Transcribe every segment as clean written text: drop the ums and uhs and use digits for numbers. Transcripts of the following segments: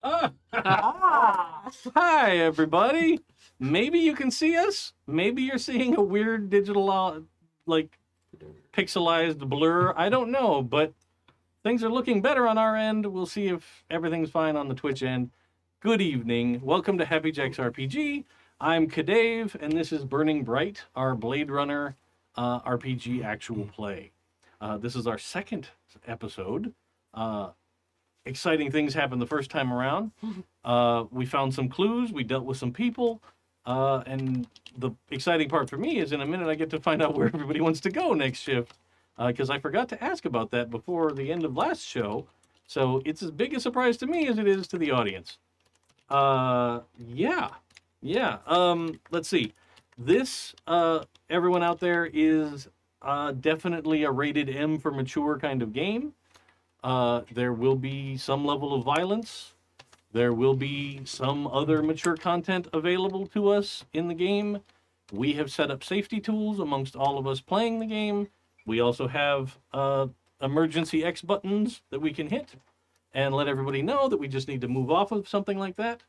Hi, everybody. Maybe you can see us. Maybe you're seeing a weird digital, pixelized blur. I don't know, but things are looking better on our end. We'll see if everything's fine on the Twitch end. Good evening. Welcome to Happy Jack's RPG. I'm CADave, and this is Burning Bright, our Bladerunner RPG actual play. This is our second episode. Exciting things happened the first time around. We found some clues, we dealt with some people, and the exciting part for me is in a minute I get to find out where everybody wants to go next shift, because I forgot to ask about that before the end of last show, so it's as big a surprise to me as it is to the audience. Let's see. This, everyone out there, is definitely a rated M for mature kind of game. There will be some level of violence. There will be some other mature content available to us in the game. We have set up safety tools amongst all of us playing the game. We also have emergency X buttons that we can hit and let everybody know that we just need to move off of something like that.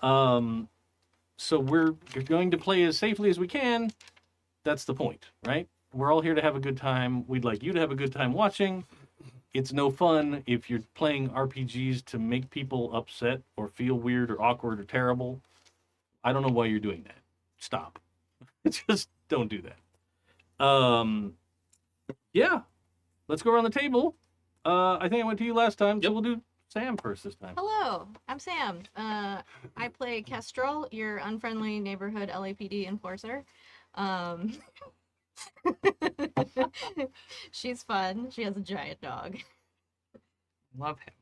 So we're going to play as safely as we can. That's the point, right? We're all here to have a good time. We'd like you to have a good time watching. It's no fun if you're playing RPGs to make people upset or feel weird or awkward or terrible. I don't know why you're doing that. Stop. Just don't do that. Yeah. Let's go around the table. I think I went to you last time, so we'll do Sam first this time. Hello, I'm Sam. I play Kestrel, your unfriendly neighborhood LAPD enforcer. She's fun. She has a giant dog. Love him.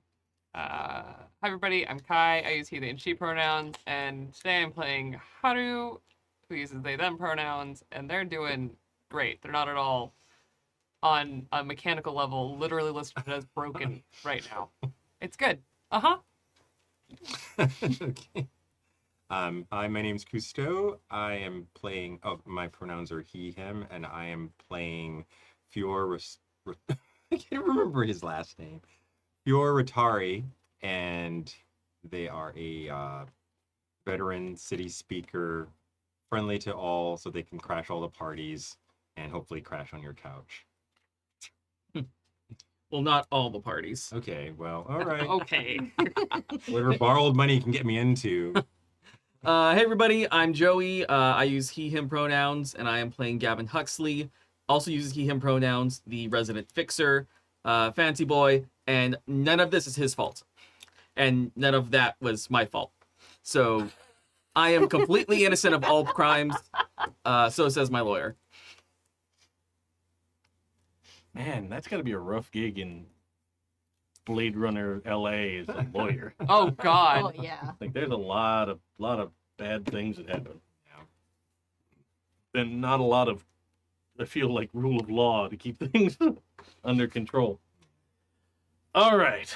Hi everybody, I'm Kai. I use he, they, and she pronouns, and today I'm playing Haru, who uses they, them pronouns, and they're doing great. They're not at all on a mechanical level, literally listed as broken right now. It's good. Okay. Hi, my name's Cousteau. I am playing, my pronouns are he, him, and I am playing Fjor, I can't remember his last name. Fjor Rotari, and they are a veteran Cityspeaker, friendly to all, so they can crash all the parties, and hopefully crash on your couch. Well, not all the parties. Okay, well, all right. Okay. Whatever borrowed money can get me into. Hey everybody, I'm Joey. I use he, him pronouns, and I am playing Gavin Huxley. Also uses he, him pronouns, the resident fixer, fancy boy, and none of this is his fault. And none of that was my fault. So I am completely innocent of all crimes, so says my lawyer. Man, that's got to be a rough gig in Blade Runner LA as a lawyer. Oh God. Oh yeah. Like there's a lot of bad things that happen. And not a lot of, I feel like, rule of law to keep things under control. All right.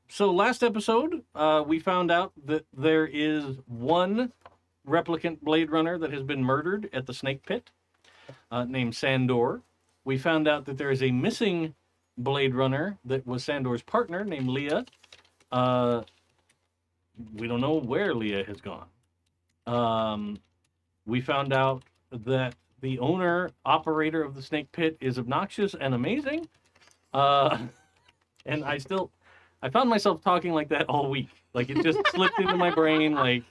So last episode, we found out that there is one replicant Blade Runner that has been murdered at the Snake Pit, named Sandor. We found out that there is a missing Blade Runner that was Sandor's partner named Leah. We don't know where Leah has gone. We found out that the owner-operator of the Snake Pit is obnoxious and amazing. And I found myself talking like that all week. Like, it just slipped into my brain. Like,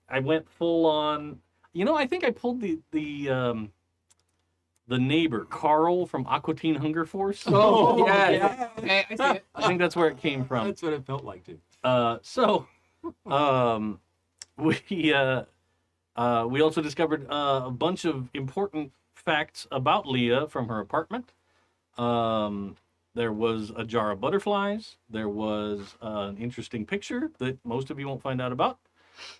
I went full on. You know, I think I pulled the neighbor, Carl from Aqua Teen Hunger Force. Oh, yeah. yeah. Okay, I see it. I think that's where it came from. That's what it felt like, too. We also discovered a bunch of important facts about Leah from her apartment. There was a jar of butterflies. There was an interesting picture that most of you won't find out about.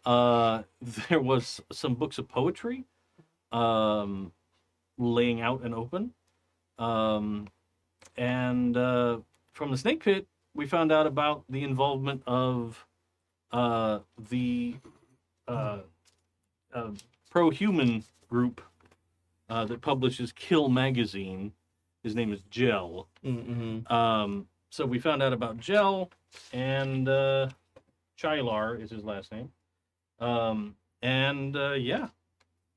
There was some books of poetry laying out and open. And from the Snake Pit, we found out about the involvement of the pro-human group that publishes Kill magazine. His name is Gel. Mm-hmm. So we found out about Gel and Chylar is his last name. Yeah,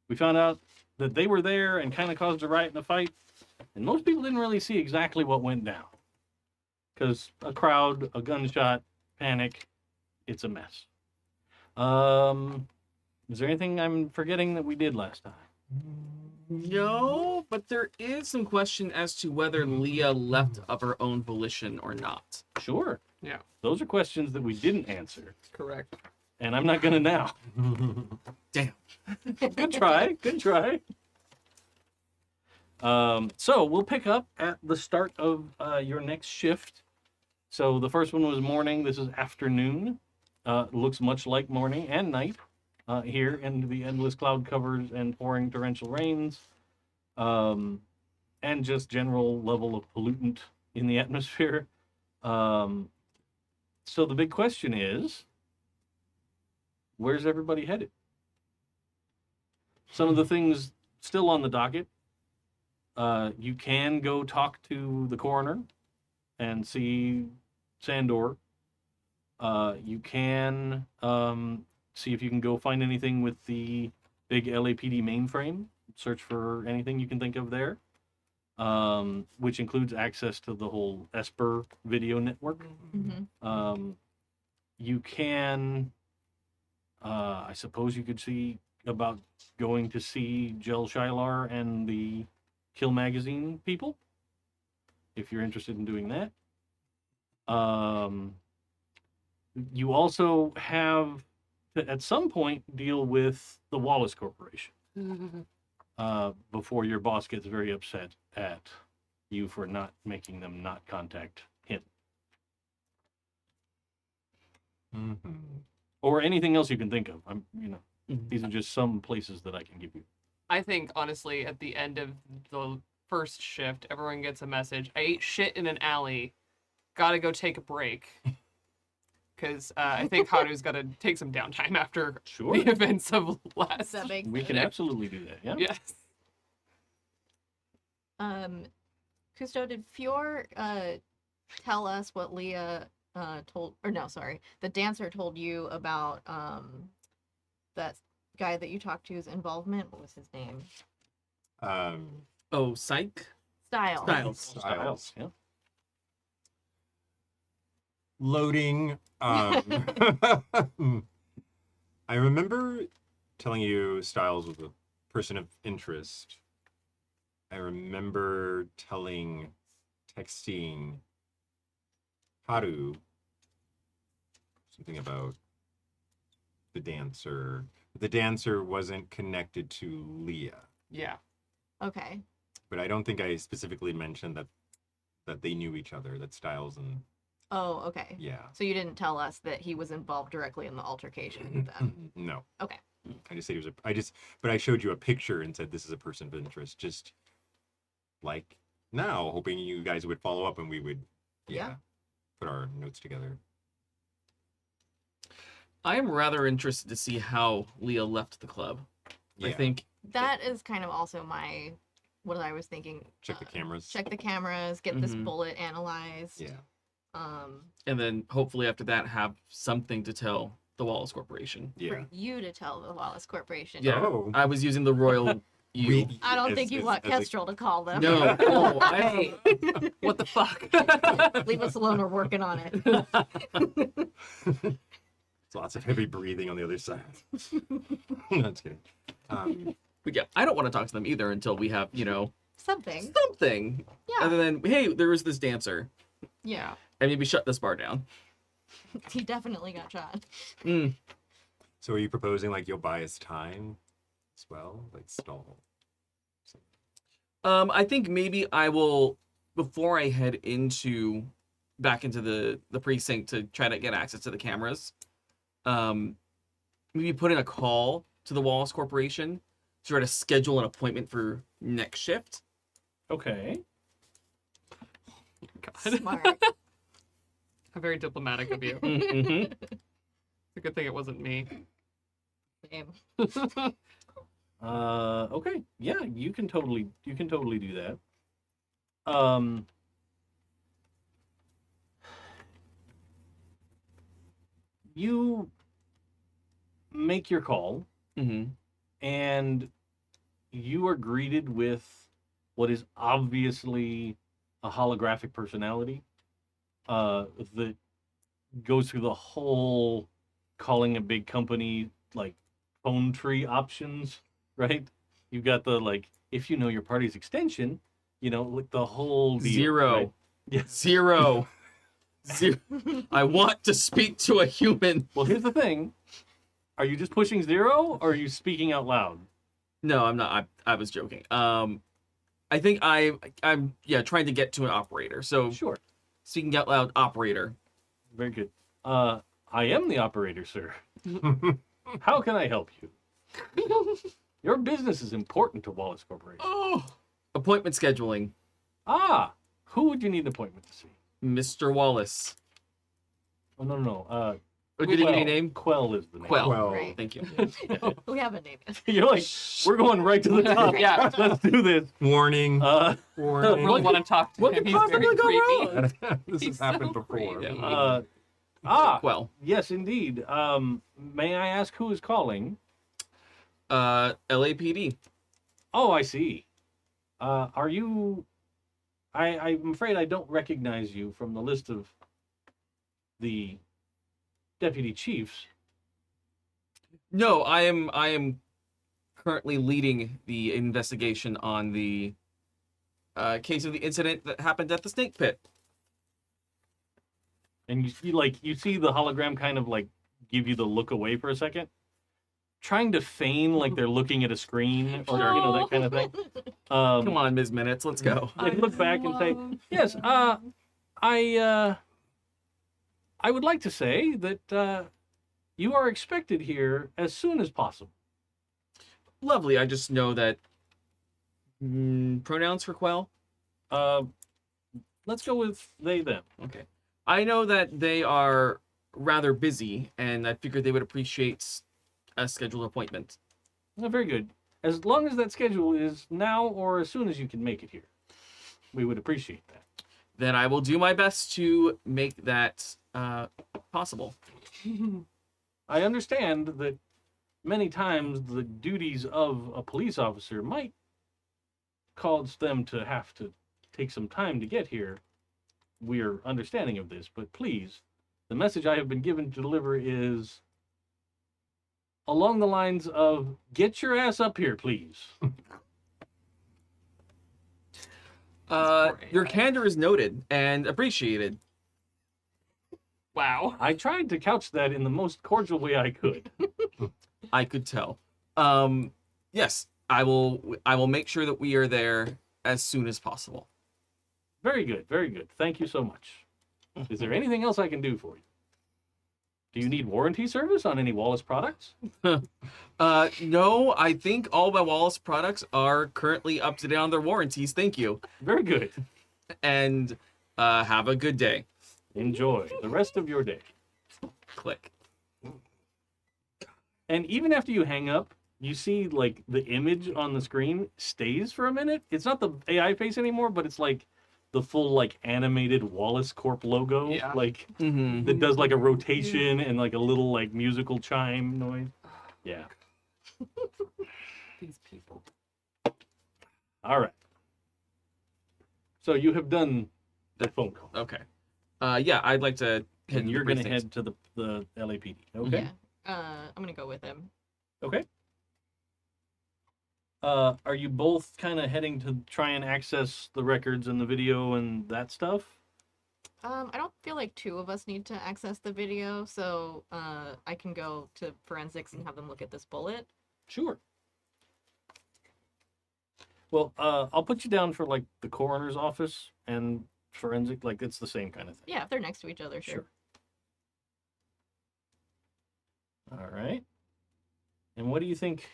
we found out that they were there and kind of caused a riot and a fight. And most people didn't really see exactly what went down. Because a crowd, a gunshot, panic, it's a mess. Is there anything I'm forgetting that we did last time? No, but there is some question as to whether Leah left of her own volition or not. Sure. Yeah. Those are questions that we didn't answer. Correct. And I'm not going to now. Damn. Good try. Good try. So we'll pick up at the start of your next shift. So the first one was morning. This is afternoon. Looks much like morning and night here in the endless cloud covers and pouring torrential rains. And just general level of pollutant in the atmosphere. So the big question is, where's everybody headed? Some of the things still on the docket. You can go talk to the coroner and see Sandor. You can see if you can go find anything with the big LAPD mainframe. Search for anything you can think of there, which includes access to the whole Esper video network. Mm-hmm. You can, I suppose you could see about going to see Jel Shylar and the Kill Magazine people, if you're interested in doing that. You also have to, at some point, deal with the Wallace Corporation before your boss gets very upset at you for not making them not contact him. Mm-hmm. Or anything else you can think of. Mhm. These are just some places that I can give you. I think, honestly, at the end of the first shift, everyone gets a message. I ate shit in an alley. Gotta go take a break. Because I think Haru's got to take some downtime after Sure. the events of last. That makes We can sense. absolutely do that, yeah? Yes. Cousteau, did Fjor tell us what Leah the dancer told you about that guy that you talked to's involvement? What was his name? Oh, psych? Styles. Styles, yeah. Loading. I remember telling you Styles was a person of interest. I remember texting Haru something about the dancer. The dancer wasn't connected to Leah, Yeah. Okay. but I don't think I specifically mentioned that they knew each other. That Styles and Oh, okay. yeah. So you didn't tell us that he was involved directly in the altercation with them. No. Okay. I just said he was but I showed you a picture and said this is a person of interest. Just like now, hoping you guys would follow up and we would Yeah. put our notes together. I am rather interested to see how Leah left the club. Yeah. I think That is kind of also what I was thinking. Check the cameras. Check the cameras, get this Mhm. bullet analyzed. Yeah. and then hopefully after that have something to tell the Wallace Corporation. Yeah. For you to tell the Wallace Corporation. Yeah. Oh. I was using the royal you. I don't As- think you as- want as a- Kestrel to call them. No. Oh, I, What the fuck? Leave us alone. We're working on it. It's lots of heavy breathing on the other side. No, just kidding. but yeah, I don't want to talk to them either until we have, Something. something. Yeah. Other than, hey, there was this dancer. Yeah. And maybe shut this bar down. He definitely got shot. Mm. So are you proposing like you'll buy us time as well? Like stall? I think maybe I will, before I head back into the precinct to try to get access to the cameras, maybe put in a call to the Wallace Corporation to try to schedule an appointment for next shift. Okay. God. Smart. How very diplomatic of you. Mm-hmm. It's a good thing it wasn't me. Same. Okay. Yeah, you can totally do that. you make your call, Mm-hmm. and you are greeted with what is obviously a holographic personality that goes through the whole calling a big company like phone tree options, right? You've got the like if you know your party's extension, like the whole deal, Zero. right? Yes. Zero. Zero. I want to speak to a human. Well, here's the thing: are you just pushing 0, or are you speaking out loud? No, I'm not. I was joking. I think I'm trying to get to an operator. So Sure. speaking out loud, operator. Very good. I am the operator, sir. How can I help you? Your business is important to Wallace Corporation. Oh. Appointment scheduling. Ah, who would you need an appointment to see? Mr. Wallace. Oh, no. Oh, did he give you a name? Quell is the name. Quell. Well, Right. Thank you. We have a name. You're like, we're going right to the top. Yeah. Let's do this. warning. I Warning. really want to talk to what him. could He's very possibly go creepy. wrong? This He's has happened so before. creepy. Quell. Yes, indeed. May I ask who is calling? LAPD. Oh, I see. Are you... I'm afraid I don't recognize you from the list of the deputy chiefs. No, I am currently leading the investigation on the case of the incident that happened at the snake pit. And you see the hologram kind of like give you the look away for a second, trying to feign like they're looking at a screen or that kind of thing. Come on, Ms. Minutes, let's go. They look back and say, "Yes, I would like to say that you are expected here as soon as possible." Lovely. I just know that pronouns for Quell. Let's go with they them. Okay. I know that they are rather busy, and I figured they would appreciate a scheduled appointment. Very good. As long as that schedule is now or as soon as you can make it here, we would appreciate that. Then I will do my best to make that possible. I understand that many times the duties of a police officer might cause them to have to take some time to get here. We're understanding of this, but please, the message I have been given to deliver is along the lines of, get your ass up here, please. Your candor is noted and appreciated. Wow. I tried to couch that in the most cordial way I could. I could tell. Yes, I will make sure that we are there as soon as possible. Very good, very good. Thank you so much. Is there anything else I can do for you? Do you need warranty service on any Wallace products? No, I think all my Wallace products are currently up to date on their warranties. Thank you. Very good. And have a good day. Enjoy the rest of your day. Click. And even after you hang up, you see like the image on the screen stays for a minute. It's not the AI face anymore, but it's like the full like animated Wallace Corp logo, Yeah. like Mm-hmm. that does like a rotation and like a little like musical chime noise. Yeah. These people. All right. So you have done that phone call, Okay. Yeah, I'd like to head and you're going to precinct. head to the LAPD. Okay. Yeah. I'm gonna go with him. Okay. Are you both kind of heading to try and access the records and the video and that stuff? I don't feel like two of us need to access the video, so I can go to forensics and have them look at this bullet. Sure. Well, I'll put you down for like the coroner's office and forensic. Like it's the same kind of thing. Yeah, if they're next to each other, sure. All right. And what do you think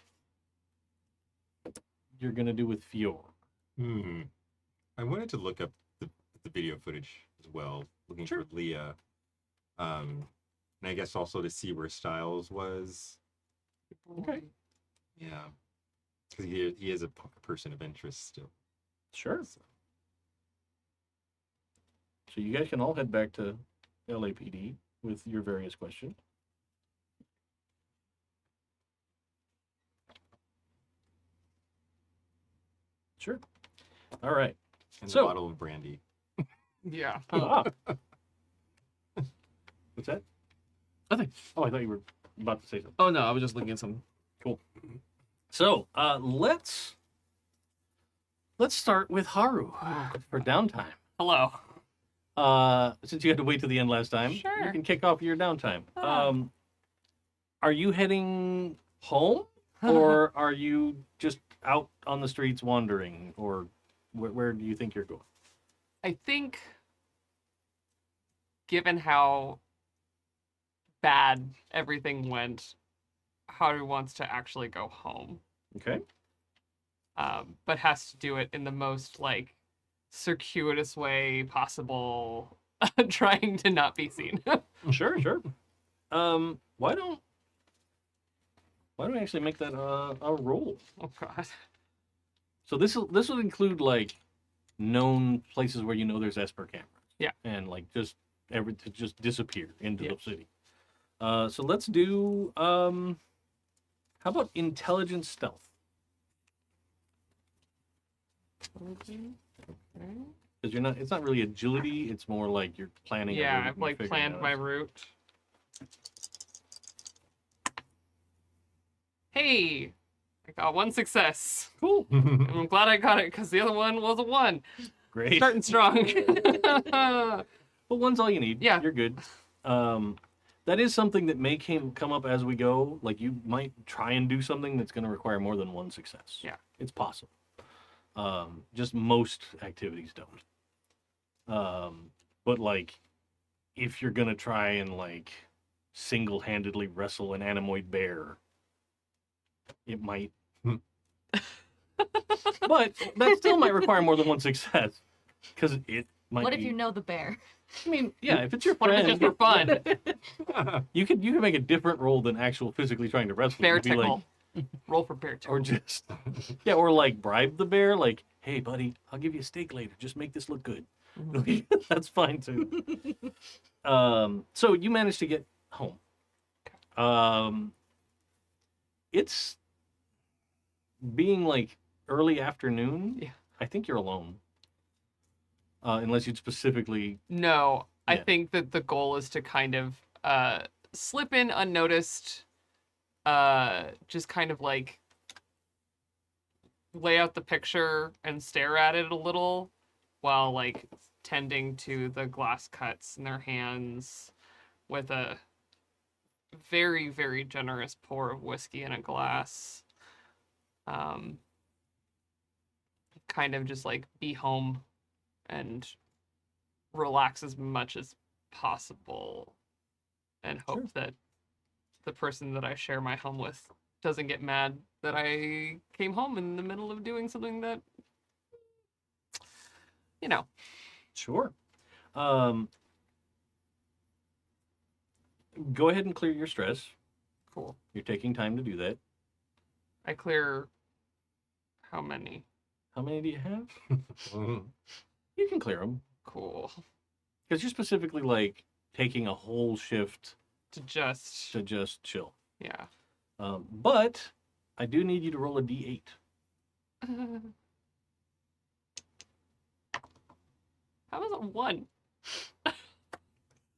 you're gonna do with Fjor? I wanted to look up the video footage as well, looking Sure. for Leah. And I guess also to see where Styles was. Okay. Yeah. Because he is a person of interest still. Sure. So you guys can all head back to LAPD with your various questions. Sure. All right. And So- a bottle of brandy. Yeah. Ah. What's that? Nothing. Oh, I thought you were about to say something. Oh no, I was just looking at some. So, let's start with Haru for downtime. Hello. Since you had to wait to the end last time, you Sure. can kick off your downtime. Ah. Are you heading home, or are you just out on the streets wandering, or where do you think you're going? I think, given how bad everything went, Haru wants to actually go home, Okay. but has to do it in the most like circuitous way possible, trying to not be seen. Sure, sure. Why don't we actually make that a roll? Oh God. So this will include like known places where you know there's Esper cameras. Yeah. And like just to just disappear into Yeah. the city. So let's do how about intelligence stealth? Because it's not really agility, it's more like you're planning a route Yeah, and I've you're like figuring planned it my out. route. Hey, I got one success. Cool. And I'm glad I got it because the other one was a 1. Great. Starting strong. Well, one's all you need. Yeah. You're good. That is something that may come up as we go. Like you might try and do something that's going to require more than one success. Yeah. It's possible. Just most activities don't. But like, if you're going to try and like single-handedly wrestle an animoid bear, it might. But that still might require more than one success. Because it might What if be- you know the bear? I mean, yeah, if it's your What if friend, it's just for fun? you could make a different roll than actual physically trying to wrestle. Bear You'd be like- tickle. Roll for bear tickle. or just or like bribe the bear, like, hey buddy, I'll give you a steak later. Just make this look good. That's fine too. So you managed to get home. It's being like early afternoon. Yeah. I think you're alone. Unless you'd specifically No, I Yeah. think that the goal is to kind of slip in unnoticed, just kind of like lay out the picture and stare at it a little while like tending to the glass cuts in their hands with a very, very generous pour of whiskey in a glass. Kind of just like be home and relax as much as possible and hope Sure. that the person that I share my home with doesn't get mad that I came home in the middle of doing something that, you know. Sure. Go ahead and clear your stress. Cool. You're taking time to do that. I clear how many? How many do you have? You can clear them. Cool. Because you're specifically like taking a whole shift To just, to just chill. yeah. But I do need you to roll a d8. How is it 1?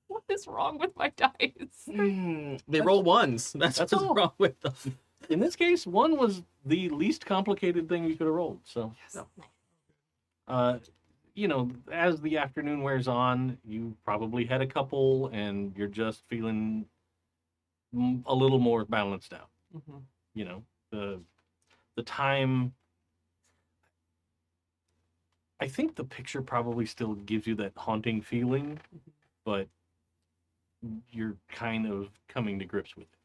What is wrong with my dice? They roll ones. That's That's what's all. wrong with them. In this case, 1 was the least complicated thing you could have rolled. So, Yes. as the afternoon wears on, you probably had a couple and you're just feeling a little more balanced out. Mhm. You know, the time. I think the picture probably still gives you that haunting feeling, but you're kind of coming to grips with it.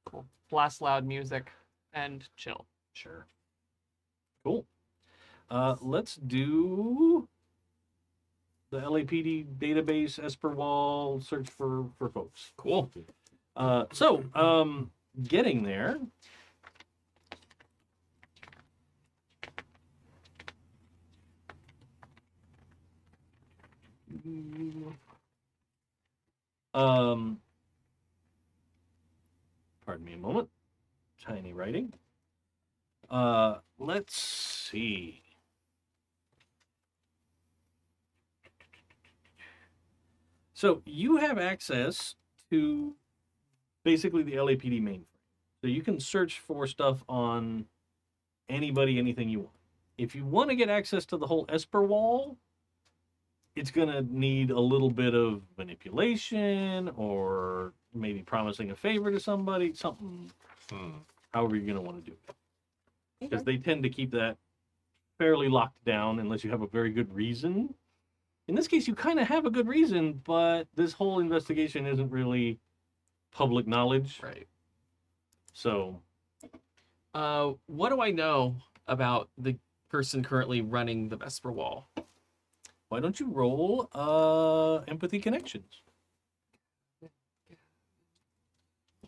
Cool. Blast loud music and chill. Sure. Cool. Let's do the LAPD database Esper Wall search for folks. Cool. Getting there. Pardon me a moment. Tiny writing. Let's see. So you have access to basically the LAPD mainframe. So you can search for stuff on anybody, anything you want. If you want to get access to the whole Esper wall, it's going to need a little bit of manipulation or maybe promising a favor to somebody, something, however you're going to want to do it. Because they tend to keep that fairly locked down unless you have a very good reason. In this case, you kind of have a good reason, but this whole investigation isn't really public knowledge. Right. So, what do I know about the person currently running the Vesper wall? why don't you roll empathy connections?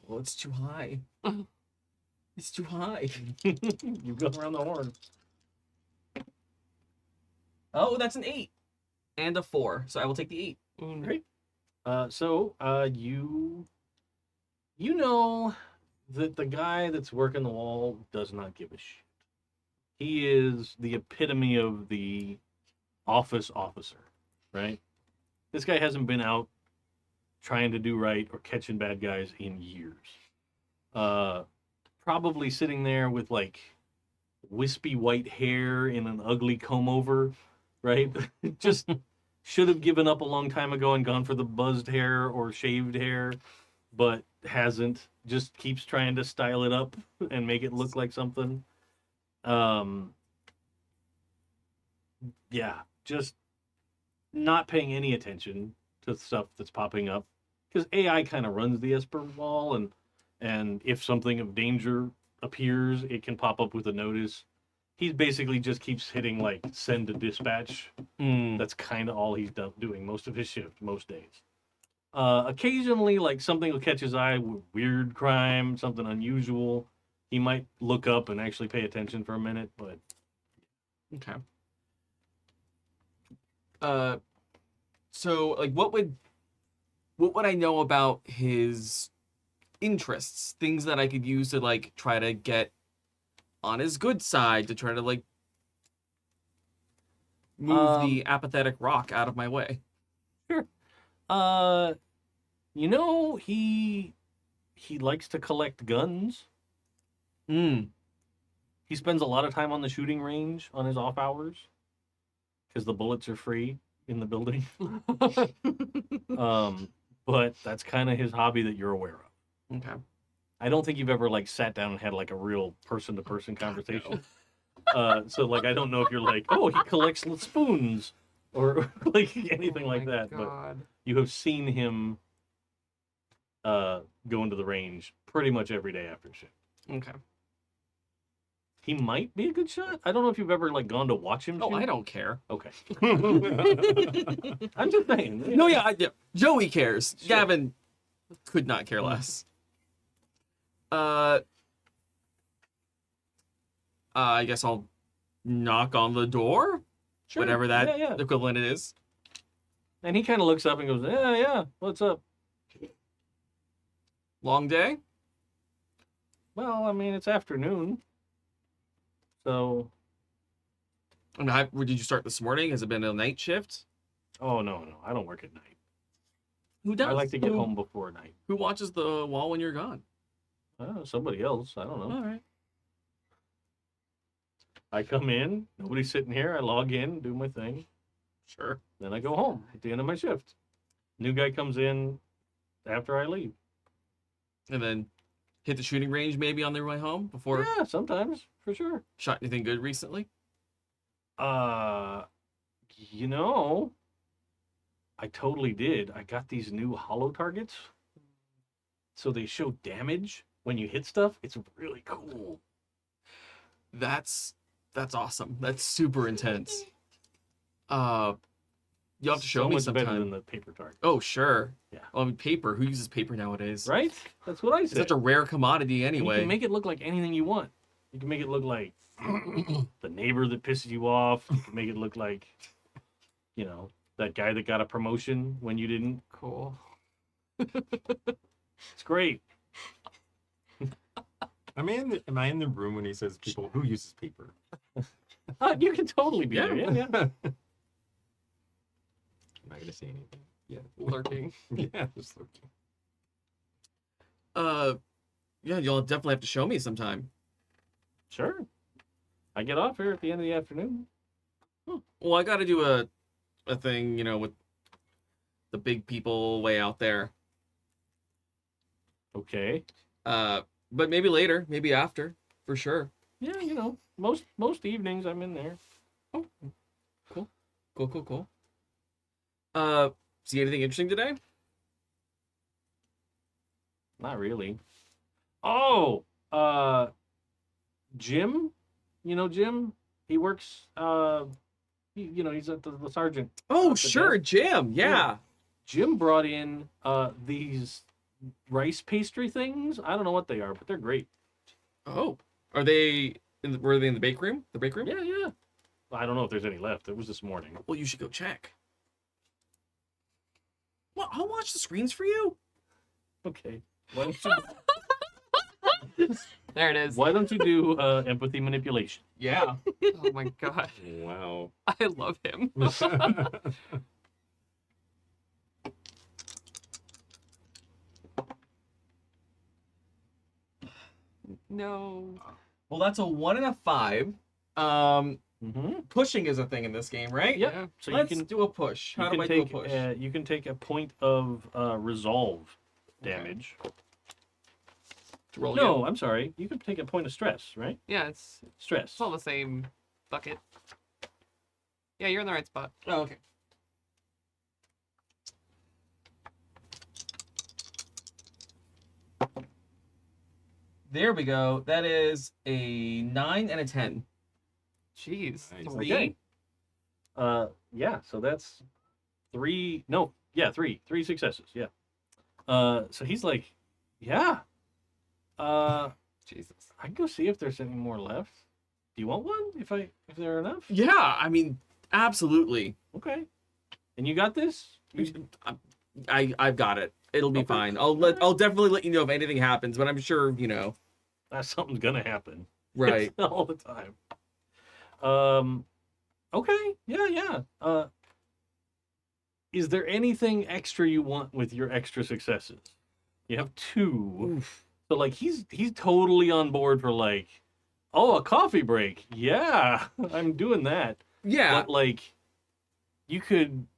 Well, it's too high. It's too high. You go around the horn. Oh, that's an 8 and a 4, so I will take the 8. Great. You know that the guy that's working the wall does not give a shit. He is the epitome of the office officer, right? This guy hasn't been out trying to do right or catching bad guys in years. Probably sitting there with like wispy white hair in an ugly comb over, right? Just should have given up a long time ago and gone for the buzzed hair or shaved hair, but hasn't. Just keeps trying to style it up and make it look like something. Yeah, just not paying any attention to stuff that's popping up because AI kind of runs the Esper wall, and if something of danger appears, it can pop up with a notice. He basically just keeps hitting like send to dispatch. That's kind of all he's doing most of his shift, most days. Occasionally, like something will catch his eye, weird crime, something unusual. He might look up and actually pay attention for a minute, but Okay. So like what would I know about his interests? Things that I could use to like try to get on his good side, to try to like move the apathetic rock out of my way. sure. He likes to collect guns. He spends a lot of time on the shooting range on his off hours because the bullets are free in the building. But that's kind of his hobby that you're aware of. Okay. I don't think you've ever like sat down and had like a real person-to-person conversation. So like I don't know if you're like, oh, he collects spoons or like anything like that. But you have seen him go into the range pretty much every day after shift. Okay. He might be a good shot. I don't know if you've ever like gone to watch him. Oh, shoot. I don't care. Okay. I'm just saying. No, yeah, Joey cares. Sure. Gavin could not care less. I guess I'll knock on the door, Sure. whatever that Yeah. equivalent it is. And he kind of looks up and goes, yeah, what's up? Long day? Well, I mean, it's afternoon. So, I mean, did you start this morning? Has it been a night shift? oh, no, I don't work at night. Who does? I like to get home before night. Who watches the wall when you're gone? Somebody else. I don't know. All right. I come in, nobody's sitting here. I log in, do my thing. Sure. Then I go home at the end of my shift. New guy comes in after I leave. And then hit the shooting range maybe on their way home before Yeah, sometimes, for sure. shot anything good recently? I totally did. I got these new holo targets. So they show damage when you hit stuff. It's really cool. That's awesome. That's super intense. You'll have to show So me much better sometime. than the paper target. Oh, sure. Yeah. Well, I mean, paper. Who uses paper nowadays? Right? That's what I It's said. such a rare commodity And anyway. you can make it look like anything you want. You can make it look like the neighbor that pisses you off. You can make it look like, that guy that got a promotion when you didn't. Cool. It's great. Am I in the room when he says people who uses paper? You can totally be there. Yeah. I'm not gonna say anything. Yeah. lurking. Yeah, just lurking. Yeah, you'll definitely have to show me sometime. Sure. I get off here at the end of the afternoon. Well, I got to do a thing, you know, with the big people way out there. Okay. But maybe later, maybe after, for sure. Yeah, you know, most evenings I'm in there. Cool. See anything interesting today? Not really. Oh, Jim. You know Jim? He works. He's at the sergeant. Oh, the sure, desk. Jim. Yeah. Jim brought in these rice pastry things. I don't know what they are, but they're great. Oh, were they in the bake room? The bake room? Yeah. I don't know if there's any left. It was this morning. Well, you should go check. Well, I'll watch the screens for you. Okay. Why don't There it is. Why don't you do empathy manipulation? Yeah. Oh my god. Wow. I love him. No. Well, that's a 1 and a 5. Mm-hmm. Pushing is a thing in this game, right? Yep. Yeah. So Let's you can do a push. How do I take do a push? you can take a point of resolve damage. To roll No, again? I'm sorry. You can take a point of stress, right? Yeah, it's Stress. all the same bucket. Yeah, you're in the right spot. Oh, okay. There we go. That is a 9 and a 10. Jeez. Nice. 3? Okay. Yeah. So that's 3. No. Yeah, 3. 3 successes. Yeah. So he's like, yeah. Jesus. I can go see if there's any more left. Do you want one? If there are enough? Yeah, I mean, absolutely. Okay. And you got this? I've got it. It'll be Okay. fine. I'll definitely let you know if anything happens, but I'm sure, you know. Something's gonna happen. Right. All the time. Okay. Yeah. Is there anything extra you want with your extra successes? You have 2. Oof. So like he's totally on board for like, oh, a coffee break. Yeah, I'm doing that. Yeah. But like, you could,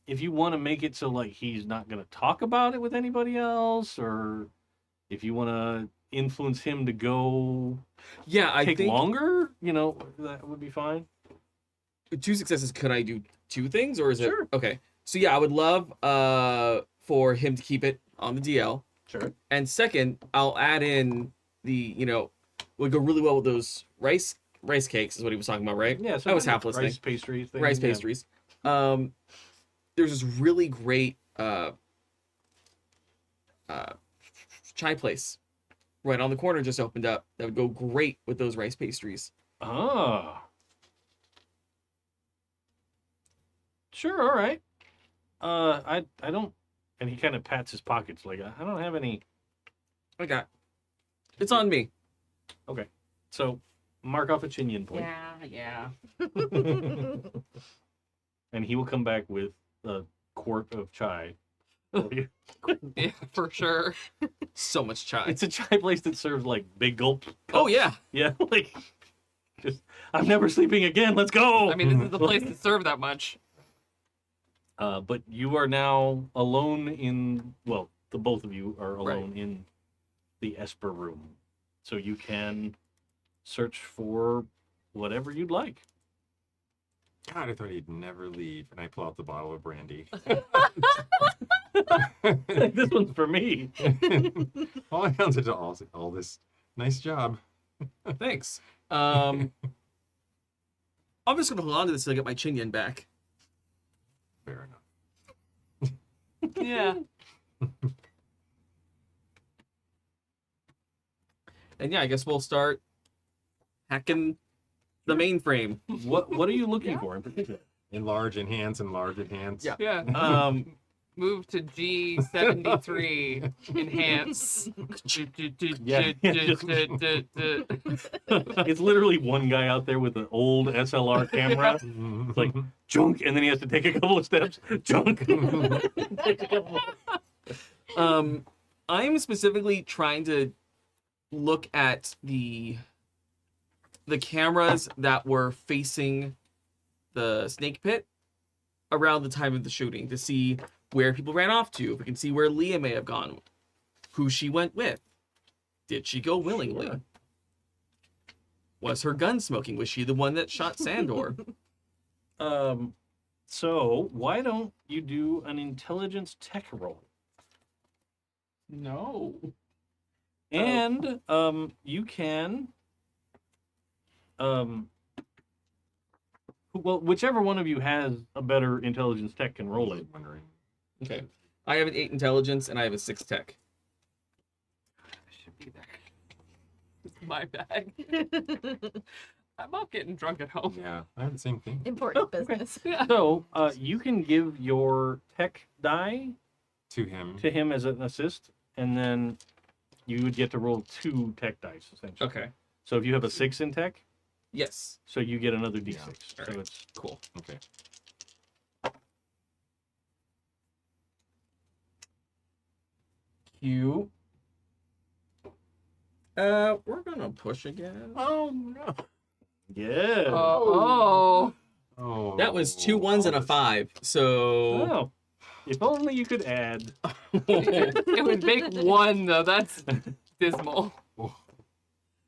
if you want to make it so like he's not gonna talk about it with anybody else, or if you want to influence him to go Yeah, I take think longer, that would be fine. 2 successes. Could I do 2 things, or is it Sure. okay? So yeah, I would love for him to keep it on the DL. Sure. And second, I'll add in the, would go really well with those rice cakes is what he was talking about, right? Yeah. So I was that half listening. rice pastry thing. Rice yeah. pastries. There's this really great chai place right on the corner just opened up that would go great with those rice pastries. Ah. Sure. All right. I don't. And he kind of pats his pockets like, I don't have any. I got it's on me. Okay. So mark off a Chinian point. Yeah. And he will come back with a quart of chai. for you. Yeah, for sure. So much chai. It's a chai place that serves like big gulp. Oh cups. yeah. Yeah. Like, just, I'm never sleeping again. Let's go. I mean, this is the place to serve that much. But you are now alone in, well, the both of you are alone in the Esper room. So you can search for whatever you'd like. God, I thought he'd never leave. And I pull out the bottle of brandy. This one's for me. All I counted to all this. Nice job. Thanks. I'm just gonna hold on to this until I get my Chinian back. Fair enough. Yeah. And yeah, I guess we'll start hacking the mainframe. What are you looking for in particular? Enlarge, enhance, enlarge, enhance. Yeah. Yeah. move to G73, enhance. It's literally one guy out there with an old SLR camera. It's like junk, and then he has to take a couple of steps. Junk. I'm specifically trying to look at the cameras that were facing the snake pit around the time of the shooting to see where people ran off to. If we can see where Leah may have gone, who she went with. Did she go willingly? Sure. Was her gun smoking? Was she the one that shot Sandor? So why don't you do an intelligence tech roll? No. And you can well, whichever one of you has a better intelligence tech can roll it. Wondering. Okay. I have an 8 intelligence and I have a 6 tech. Should be there. It's my bag. I'm not getting drunk at home. Yeah, I have the same thing. Important business. So you can give your tech die To him. to him as an assist, and then you would get to roll 2 tech dice essentially. Okay. So if you have a 6 in tech, Yes. so you get another d6. Yeah. So Alright. it's Cool. Okay. Q. We're gonna push again. oh no. Yeah. Oh. Oh. That was 2 1s and a 5. So Oh. If only you could add. It would make 1 though. That's dismal.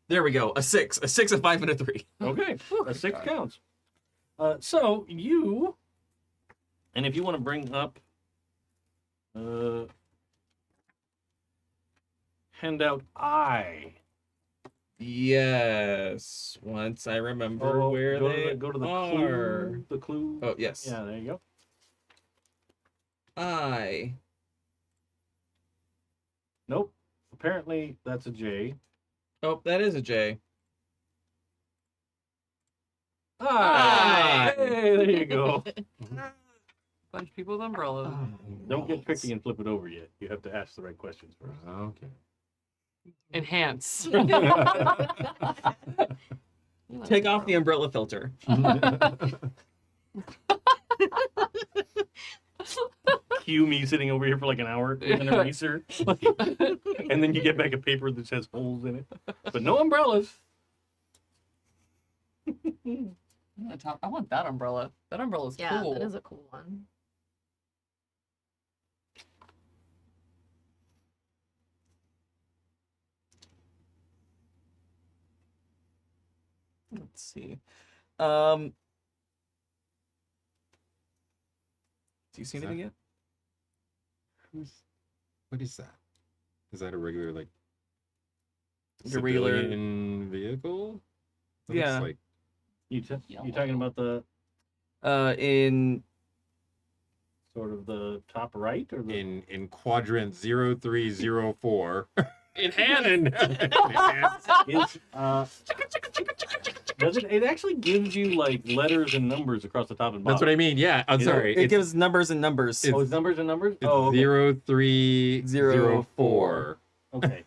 there we go. A 6, a 5, and a 3. Okay, a 6 counts. So you, and if you want to bring up, handout I. Yes. Once I remember where go they to the, go to the are. clue. The clue. Oh yes. Yeah, there you go. I. Nope. Apparently that's a J. Oh, that is a J. Ah, hey, there you go. Bunch of people with umbrellas. Don't get tricky and flip it over yet. You have to ask the right questions first. Okay. Enhance. Take off the umbrella filter. Cue me sitting over here for like an hour with an eraser. And then you get back a paper that says holes in it. But no umbrellas. I want that umbrella. That umbrella's Yeah, cool. that is a cool one. Let's see. Do you see Is anything that- yet? What is that? Is that a regular like Like a regular- civilian vehicle? That Yeah. looks like You talking about the In sort of the top right or the in quadrant 0304. Enhance. it's does it actually gives you like letters and numbers across the top and bottom. That's what I mean. Yeah, I'm It- sorry. it gives numbers and numbers. Oh, it's numbers and numbers? It's Oh, okay. 0304. Okay.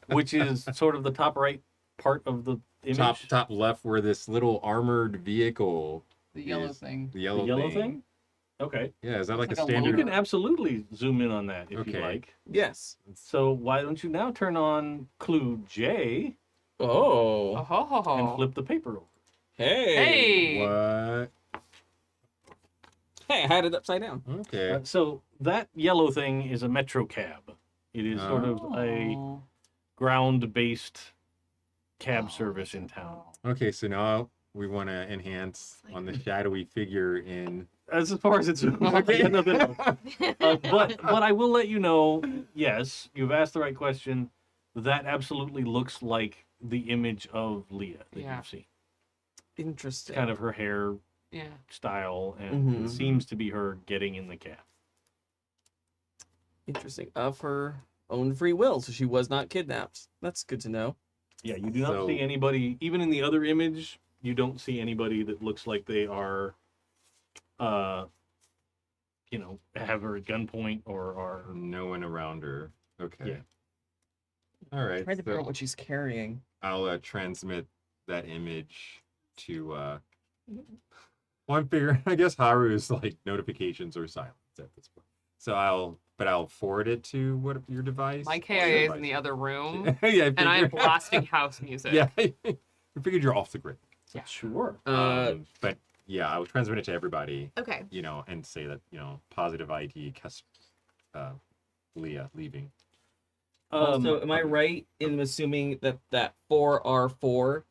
Which is sort of the top right part of the image. top left where this little armored vehicle. The yellow is- thing. The The yellow, yellow thing? Okay. Yeah, is that like It's a like a You standard? can absolutely zoom in on that if you Okay. like. Yes. So why don't you now turn on clue J Oh. Oh. and flip the paper over? Hey. Hey. What? Hey, I had it upside down. Okay. So that yellow thing is a metro cab. It is sort of a Oh. ground-based cab service in town. Okay, so now we want to enhance on the shadowy figure in. As far as it's Okay. nothing else. But I will let you know. Yes, you've asked the right question. That absolutely looks like the image of Leah that Yeah. you've seen. Interesting. Kind of her hair Yeah. style, and Mhm. it seems to be her getting in the cab. Interesting. Of her own free will, so she was not kidnapped. That's good to know. Yeah, you do not So- see anybody, even in the other image, you don't see anybody that looks like they are have her at gunpoint or No one around her. Okay. Yeah. All right. Trying to figure So out what she's carrying. I'll transmit that image to. Well, I'm figuring. I guess Haru's like notifications or silence at this point. So I'll forward it to your device. My Your KIA is in device. the other room, Yeah, I and I am figured. blasting house music. Yeah, I figured you're off the grid. Yeah. sure. But yeah, I'll transmit it to everybody. Okay. And say that positive ID, Leah leaving. Also, am I right in assuming that 4R4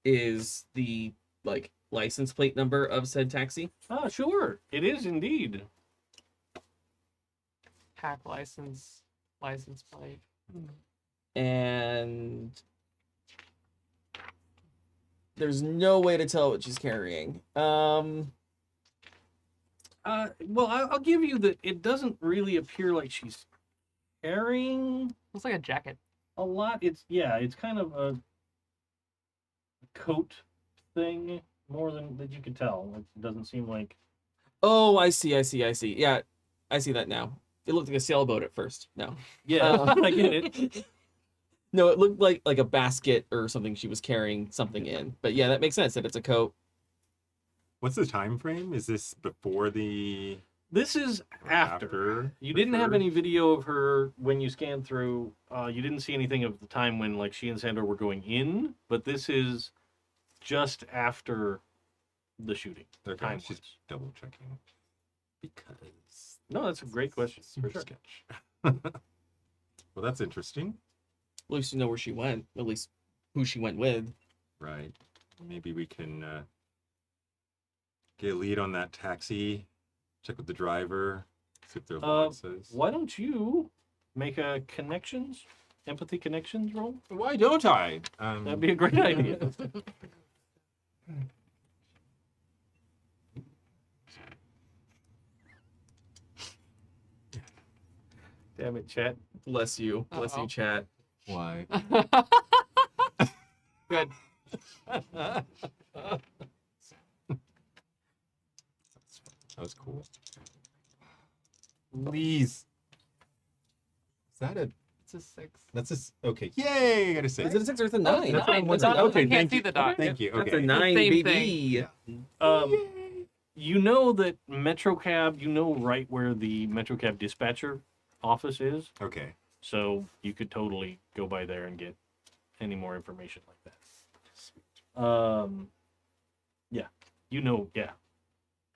is the license plate number of said taxi? Sure, it is indeed. Hack license plate. And there's no way to tell what she's carrying. Well, I'll give you that. It doesn't really appear like she's carrying Looks like a jacket. a lot. It's kind of a coat thing more than that you could tell. It doesn't seem like. Oh, I see. Yeah, I see that now. It looked like a sailboat at first. No. Yeah, I get it. No, it looked like a basket or something she was carrying something in. But yeah, that makes sense that it's a coat. What's the time frame? Is this before the This is or after. You for didn't have sure? any video of her when you scanned through. You didn't see anything of the time when she and Sandor were going in, but this is just after the shooting. Okay, Time she's double checking because No, that's a great question. For super sure. sketch. Well, that's interesting. At least you know where she went. At least who she went with. Right. Maybe we can get a lead on that taxi. Check with the driver. See if their log says. Why don't you make a empathy connections roll? Why don't I? That'd be a great idea. Damn it, chat. Bless you. Bless you, Uh-oh. chat. Why? Good. That was cool. Please. Is that a? It's a 6. That's a. Okay. Yay! I got a Is 6. it a 6 or is it a Oh, 9? it's That's what I'm nine. wondering. It's not- Okay, I can't thank see you. the dot. Thank you. That's Okay. a 9, Same baby. You know that MetroCab, you know right where the MetroCab dispatcher office is. Okay. So you could totally go by there and get any more information like that. Yeah. Yeah.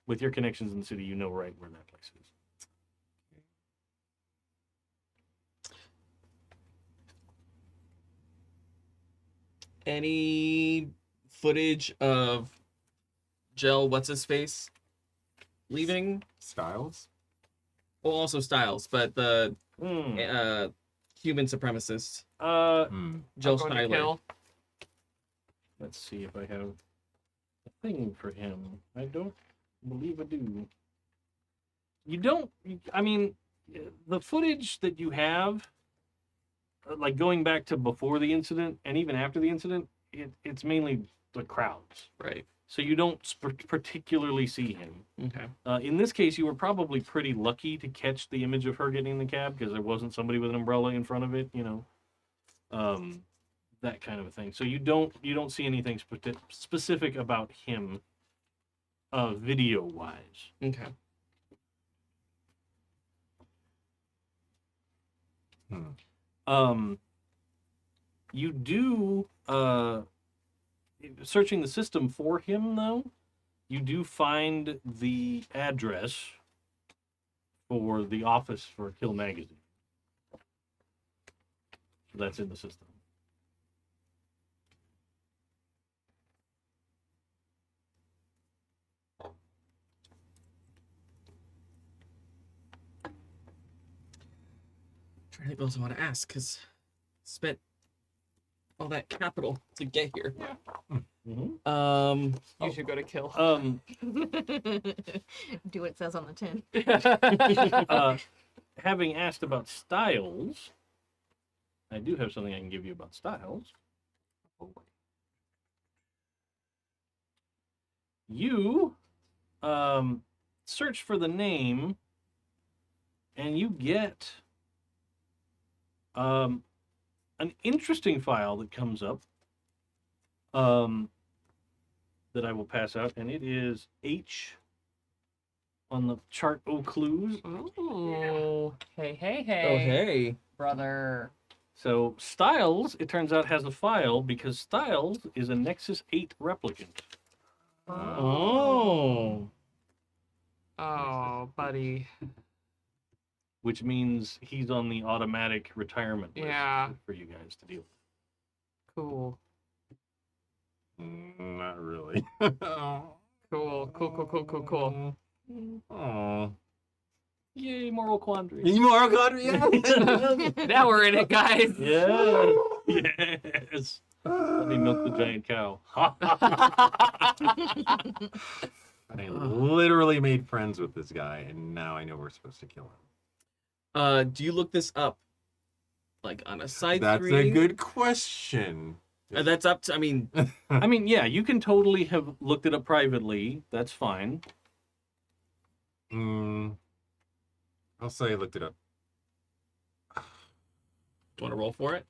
With your connections in the city, you know right where that place is. Any footage of Gel, what's his face, leaving? Styles. Well, also Styles, but the Hmm. human supremacist, Hmm. Gel I'm going to Styler. kill. Let's see if I have a thing for him. I don't believe I do. You don't. I mean, the footage that you have, like going back to before the incident and even after the incident, it's mainly the crowds. Right. So you don't particularly see him. Okay. In this case, you were probably pretty lucky to catch the image of her getting in the cab because there wasn't somebody with an umbrella in front of it. That kind of a thing. So you don't see anything specific about him, video wise. Okay. You do searching the system for him though. You do find the address for the office for Kill Magazine. So that's in the system. Trying to think what else I want to ask because spent all that capital to get here. Mm-hmm. You should go to kill. Do what it says on the tin. Having asked about Styles, I do have something I can give you about Styles. You search for the name and you get an interesting file that comes up that I will pass out, and it is H on the chart O clues. Ooh. Hey, hey, hey. Oh, hey. Brother. So Styles, it turns out, has a file because Styles is a Nexus 8 replicant. Oh. Oh, buddy. Which means he's on the automatic retirement list Yeah. for you guys to deal with. Cool. Not really. Cool. Oh. Yay, moral quandary. Moral quandary, yeah. Now we're in it, guys. Yeah. Yes. Let me milk the giant cow. I literally made friends with this guy, and now I know we're supposed to kill him. Do you look this up? Like on a side That's screen? a good question. That's up to, I mean, I mean, yeah, you can totally have looked it up privately. That's fine. I'll say I looked it up. do you want to roll for it?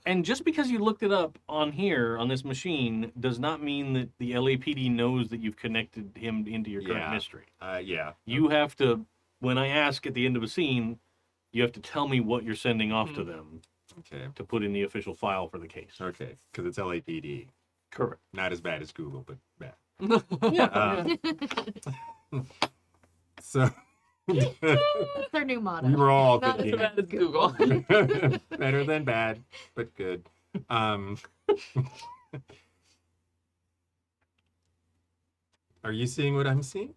And just because you looked it up on here, on this machine, does not mean that the LAPD knows that you've connected him into your current Yeah. mystery. Yeah. You have to, when I ask at the end of a scene, you have to tell me what you're sending off to them Okay. to put in the official file for the case. Okay. Because it's LAPD. Correct. Not as bad as Google, but bad. Yeah. So That's their new motto. we were all Not as thinking That is Google. better than bad, but good. Are you seeing what I'm seeing?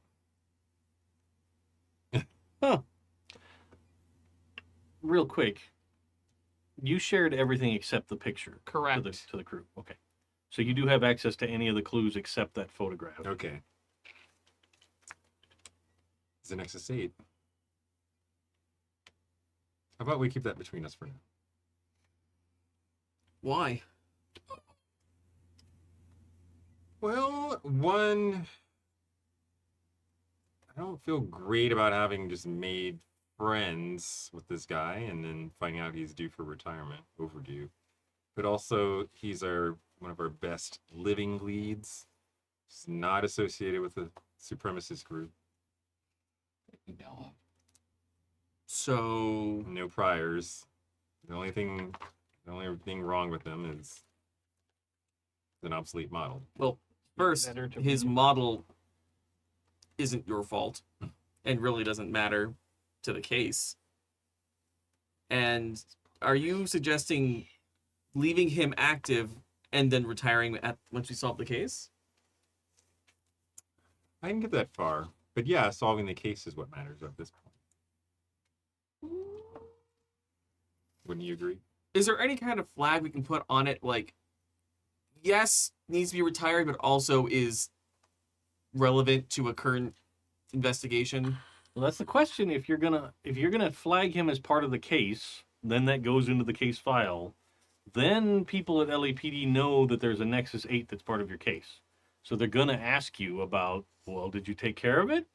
Real quick, you shared everything except the picture Correct. to the crew. Okay. So you do have access to any of the clues except that photograph. Okay. It's an Nexus 8. How about we keep that between us for now? Why? Well, one, I don't feel great about having just made friends with this guy and then finding out he's due for retirement, overdue. But also, he's one of our best living leads. He's not associated with the supremacist group. So, No priors. The only thing wrong with them is an obsolete model. well, first, Better to his read. model isn't your fault and really doesn't matter to the case. And are you suggesting leaving him active and then retiring once we solve the case? I can get that far. But yeah, solving the case is what matters at this point. Wouldn't you agree? Is there any kind of flag we can put on it, like, yes, needs to be retired, but also is relevant to a current investigation? Well, that's the question. If you're gonna flag him as part of the case, then that goes into the case file. Then people at LAPD know that there's a Nexus 8 that's part of your case. So they're gonna ask you about, well, did you take care of it?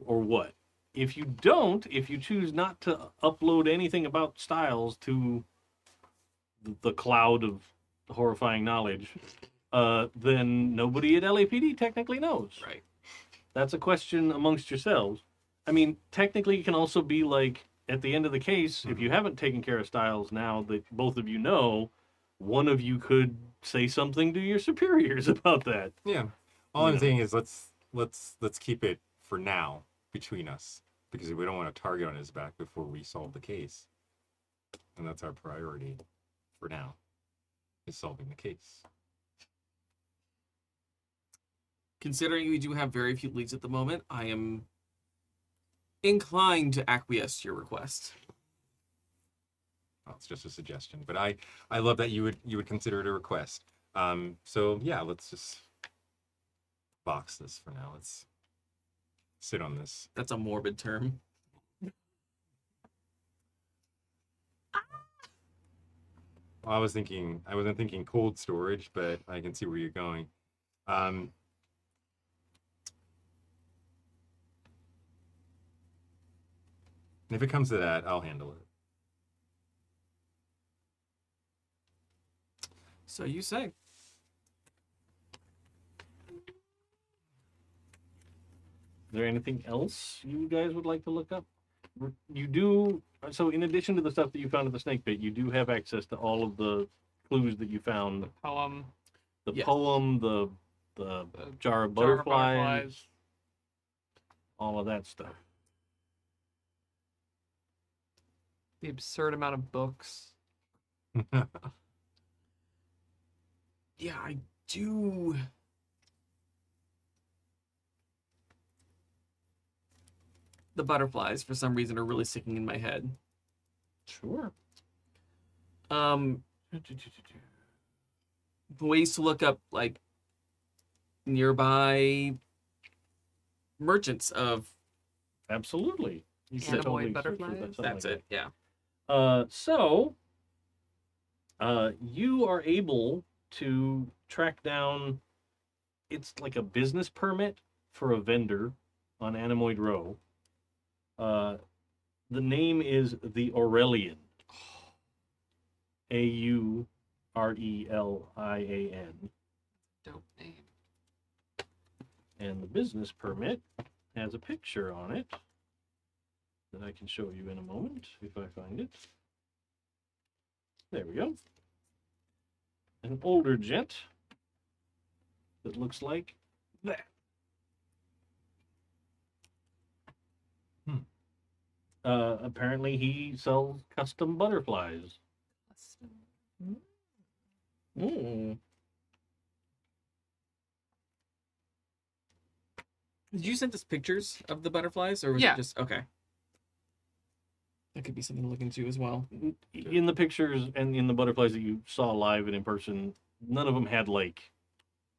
Or what? If you don't, if you choose not to upload anything about Styles to the cloud of horrifying knowledge, then nobody at LAPD technically knows. Right. That's a question amongst yourselves. I mean, technically, it can also be like, at the end of the case, if you haven't taken care of Styles now that both of you know, one of you could say something to your superiors about that. Yeah. All I'm Yeah. saying is let's keep it for now between us because we don't want a target on his back before we solve the case. And that's our priority for now, is solving the case. Considering we do have very few leads at the moment, I am inclined to acquiesce to your request. Well, it's just a suggestion, but I love that you would consider it a request. So yeah, let's just box this for now. Let's sit on this. That's a morbid term. Well, I wasn't thinking cold storage, but I can see where you're going. If it comes to that, I'll handle it. So you say. Is there anything else you guys would like to look up? You do. So in addition to the stuff that you found at the snake pit, you do have access to all of the clues that you found. Poem. The Yes. poem, the jar of butterflies, all of that stuff. The absurd amount of books. Yeah, I do. The butterflies, for some reason, are really sticking in my head. Sure. Ways to look up, like, nearby merchants of. Absolutely. You can Animal totally search for butterflies? something That's like it. Yeah. So, you are able to track down. It's like a business permit for a vendor on Anemoid Row. The name is the Aurelian. Aurelian. Dope name. And the business permit has a picture on it that I can show you in a moment if I find it. There we go. An older gent that looks like that. Apparently he sells custom butterflies. Mm. Did you send us pictures of the butterflies, or was Yeah. it just okay? That could be something to look into as well. In the pictures and in the butterflies that you saw live and in person, none of them had like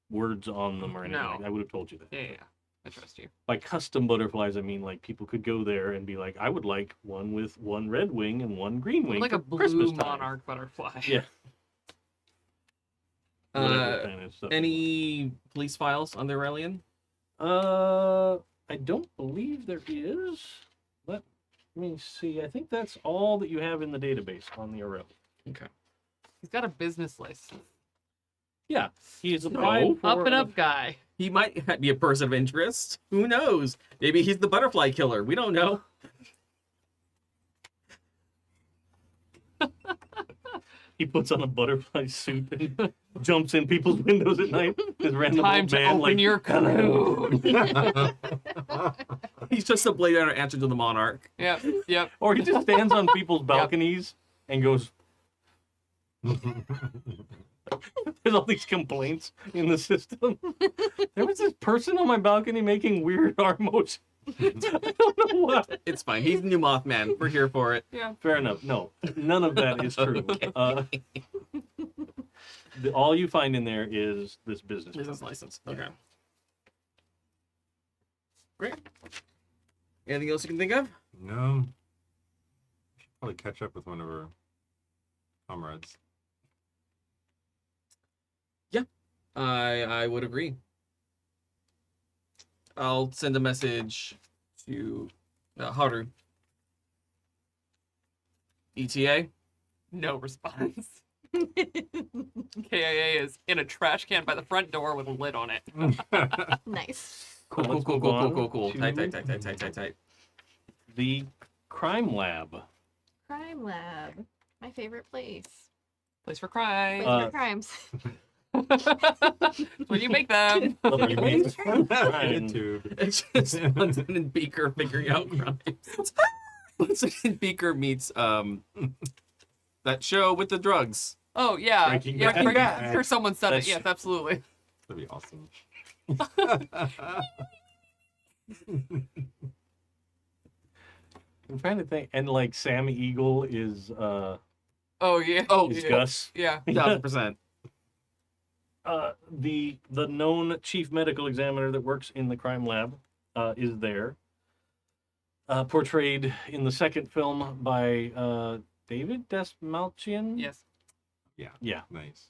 words on them or anything. No. Like that. I would have told you that. Yeah. I trust you. By custom butterflies, I mean like people could go there and be like, I would like one with one red wing and one green wing Like for a blue Christmas time. monarch butterfly. Yeah. Whatever kind of stuff. Any police files on the Aurelian? I don't believe there is. Let me see. I think that's all that you have in the database on the Aurelian. Okay. He's got a business license. Yeah, he is applied No. for Up and an- up guy. He might be a person of interest. Who knows? Maybe he's the butterfly killer. We don't know. He puts on a butterfly suit and jumps in people's windows at night. This random Time old to man, open like, your cocoon. He's just a Bladerunner answer to the monarch. Yep. Yep. or he just stands on people's balconies and goes. There's all these complaints in the system. There was this person on my balcony making weird arm motions. I don't know what. It's fine. He's the new Mothman. We're here for it. Yeah. Fair enough. No, none of that is true. All you find in there is this business. Business license. Okay. Great. Anything else you can think of? No. We should probably catch up with one of our comrades. I would agree. I'll send a message to Haru. ETA? No response. KIA is in a trash can by the front door with a lid on it. Nice. Cool, Let's cool, move cool, on cool, cool. to Tight. The crime lab. Crime lab. My favorite place. Place for crime. Place for crimes. When you make them. The place for crime. YouTube. It's just London and Beaker figuring out crimes. London and Beaker meets that show with the drugs. Oh yeah. Breaking Yeah, Bad. for someone said That's- it. Yes, absolutely. That'd be awesome. I'm trying to think, and like Sam Eagle is Oh yeah. Oh, is yeah. Gus. Yeah. 1000%. The known chief medical examiner that works in the crime lab is there. Portrayed in the second film by David Desmalchian. Yes. Yeah. Nice.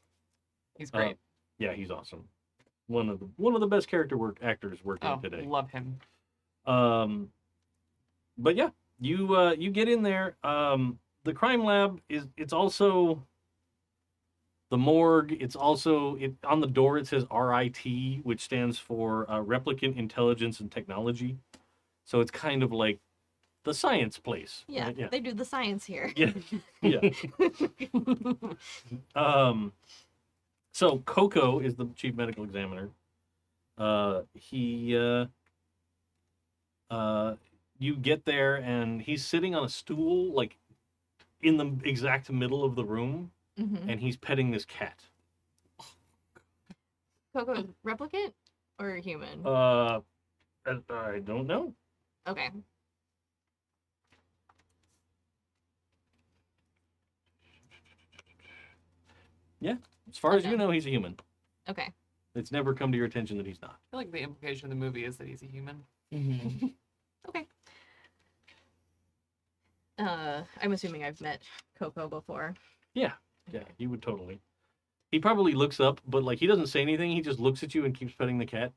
He's great. Yeah, he's awesome. One of the best character actors working Oh, today. love him. But yeah, You get in there. The crime lab it's also the morgue. It's also on the door. It says RIT, which stands for Replicant Intelligence and Technology. So it's kind of like the science place. Yeah, right? they do the science here. Yeah. Yeah. So Coco is the chief medical examiner. You get there and he's sitting on a stool, like in the exact middle of the room, Mm-hmm. and he's petting this cat. Coco, replicant or human? I don't know. Okay. As far as Okay. you know, he's a human. Okay. It's never come to your attention that he's not. I feel like the implication of the movie is that he's a human. Okay. I'm assuming I've met Coco before. Yeah, you would totally. He probably looks up, but like he doesn't say anything. He just looks at you and keeps petting the cat.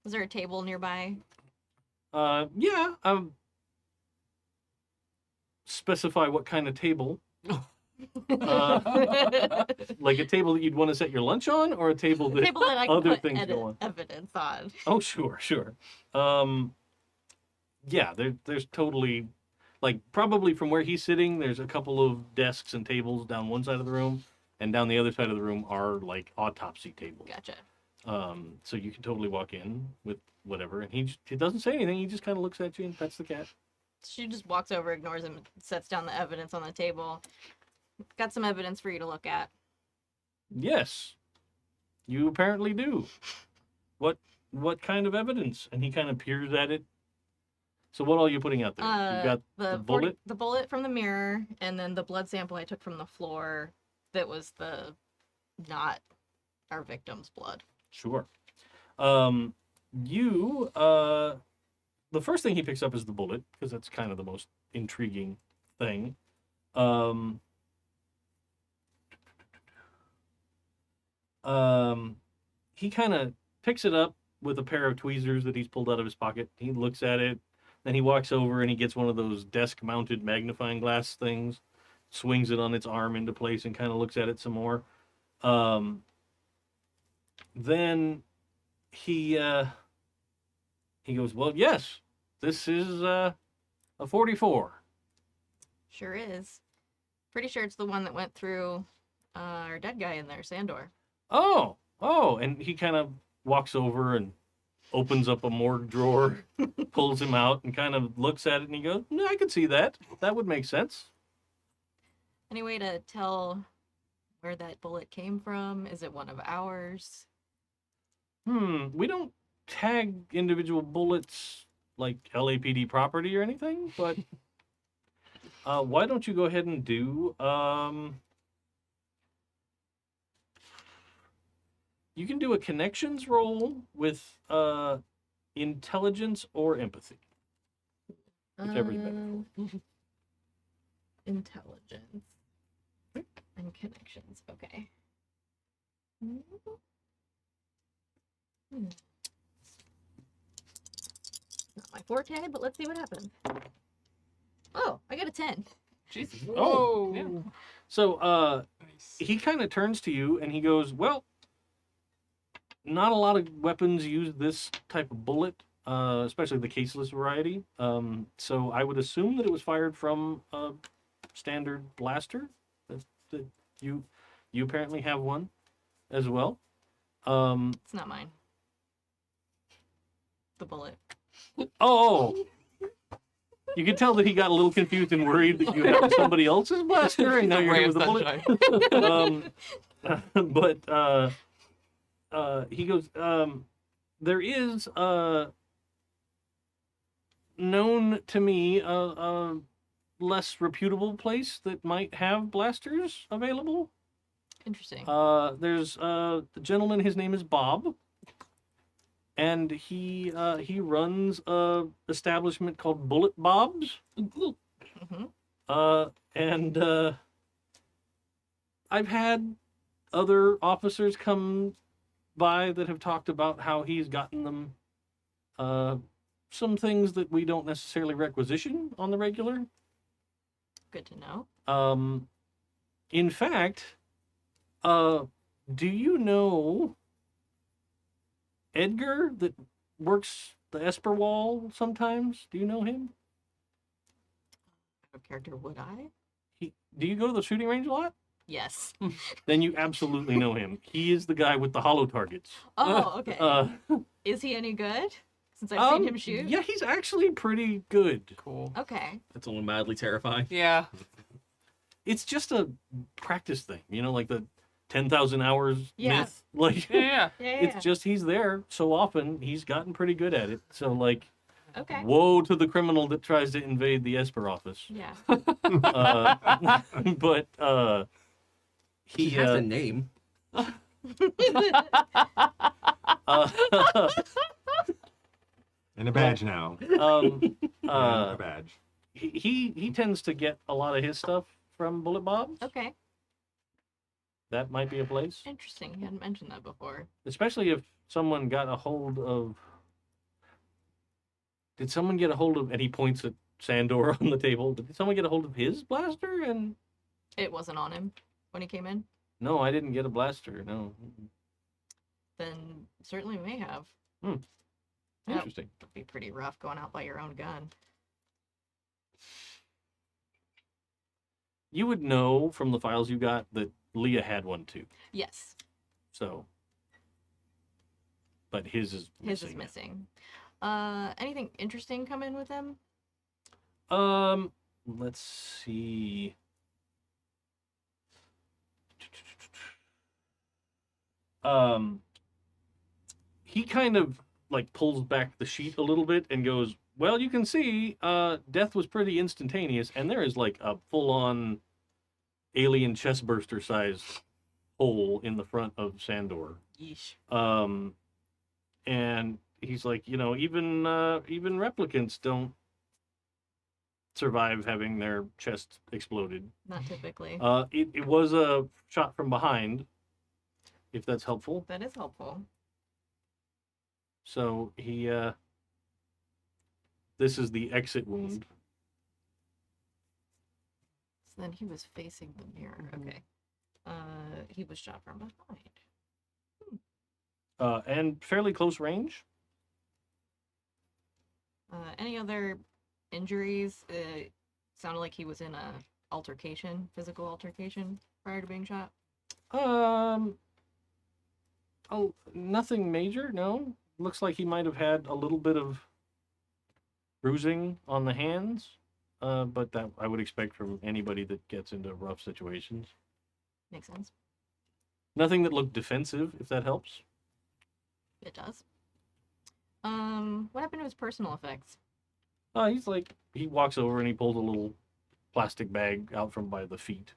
Is there a table nearby? Yeah. Specify what kind of table. Like a table that you'd want to set your lunch on, or a table that. Table that I can other put things go on. evidence on. Oh, sure. Yeah, there's totally, like, probably from where he's sitting, there's a couple of desks and tables down one side of the room, and down the other side of the room are like autopsy tables. Gotcha. So you can totally walk in with whatever, and he doesn't say anything. He just kind of looks at you and pets the cat. She just walks over, ignores him, sets down the evidence on the table. Got some evidence for you to look at. Yes, you apparently do. What kind of evidence? And he kind of peers at it. So what all are you putting out there? You've got the bullet? the bullet from the mirror, and then the blood sample I took from the floor that was not our victim's blood. Sure. The first thing he picks up is the bullet, because that's kind of the most intriguing thing. He kind of picks it up with a pair of tweezers that he's pulled out of his pocket. He looks at it, then he walks over and he gets one of those desk-mounted magnifying glass things, swings it on its arm into place, and kind of looks at it some more. Then he goes, well, yes, this is a 44. Sure is. Pretty sure it's the one that went through our dead guy in there, Sandor. Oh, and he kind of walks over and opens up a morgue drawer, pulls him out, and kind of looks at it, and he goes, no, I could see that. That would make sense. Any way to tell where that bullet came from? Is it one of ours? We don't tag individual bullets like LAPD property or anything, but why don't you go ahead and do, you can do a connections roll with intelligence or empathy. Whichever's better. Intelligence and connections. Okay. Not my forte, but let's see what happens. Oh, I got a 10. Jesus. Oh, Whoa. yeah. So Nice. he kind of turns to you and he goes, well, not a lot of weapons use this type of bullet, especially the caseless variety. So I would assume that it was fired from a standard blaster. That you apparently have one as well. It's not mine. The bullet. Oh, you can tell that he got a little confused and worried that you have somebody else's blaster, and now The you're ray here of with the bullet. sunshine. But he goes, there is known to me a less reputable place that might have blasters available. Interesting. There's a gentleman, his name is Bob, and he runs a establishment called Bullet Bob's. Mm-hmm. And I've had other officers come by that have talked about how he's gotten them some things that we don't necessarily requisition on the regular. Good to know. In fact, do you know Edgar that works the Esper wall sometimes? Do you know him? What character would I? Do you go to the shooting range a lot? Yes. Then you absolutely know him. He is the guy with the hollow targets. Oh, okay. Is he any good? Since I've seen him shoot? Yeah, he's actually pretty good. Cool. Okay. That's only mildly terrifying. Yeah. It's just a practice thing, like the 10,000 hours Yeah. myth. Like, Yeah. Yeah. it's just he's there so often, he's gotten pretty good at it. So, like, Okay. woe to the criminal that tries to invade the Esper office. Yeah. But He has a name. uh, And a badge now. um, And a badge. he tends to get a lot of his stuff from Bullet Bob's. Okay. That might be a place, Interesting. He hadn't mentioned that before. especially if someone got a hold of. Did someone get a hold of? And he points at Sandor on the table. Did someone get a hold of his blaster? And It wasn't on him when he came in. no, I didn't get a blaster. No. Then certainly may have. Yep. Interesting. It'd be pretty rough going out by your own gun. You would know from the files you got that Leah had one too. Yes. So, but his is missing. His is missing. Anything interesting come in with him? Let's see. He kind of like pulls back the sheet a little bit and goes, "Well, you can see, death was pretty instantaneous, and there is like a full-on alien chestburster size hole in the front of Sandor." Yeesh. And he's like, even replicants don't survive having their chest exploded. Not typically. It was a shot from behind, if that's helpful. That is helpful. So he, this is the exit wound. So then he was facing the mirror. Okay. He was shot from behind. And fairly close range. Any other injuries? Sounded like he was in a physical altercation prior to being shot. Oh, nothing major, no. Looks like he might have had a little bit of bruising on the hands, but that I would expect from anybody that gets into rough situations. Makes sense. Nothing that looked defensive, if that helps. It does. What happened to his personal effects? He's like, he walks over and he pulls a little plastic bag out from by the feet.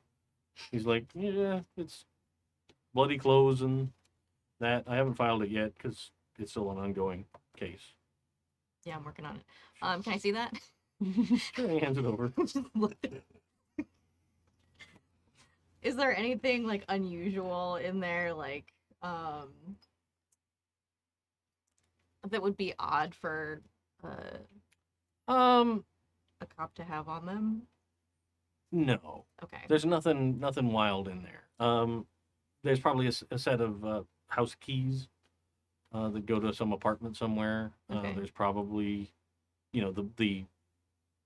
He's like, yeah, it's bloody clothes and that. I haven't filed it yet because it's still an ongoing case. Yeah, I'm working on it. Can I see that? Sure, he hands it over. Is there anything like unusual in there, like that would be odd for a cop to have on them? No, Okay. there's nothing wild in there. There's probably a set of house keys that go to some apartment somewhere. Okay. There's probably, the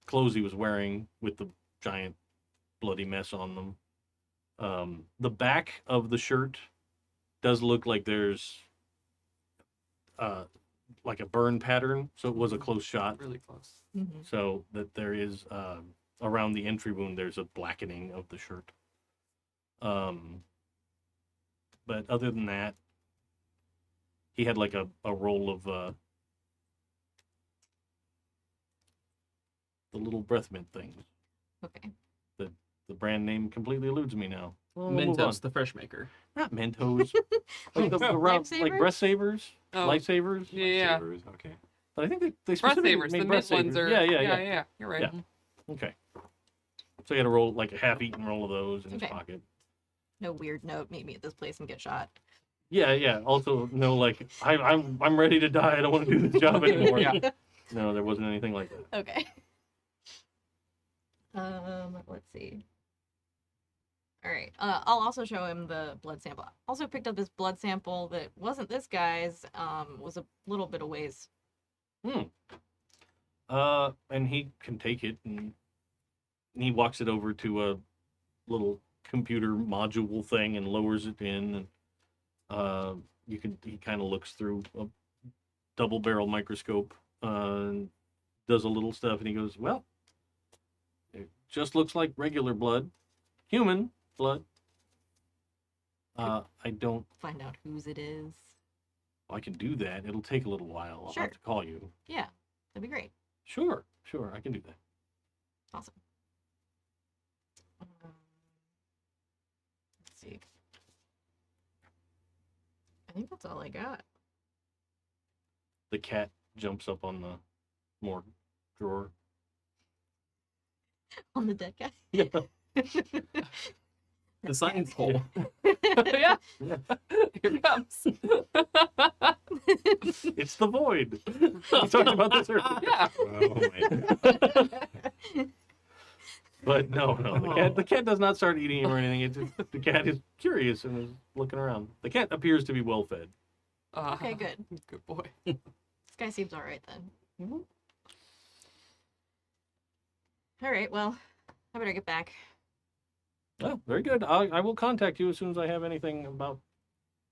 clothes he was wearing with the giant bloody mess on them. The back of the shirt does look like there's like a burn pattern, so it was a close shot. Really close. Mm-hmm. So that there is around the entry wound, there's a blackening of the shirt. But other than that, he had like a roll of the little breath mint things. Okay. The brand name completely eludes me now. We'll move on. Mentos, the fresh maker. Not Mentos. Like the round, like breath savers, Oh. lifesavers. Yeah. Sabers, okay. But I think they Breath specifically savers. make The breath mint ones savers. are. Yeah. You're right. Yeah. Okay. So he had a roll, like a half-eaten roll of those in his Okay. pocket. No weird note. Meet me at this place and get shot. Yeah. Also, no, like I'm ready to die. I don't want to do this job anymore. Yeah. No, there wasn't anything like that. Okay. Let's see. All right. I'll also show him the blood sample. Also picked up this blood sample that wasn't this guy's. Was a little bit of ways. And he can take it, and he walks it over to a little computer module thing and lowers it in, and he kind of looks through a double barrel microscope, and does a little stuff, and he goes, well, it just looks like regular blood, human blood. I don't. Find out whose it is. I can do that. It'll take a little while. I'll Sure. have to call you. Yeah, that'd be great. Sure, I can do that. Awesome. Let's see. I think that's all I got. The cat jumps up on the morgue drawer. On the dead guy. Yeah. The science hole. Yeah. Here it comes. It's the void. We talked about this earlier. Yeah. Oh my god. But no, the cat does not start eating him or anything. It's just, the cat is curious and is looking around. The cat appears to be well fed. Okay, good. Good boy. This guy seems all right then. All right, well, I better get back. Oh, very good. I will contact you as soon as I have anything about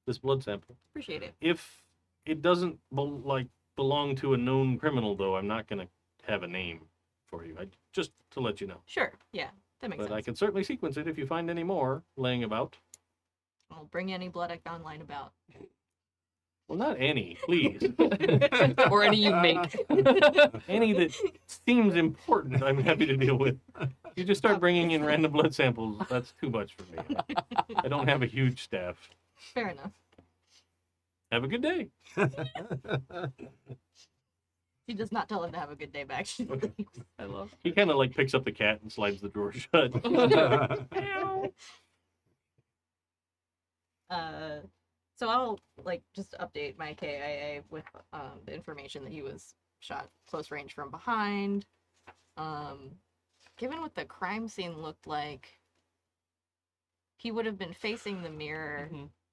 this blood sample. Appreciate it. If it doesn't belong to a known criminal, though, I'm not going to have a name for you. Just to let you know. Sure, yeah, that makes But I sense. can certainly sequence it if you find any more laying about. I'll bring any blood I found lying about. Well, not any, please. Or any you make. Any that seems important, I'm happy to deal with. You just start bringing in random blood samples, that's too much for me. I don't have a huge staff. Fair enough. Have a good day. He does not tell him to have a good day back. Okay. I love. He kind of picks up the cat and slides the drawer shut. So I'll just update my KIA with the information that he was shot close range from behind. Given what the crime scene looked like, he would have been facing the mirror,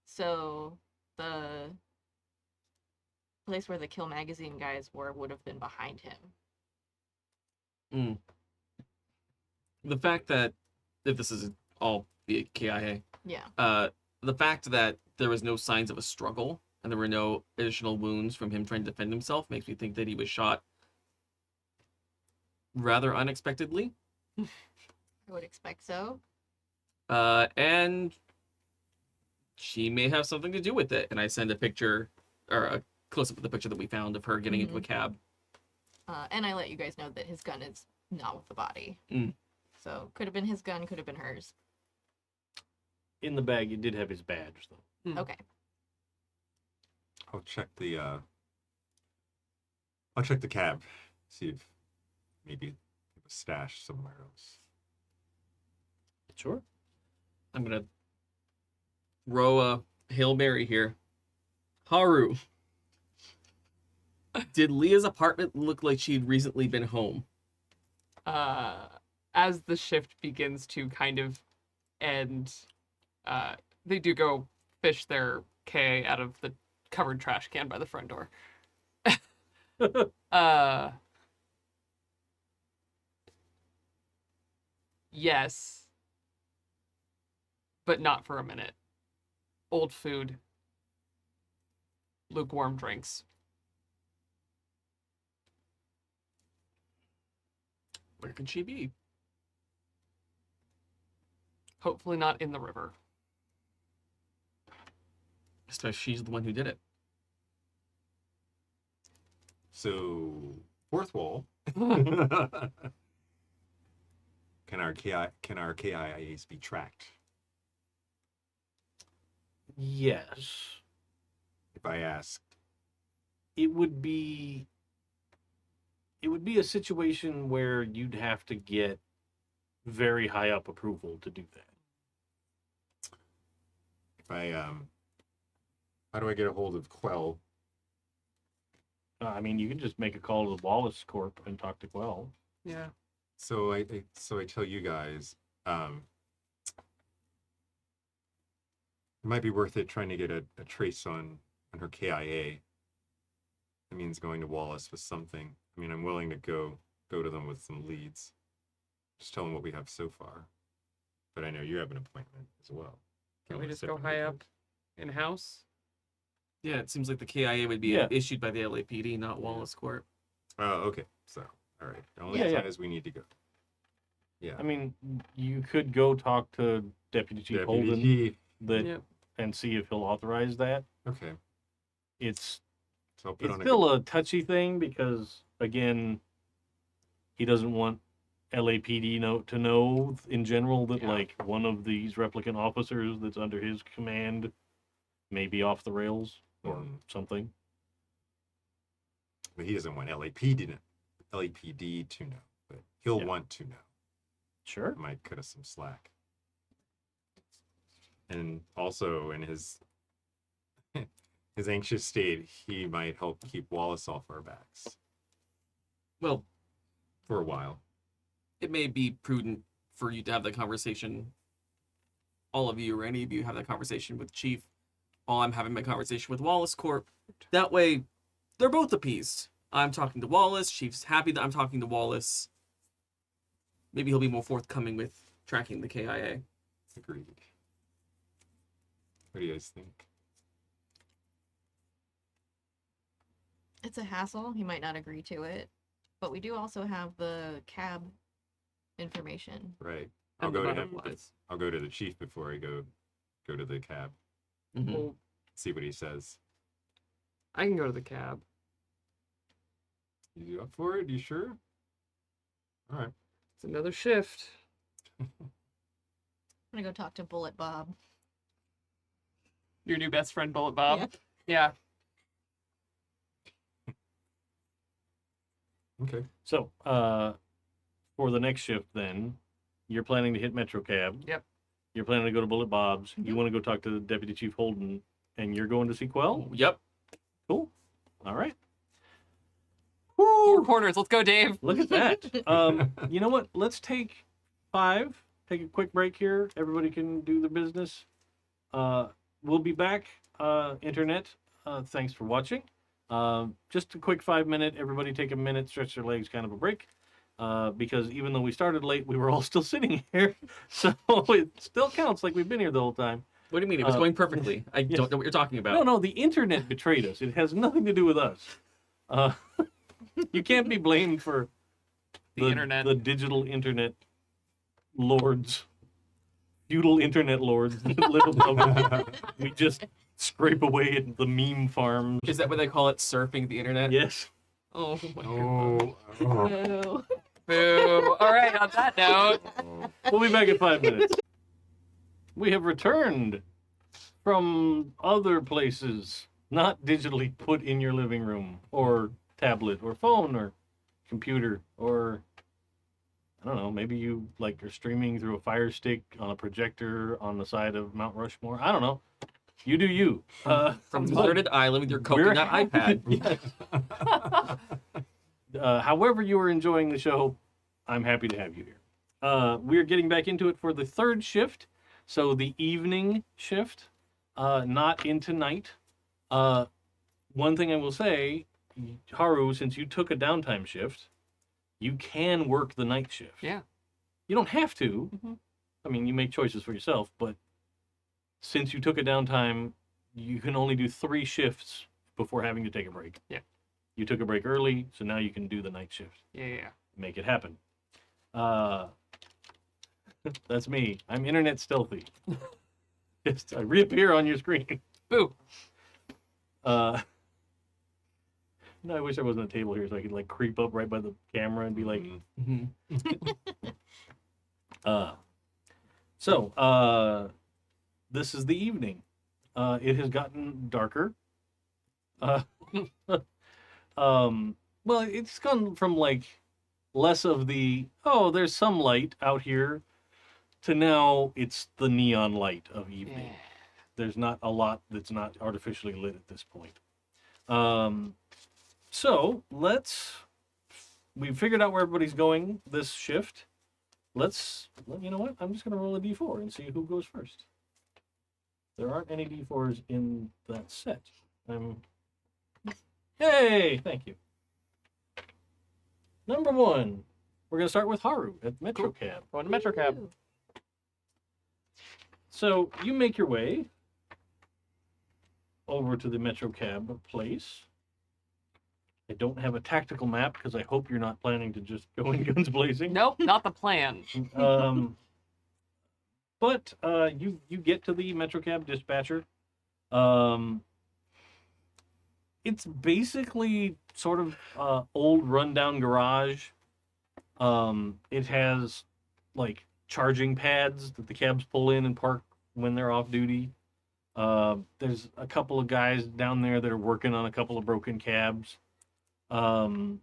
so the place where the Kill magazine guys were would have been behind him. The fact that, if this is all via KIA, Yeah. the fact that there was no signs of a struggle and there were no additional wounds from him trying to defend himself makes me think that he was shot rather unexpectedly. I would expect so. And she may have something to do with it. And I send a picture, or a close-up of the picture that we found of her getting into a cab. And I let you guys know that his gun is not with the body. Mm. So could have been his gun, could have been hers. In the bag, you did have his badge, though. Okay. I'll check the cab, see if maybe it was stashed somewhere else. Sure. I'm going to throw a Hail Mary here. Haru. Did Leah's apartment look like she'd recently been home? As the shift begins to kind of end, they do go fish their K out of the covered trash can by the front door. Yes, but not for a minute. Old food, lukewarm drinks. Where could she be? Hopefully not in the river. Especially she's the one who did it. So, fourth wall. Can our KIAs be tracked? Yes. If I ask, It would be a situation where you'd have to get very high up approval to do that. if I how do I get a hold of Quell I mean, you can just make a call to the Wallace Corp and talk to Quell. Yeah. So I tell you guys, it might be worth it trying to get a trace on her KIA. It means going to Wallace with something. I mean, I'm willing to go to them with some leads. Just tell them what we have so far. But I know you have an appointment as well. Can we just go high up in house? Yeah, it seems like the KIA would be Yeah. issued by the LAPD, not Wallace Corp. Oh, okay. So, all right. Only Yeah, as yeah. high as we need to go. Yeah. I mean, you could go talk to Deputy Chief Holden Chief. that Yep. and see if he'll authorize that. Okay. It's So I'll put it's on still a touchy thing because again, he doesn't want LAPD to know in general that Yeah. like one of these replicant officers that's under his command may be off the rails or Mhm. something. But he doesn't want LAPD to know, but he'll Yeah. want to know. Sure. It might cut us some slack. And also in his his anxious state, he might help keep Wallace off our backs Well, for a while. it may be prudent for you to have that conversation, all of you or any of you have that conversation with Chief while I'm having my conversation with Wallace Corp. That way, they're both appeased. I'm talking to Wallace. Chief's happy that I'm talking to Wallace. Maybe he'll be more forthcoming with tracking the KIA. Agreed. What do you guys think? It's a hassle. He might not agree to it, but we do also have the cab information. Right. I'll And go the to him. butterflies. I'll go to the chief before I go to the cab. Mhm. Well, See what he says. I can go to the cab. You up for it? You sure? All right. It's another shift. I'm gonna go talk to Bullet Bob. Your new best friend, Bullet Bob. Yeah. Yeah. Okay. So, for the next shift, then you're planning to hit Metro Cab. Yep. You're planning to go to Bullet Bob's. You Mhm. want to go talk to Deputy Chief Holden, and you're going to see Quell. Yep. Cool. All right. Four Woo! corners. Let's go, Dave. Look at that. You know what? Let's take 5. Take a quick break here. Everybody can do their business. We'll be back. Internet. Thanks for watching. Just a quick 5-minute. Everybody take a minute, stretch their legs, kind of a break. Because even though we started late, we were all still sitting here. So it still counts like we've been here the whole time. What do you mean? It was going perfectly. I yes. don't know what you're talking about. No, the internet betrayed us. It has nothing to do with us. You can't be blamed for The internet. the digital internet lords, feudal internet lords that live above us. We just scrape away at the meme farms. Is that what they call it? Surfing the internet? Yes. Oh my god. Oh. Oh. Boo. All right, on that note. We'll be back in 5 minutes. We have returned from other places, not digitally put in your living room or tablet or phone or computer or I don't know, maybe you like are streaming through a Fire Stick on a projector on the side of Mount Rushmore. I don't know. You do you. From deserted island with your coconut iPad. However you are enjoying the show, I'm happy to have you here. We're getting back into it for the 3rd shift. So the evening shift, not into night. One thing I will say, Haru, since you took a downtime shift, you can work the night shift. Yeah. You don't have to. Mhm. I mean, you make choices for yourself, but since you took a downtime, you can only do 3 shifts before having to take a break. Yeah. You took a break early, so now you can do the night shift. Yeah. Make it happen. That's me. I'm internet stealthy. Just I reappear on your screen. Boo. No, I wish I wasn't at a table here so I could like creep up right by the camera and be like, Mhm. So, this is the evening. It has gotten darker. Well, it's gone from like less of the, oh, there's some light out here, to now it's the neon light of evening. Yeah. There's not a lot that's not artificially lit at this point. So we've figured out where everybody's going this shift. You know what? I'm just going to roll a d4 and see who goes first. There aren't any d4s in that set. Hey, thank you. Number 1, we're going to start with Haru at MetroCab. Going to MetroCab. Woo. So you make your way over to the MetroCab place. I don't have a tactical map because I hope you're not planning to just go in guns blazing. Nope, not the plan. But you get to the MetroCab dispatcher. It's basically sort of old rundown garage. It has like charging pads that the cabs pull in and park when they're off duty. There's a couple of guys down there that are working on a couple of broken cabs. And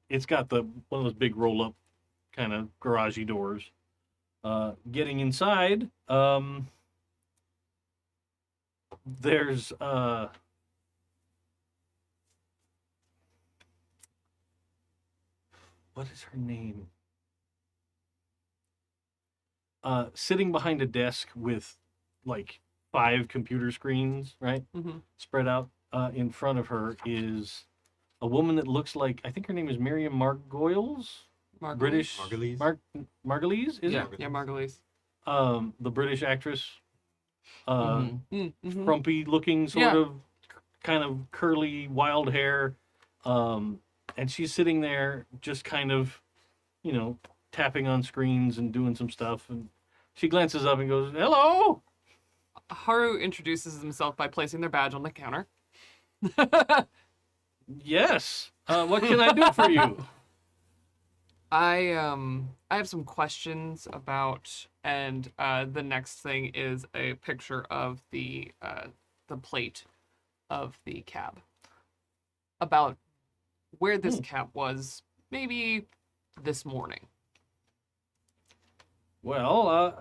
it's got one of those big roll-up kind of garagey doors. Getting inside, there's what is her name? Sitting behind a desk with like 5 computer screens, right? Mm-hmm. Spread out. In front of her is a woman that looks like, I think her name is Miriam Margolyes, British. Margolyes? Margolyes, is Yeah, it? yeah, Margolyes. The British actress, Mm-hmm. frumpy looking, sort of, kind of curly, wild hair, and she's sitting there just kind of, tapping on screens and doing some stuff, and she glances up and goes, "Hello." Haru introduces himself by placing their badge on the counter. Yes. What can I do for you? I have some questions about, and the next thing is a picture of the plate of the cab, about where this cab was maybe this morning. Well,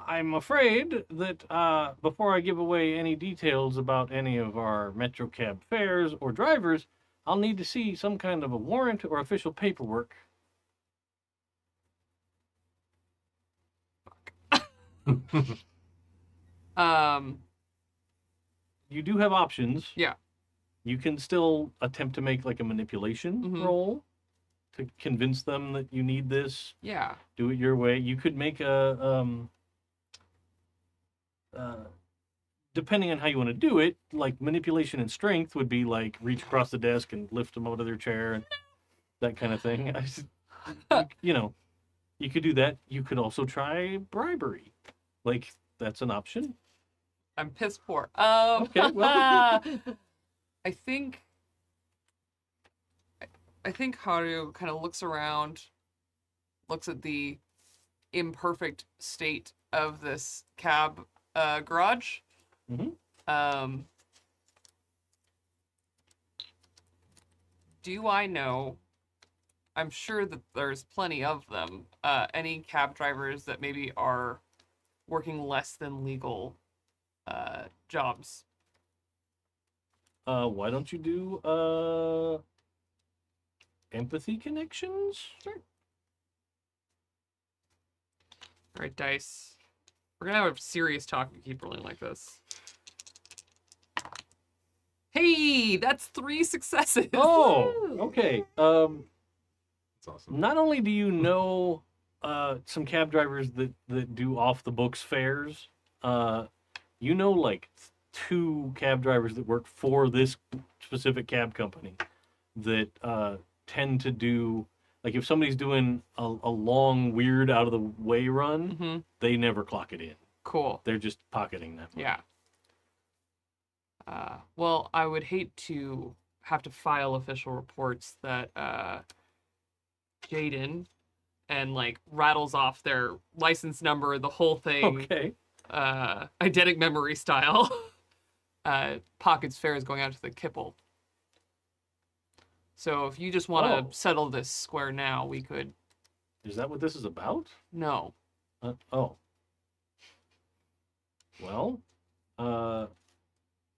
I'm afraid that before I give away any details about any of our MetroCab fares or drivers, I'll need to see some kind of a warrant or official paperwork. You do have options. Yeah. You can still attempt to make like a manipulation Mhm. roll to convince them that you need this. Yeah. Do it your way. You could make a depending on how you want to do it, like manipulation and strength would be like reach across the desk and lift them out of their chair and that kind of thing. You could do that. You could also try bribery. Like that's an option. I'm piss poor. Okay, well. I think Haru kind of looks around, looks at the imperfect state of this cab garage. Mm-hmm. Do I know? I'm sure that there's plenty of them. Any cab drivers that maybe are working less than legal jobs. Why don't you do empathy connections? Sure. All right, dice. We're gonna have a serious talk if we keep rolling like this. Hey, that's 3 successes. Oh, okay. That's awesome. Not only do you know some cab drivers that do off the books fares, you know like 2 cab drivers that work for this specific cab company that tend to do, like if somebody's doing a long weird out of the way run, Mm-hmm. they never clock it in. Cool. They're just pocketing that money. Yeah. Well, I would hate to have to file official reports that Jaden and like rattles off their license number, the whole thing, Okay. eidetic memory style. Pockets fares going out to the kipple. So if you just want to Oh. settle this square now, we could. Is that what this is about? No. Oh. Well,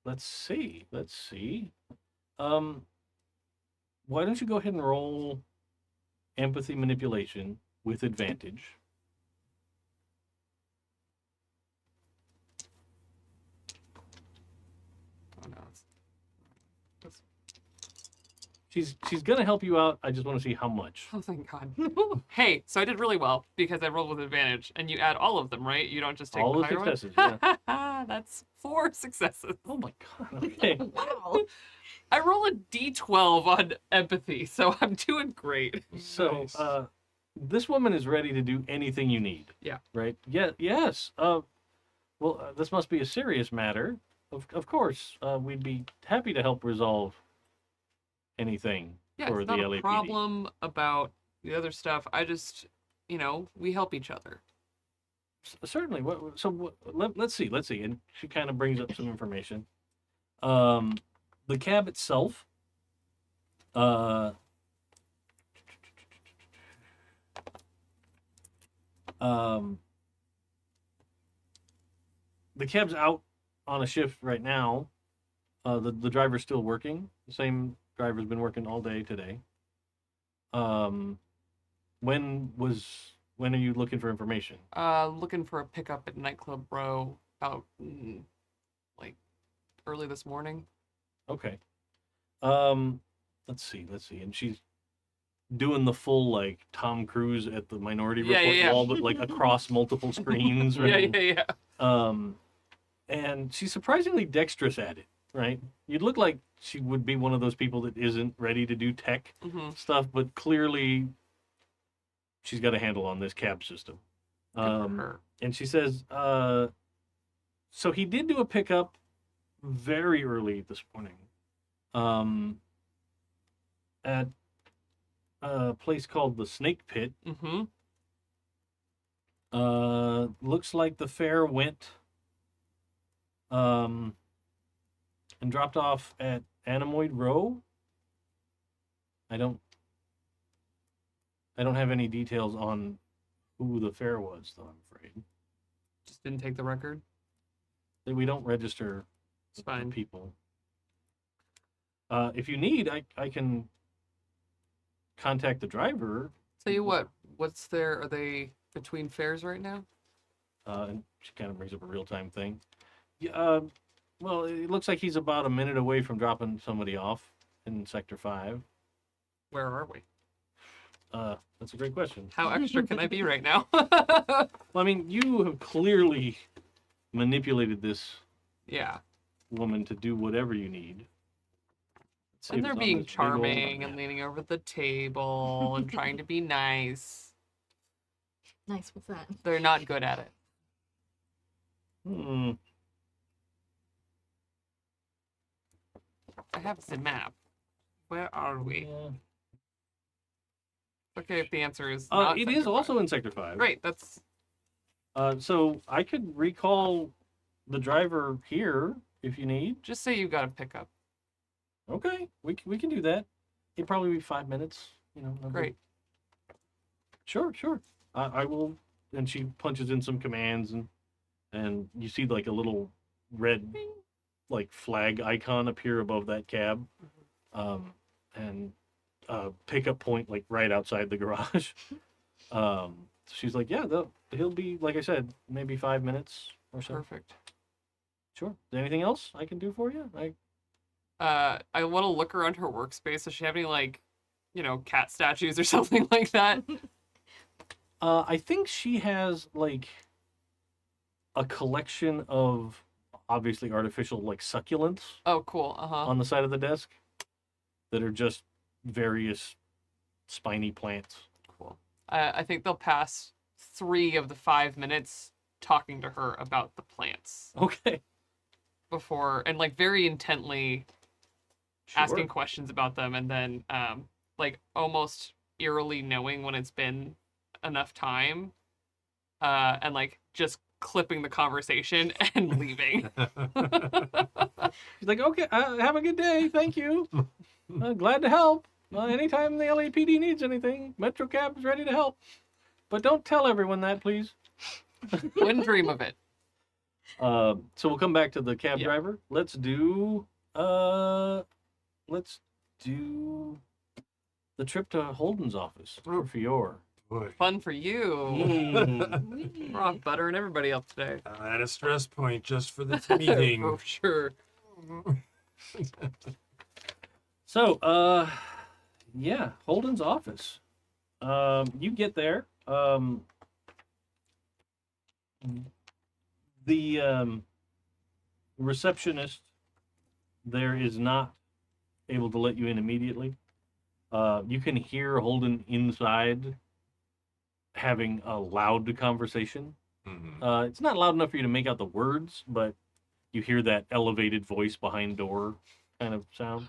let's see. Why don't you go ahead and roll empathy manipulation with advantage? Oh no. She's gonna help you out. I just want to see how much. Oh, thank God. Hey, so I did really well because I rolled with advantage, and you add all of them, right? You don't just take All the the higher one? successes, yeah. That's 4 successes. Oh my god. Okay. Wow. I roll a d12 on empathy, so I'm doing great. So, Nice. this woman is ready to do anything you need. Yeah. Right? Yeah. Yes. This must be a serious matter. Of course, we'd be happy to help resolve anything Yeah, for it's the not LAPD. a problem about the other stuff. I just, we help each other. Certainly. Let's see. And she kind of brings up some information. The cab itself. The cab's out on a shift right now. The driver's still working. The same driver's been working all day today. When are you looking for information? Looking for a pickup at Nightclub Row about, like, early this morning. Okay. Let's see. And she's doing the full like Tom Cruise at the Minority Yeah, Report yeah, yeah. wall, but like across multiple screens, right? Yeah. And she's surprisingly dexterous at it, right? You'd look like she would be one of those people that isn't ready to do tech Mm-hmm. stuff, but clearly she's got a handle on this cab system. Her. And she says, so he did do a pickup very early this morning, at a place called the Snake Pit. Mm-hmm. Looks like the fare went, and dropped off at Anemoid Row. I don't have any details on who the fare was, though, I'm afraid. Just didn't take the record. We don't register It's fine. people. If you need, I can contact the driver. Tell you what, are they between fares right now? And she kind of brings up a real-time thing. Yeah, well, it looks like he's about a minute away from dropping somebody off in Sector 5. Where are we? That's a great question. How extra can I be right now? Well, I mean, you have clearly manipulated this Yeah. woman to do whatever you need. Let's see And if they're it's on being this big old charming and map. leaning over the table and trying to be nice. Nice. What's that? They're not good at it. I have the map. Where are we? Yeah. Okay, if the answer is not It Sector is also 5. in Sector 5. Great, that's So I could recall the driver here if you need. just say you got a pickup. Okay, we can do that. It'd probably be 5 minutes. No big- Great. Sure. I will. And she punches in some commands, and you see like a little red like flag icon appear above that cab, and pickup point like right outside the garage. She's like, yeah, he'll be, like I said, maybe 5 minutes or so. Perfect. Sure. Is there anything else I can do for you? I want to look around her workspace. Does she have any, like, cat statues or something like that? I think she has like a collection of obviously artificial like succulents Oh, cool. Uh-huh. on the side of the desk that are just various spiny plants. Cool. I think they'll pass 3 of the 5 minutes talking to her about the plants Okay. before, and like very intently Sure. asking questions about them, and then like almost eerily knowing when it's been enough time, and like just clipping the conversation and leaving. She's like, okay, have a good day. Thank you. Glad to help. Anytime the LAPD needs anything, Metro Cab is ready to help. But don't tell everyone that, please. Wouldn't dream of it. So we'll come back to the cab Yeah. driver. Let's do the trip to Holden's office for Fjor. Boy. Fun for you. Mm. We're on buttering everybody up today. I had a stress point just for this meeting. For sure. So, yeah, Holden's office. You get there. The receptionist there is not able to let you in immediately. You can hear Holden inside having a loud conversation. Mhm. It's not loud enough for you to make out the words, but you hear that elevated voice behind door kind of sound.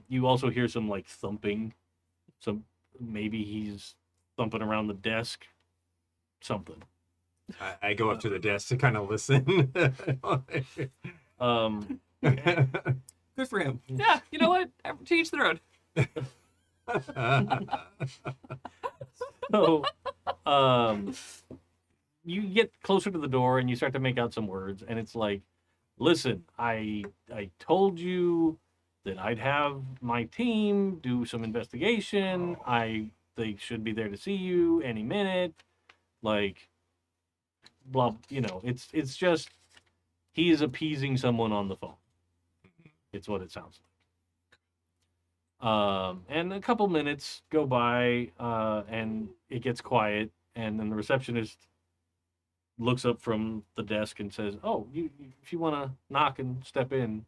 You also hear some like thumping. Some maybe he's thumping around the desk. Something. I go up to the desk to kind of listen. Um, Good for him. Yeah, you know what? To each their own. so, you get closer to the door and you start to make out some words, and it's like, listen, I told you that I'd have my team do some investigation. They should be there to see you any minute. Like, blah, it's just he is appeasing someone on the phone. It's what it sounds like. And a couple minutes go by, and it gets quiet, and then the receptionist looks up from the desk and says, "Oh, if you want to knock and step in,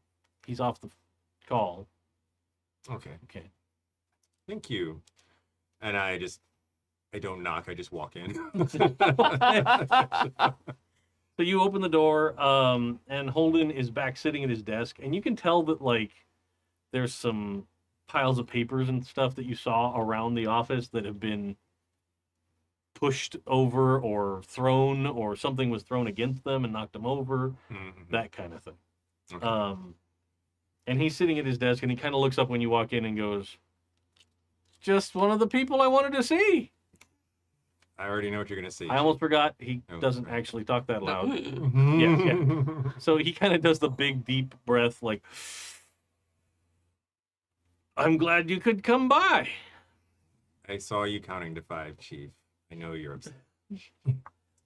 he's off the call." Okay, Okay. thank you. And I don't knock, I just walk in. So you open the door, and Holden is back sitting at his desk, and you can tell that like there's some piles of papers and stuff that you saw around the office that have been pushed over or thrown, or something was thrown against them and knocked them over, Mhm. that kind of thing. Okay. And he's sitting at his desk, and he kind of looks up when you walk in and goes, "Just one of the people I wanted to see." I already know what you're gonna say. I almost forgot he Oh, doesn't right. actually talk that loud. Yeah. So he kind of does the big deep breath, like, "I'm glad you could come by." I saw you counting to 5, Chief. I know you're upset.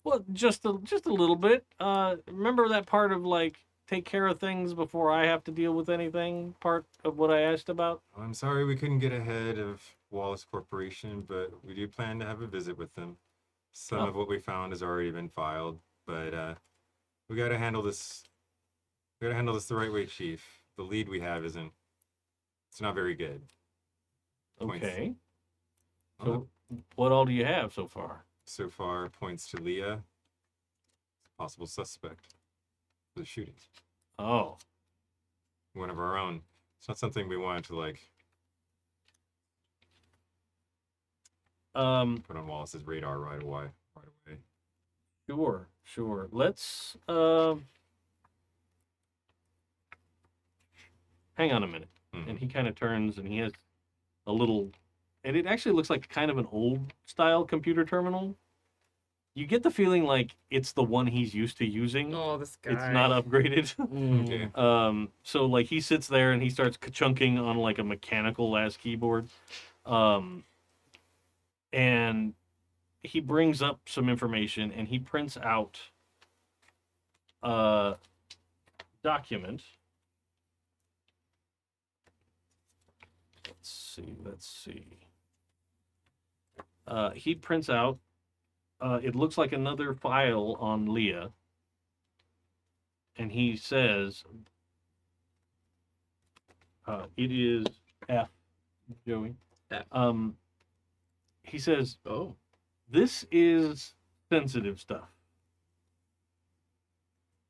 Well, just a little bit. Remember that part of like take care of things before I have to deal with anything? Part of what I asked about. I'm sorry we couldn't get ahead of Wallace Corporation, but we do plan to have a visit with them. Some of what we found has already been filed, but we gotta handle this. We gotta handle this the right way, Chief. The lead we have it's not very good. Points. Okay. Uh, So, what all do you have so far? So far, points to Leah, possible suspect for the shooting. Oh, One of our own. It's not something we wanted to put on Wallace's radar right away. sure. Let's hang on a minute. Mhm. And he kind of turns, and he has a little, and it actually looks like kind of an old style computer terminal. You get the feeling like it's the one he's used to using. Oh, this guy. It's not upgraded. Okay. So like he sits there and he starts chunking on like a mechanical ass keyboard. And he brings up some information and he prints out a document. Let's see. He prints out, it looks like another file on Leah. And he says, it is F, Joey. F. He says, Oh. this is sensitive stuff.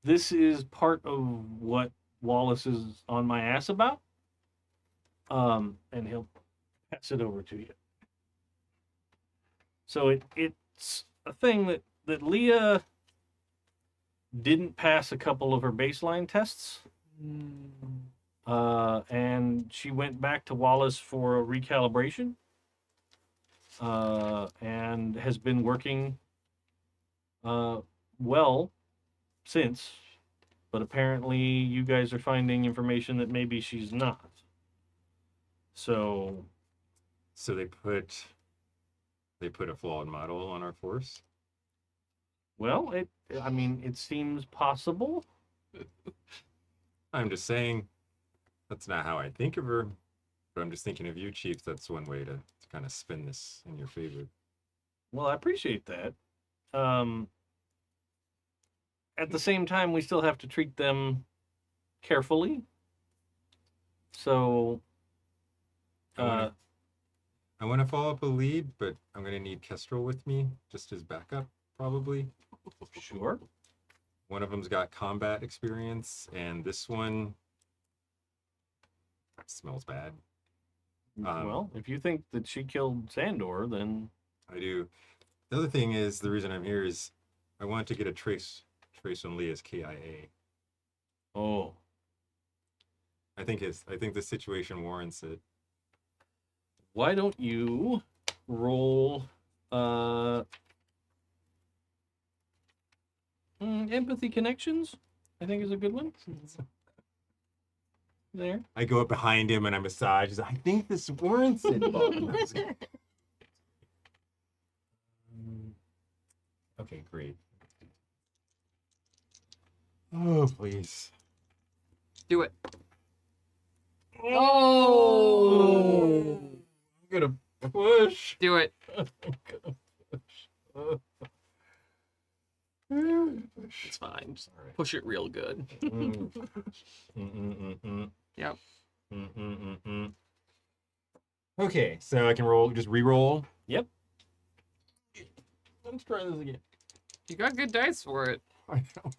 This is part of what Wallace is on my ass about. And he'll pass it over to you. So it's a thing that Leah didn't pass a couple of her baseline tests. And she went back to Wallace for a recalibration. And has been working well since, but apparently you guys are finding information that maybe she's not. So So they put a flawed model on our force. well, it seems possible. I'm just saying that's not how I think of her. But I'm just thinking of you, Chief. That's one way to kind of spin this in your favor. Well, I appreciate that. At the same time, we still have to treat them carefully. So, I want to follow up a lead, but I'm going to need Kestrel with me, just as backup, probably. sure. One of them's got combat experience, and this one smells bad. Well, if you think that she killed Sandor, then I do. The other thing is, the reason I'm here is I want to get a trace on Leah's KIA. oh, I think the situation warrants it. why don't you roll empathy connections? I think is a good one. There. I go up behind him and I massage. I think this warrants it. Okay, great. Oh, please. Do it. Oh! I'm gonna push. Do it. It's fine. Just All right. push it real good. Yep. Okay, so I can just re-roll. Yep. Let's try this again. You got good dice for it. I know.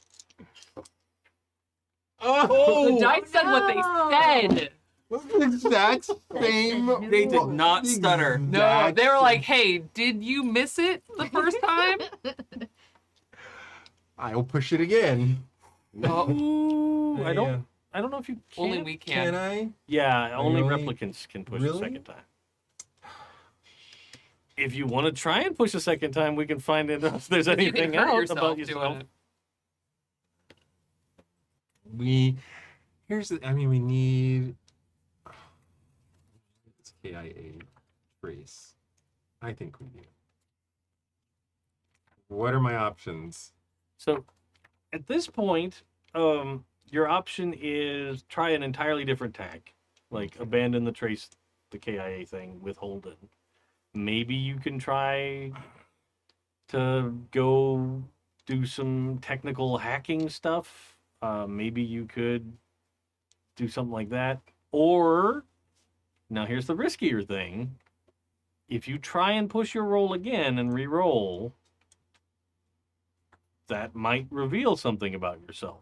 Oh! The dice said what they said. What's the exact same? They did not stutter. No, they were like, "Hey, did you miss it the first time?" I'll push it again. Ooh, I don't know if you can. Only we Can can. I? Yeah, only Really? replicants can push Really? a second time. If you want to try and push a second time, we can find out if there's You can anything hurt out yourself about doing yourself. it. We need it's KIA trace. I think we do. What are my options? So, at this point, your option is try an entirely different tack, like abandon the trace, the KIA thing, withhold it. Maybe you can try to go do some technical hacking stuff. Maybe you could do something like that. Or, now here's the riskier thing. If you try and push your roll again and re-roll, that might reveal something about yourself.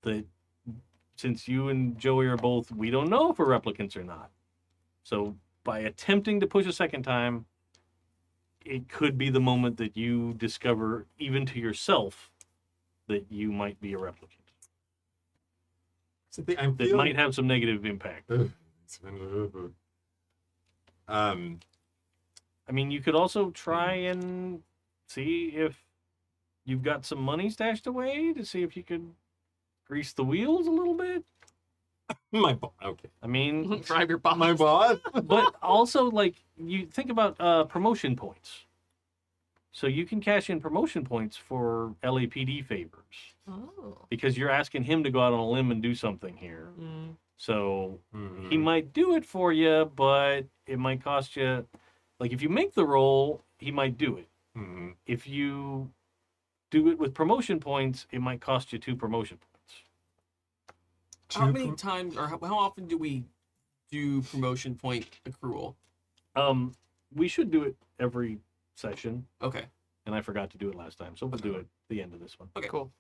That since you and Joey are both, we don't know if we're replicants or not. So by attempting to push a second time, it could be the moment that you discover, even to yourself, that you might be a replicant. I'm That feeling. might have some negative impact. I mean, you could also try and see if you've got some money stashed away to see if you could grease the wheels a little bit. Okay. I mean, Bribe your boss. My boss. but also, like, you think about promotion points. So you can cash in promotion points for LAPD favors Oh. because you're asking him to go out on a limb and do something here. Mm. So Mhm. he might do it for you, but it might cost you. Like, if you make the roll, he might do it. Mhm. If you do it with promotion points, it might cost you 2 promotion points. How many times or how often do we do promotion point accrual? We should do it every session, Okay. and I forgot to do it last time, so we'll do it at the end of this one. Okay. Cool.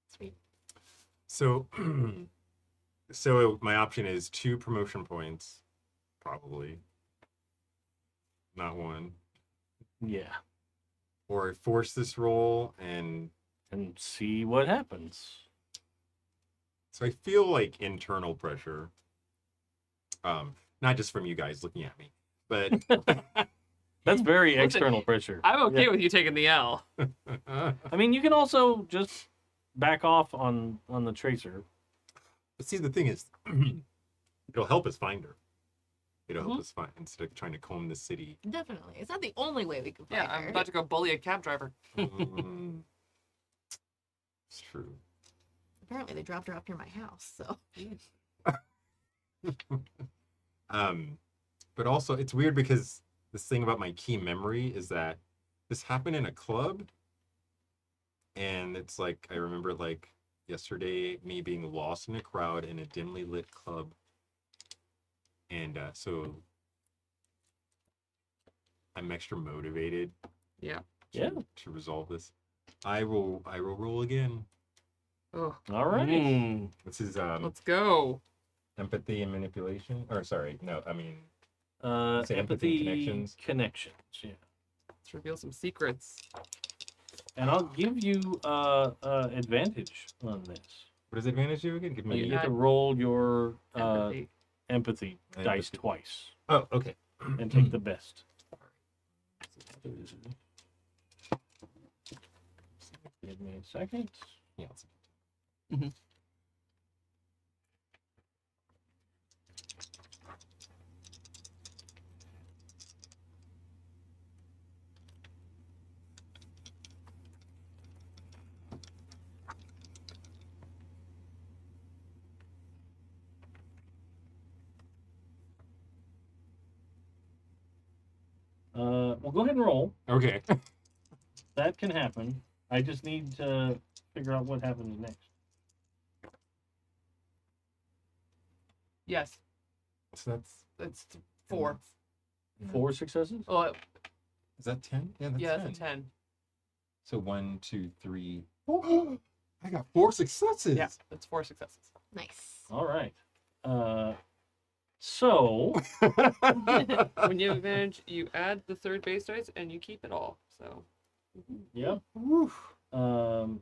Sweet. So, so my option is 2 promotion points, probably. Not 1. Yeah, Or I force this roll, and and see what happens. so I feel like internal pressure. Not just from you guys looking at me, but That's very Listen, external pressure. I'm okay Yeah. with you taking the L. I mean, you can also just back off on the tracer. But see, the thing is, it'll help us find her. It'll help us find instead of trying to comb the city. Definitely. It's not the only way we can find Yeah, I'm her. about to go bully a cab driver. Mm, it's true. Apparently, they dropped her off near my house. So But also it's weird because this thing about my key memory is that this happened in a club, and it's like I remember like yesterday me being lost in a crowd in a dimly lit club, and so I'm extra motivated. Yeah. To resolve this. I will roll again. Oh, All right. This is let's go. empathy and manipulation. Or sorry, no, I mean say Empathy connections. connections. Yeah. Let's reveal some secrets. And I'll give you advantage on this. What does advantage do again? Give You me. get to roll your Empathy. empathy dice Empathy. twice Oh, okay. and take the best. Give me a second. Yeah. Well, go ahead and roll. Okay. That can happen. I just need to figure out what happens next. Yes, So it's 4. 4 successes? Oh, is that 10? Yeah, that's yeah, 10. it's a 10. So 1, 2, 3. Oh, I got 4 successes. Yeah, it's 4 successes. nice. All right. So When you have advantage, you add the third base dice and you keep it all. So yeah. Woof. Um,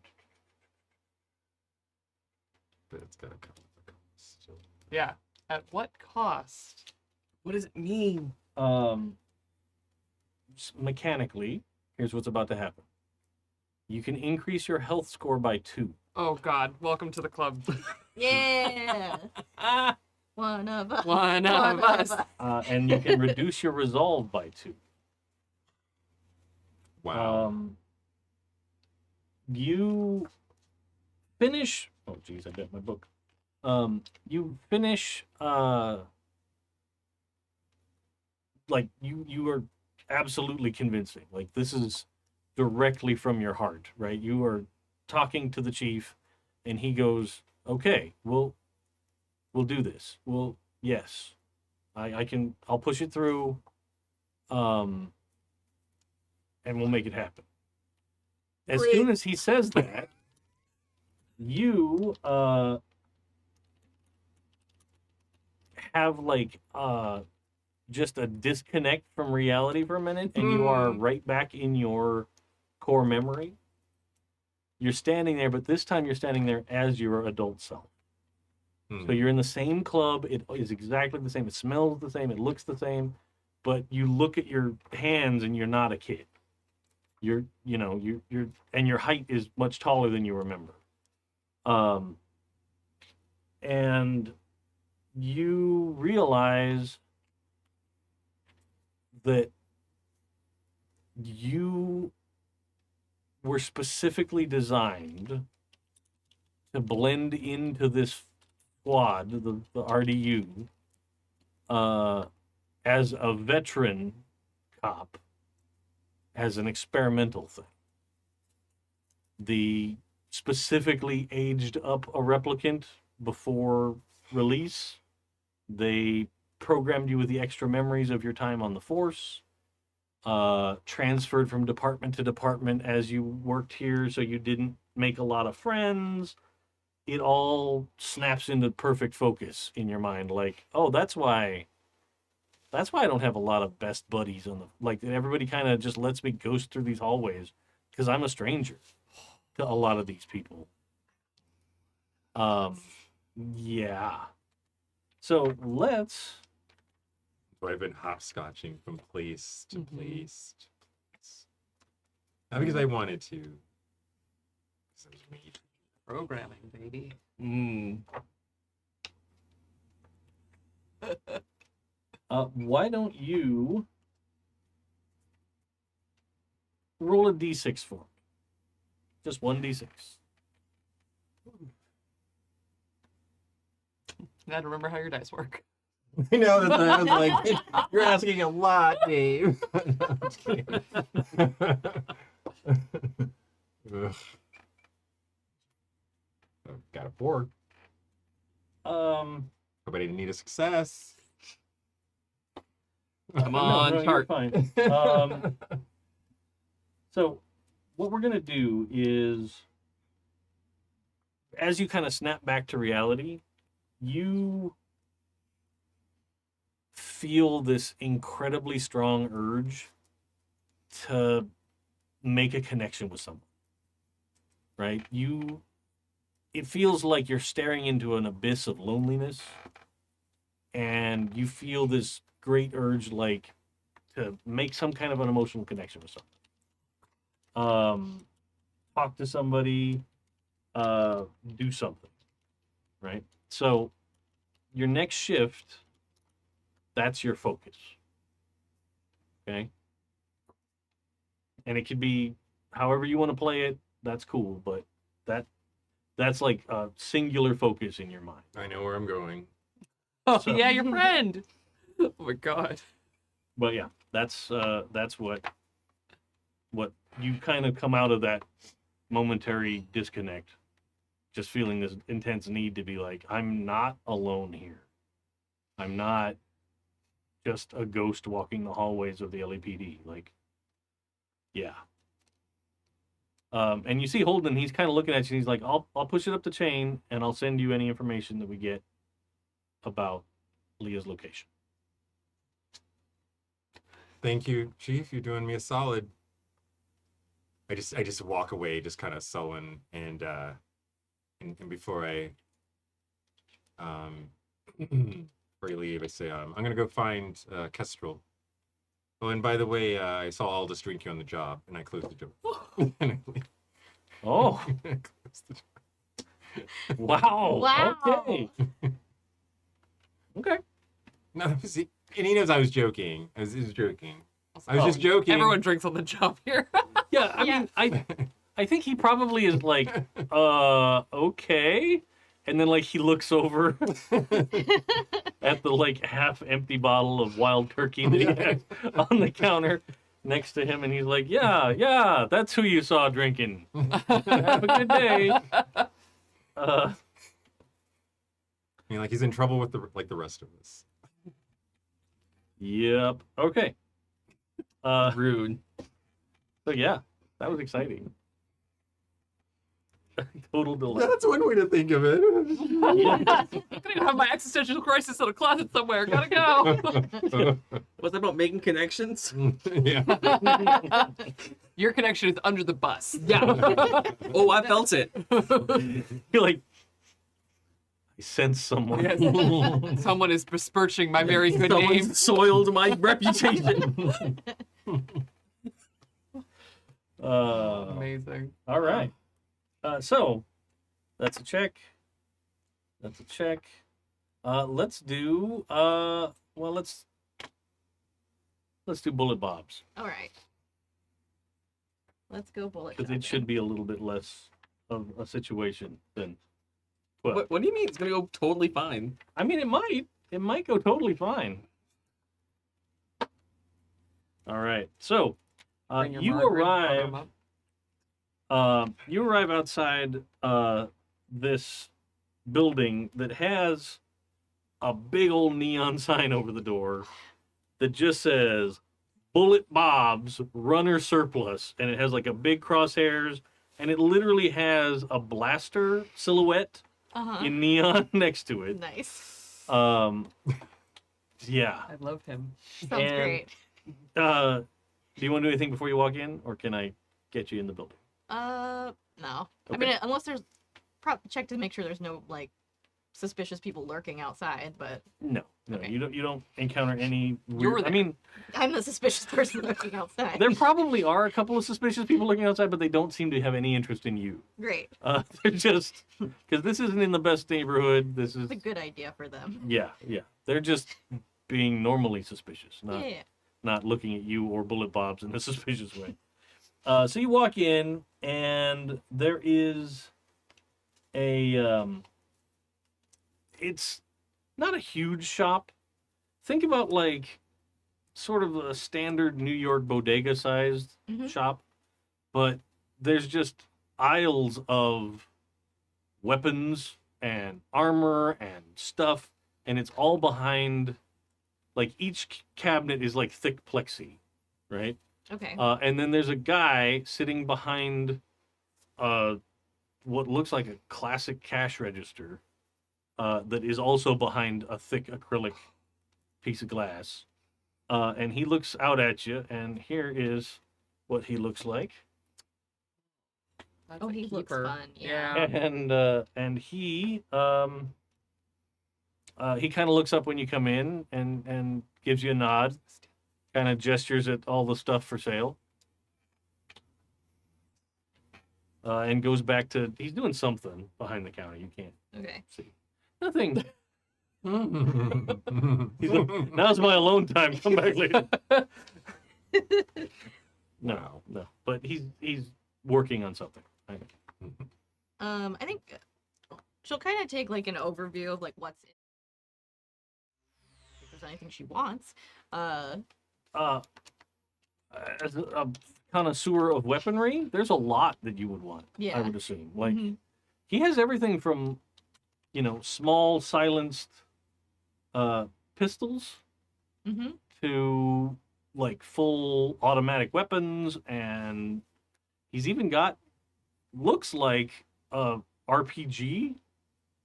But it's gotta come with a cost. So. yeah, at what cost? What does it mean? Mechanically, here's what's about to happen. You can increase your health score by 2. Oh God, welcome to the club. Yeah. One of us. One of us. And you can reduce your resolve by 2. Wow. You finish. Oh, geez, I bet my book. You finish. Like you are absolutely convincing. Like this is directly from your heart, right? You are talking to the chief, and he goes, "Okay, we'll do this. Well, yes, I can. I'll push it through. And we'll make it happen." As Great. soon as he says that, you have like just a disconnect from reality for a minute, and you are right back in your core memory. You're standing there, but this time you're standing there as your adult self. So you're in the same club. It is exactly the same. It smells the same. It looks the same. But you look at your hands, and you're not a kid. You're and your height is much taller than you remember. And you realize that you were specifically designed to blend into this squad, the RDU, as a veteran cop, as an experimental thing. The specifically aged up a replicant before release. They programmed you with the extra memories of your time on the force, transferred from department to department as you worked here, so you didn't make a lot of friends. It all snaps into perfect focus in your mind. Like, oh, that's why I don't have a lot of best buddies on the, like, everybody kind of just lets me ghost through these hallways because I'm a stranger to a lot of these people. Yeah. So let's So I've been hopscotching from place to Mhm. place to place. Not because I wanted to. Because I was made. Programming, baby. Mm. Why don't you roll a d6 for me? Just one d6. You gotta remember how your dice work. I know, that's what I was like, you're asking a lot, Dave. No, I'm just kidding. Ugh. Oh, got a 4. Um, Hope I didn't need a success. Come no, on, you're chart. fine. So, what we're gonna do is, as you kind of snap back to reality, you feel this incredibly strong urge to make a connection with someone. Right? It feels like you're staring into an abyss of loneliness, and you feel this great urge, like, to make some kind of an emotional connection with someone. Talk to somebody, do something, right? So your next shift, that's your focus. Okay? And it could be however you want to play it, that's cool, but that's like a singular focus in your mind. I know where I'm going. Oh So- yeah, your friend. Oh my god. But yeah, that's what you kind of come out of that momentary disconnect, just feeling this intense need to be like, I'm not alone here. I'm not just a ghost walking the hallways of the LAPD. Like, yeah. And you see Holden, he's kind of looking at you, and he's like, I'll push it up the chain, and I'll send you any information that we get about Leah's location. Thank you, Chief. You're doing me a solid. I just walk away, just kind of sullen, and before I before you leave, I say, I'm gonna go find Kestrel. Oh, and by the way, I saw Aldous drinking on the job, and I closed the door. And I leave. Oh, I closed the door. wow. Wow. Okay. Okay. No, see, and he knows I was joking. I was joking. I was Oh, just joking. Everyone drinks on the job here. Yeah, I Yeah. mean, I think he probably is like, okay. And then like he looks over at the like half empty bottle of wild turkey that he has on the counter next to him, and he's like, yeah, that's who you saw drinking. Have a good day. I mean, like he's in trouble with the rest of us. Yep. Okay. Rude. So yeah, that was exciting. Total delay. That's one way to think of it. I'm gonna have my existential crisis in a closet somewhere. Gotta go. What's that about making connections? Yeah. Your connection is under the bus. Yeah. Oh, I felt it. You're like, I sense someone. Yes. Someone is besmirching my very good name. Someone soiled my reputation. Amazing. All right. So that's a check. That's a check. Let's do let's do bullet bobs, All right. Let's go bullet. because it should be a little bit less of a situation than 12. What do you mean it's gonna go totally fine? I mean, it might go totally fine. All right. So Bring your you Margaret arrive. photo up. You arrive outside this building that has a big old neon sign over the door that just says Bullet Bob's Runner Surplus, and it has like a big crosshairs, and it literally has a blaster silhouette Uh-huh. in neon next to it. Nice. Yeah. I love him. Sounds and- great. Do you want to do anything before you walk in, or can I get you in the building? No. I Okay. mean, unless there's check to make sure there's no like suspicious people lurking outside, but No, Okay. you don't encounter any You're weird. I there. mean, I'm the suspicious person lurking outside. there probably are a couple of suspicious people looking outside, but they don't seem to have any interest in you. Great. They're just because this isn't in the best neighborhood. This is It's a good idea for them. yeah. They're just being normally suspicious, Yeah. not looking at you or bullet bobs in a suspicious way. So you walk in, and there is a it's not a huge shop. Think about like sort of a standard New York bodega sized Mhm. shop, but there's just aisles of weapons and armor and stuff, and it's all behind, like each cabinet is like thick plexi, right? Okay. And then there's a guy sitting behind what looks like a classic cash register that is also behind a thick acrylic piece of glass. And he looks out at you, and here is what he looks like. That's Oh, a he looks keeper. fun, Yeah. And he kind of looks up when you come in and gives you a nod, kind of gestures at all the stuff for sale. And goes back to, he's doing something behind the counter. You can't Okay. see. Nothing. He's like, now's my alone time. Come back later. No. But he's working on something. I think she'll kind of take like an overview of like what's in. If there's anything she wants. As a connoisseur of weaponry, there's a lot that you would want. I Yeah. would assume. Like Mhm. he has everything from, small silenced pistols Mhm. to like full automatic weapons, and he's even got looks like a RPG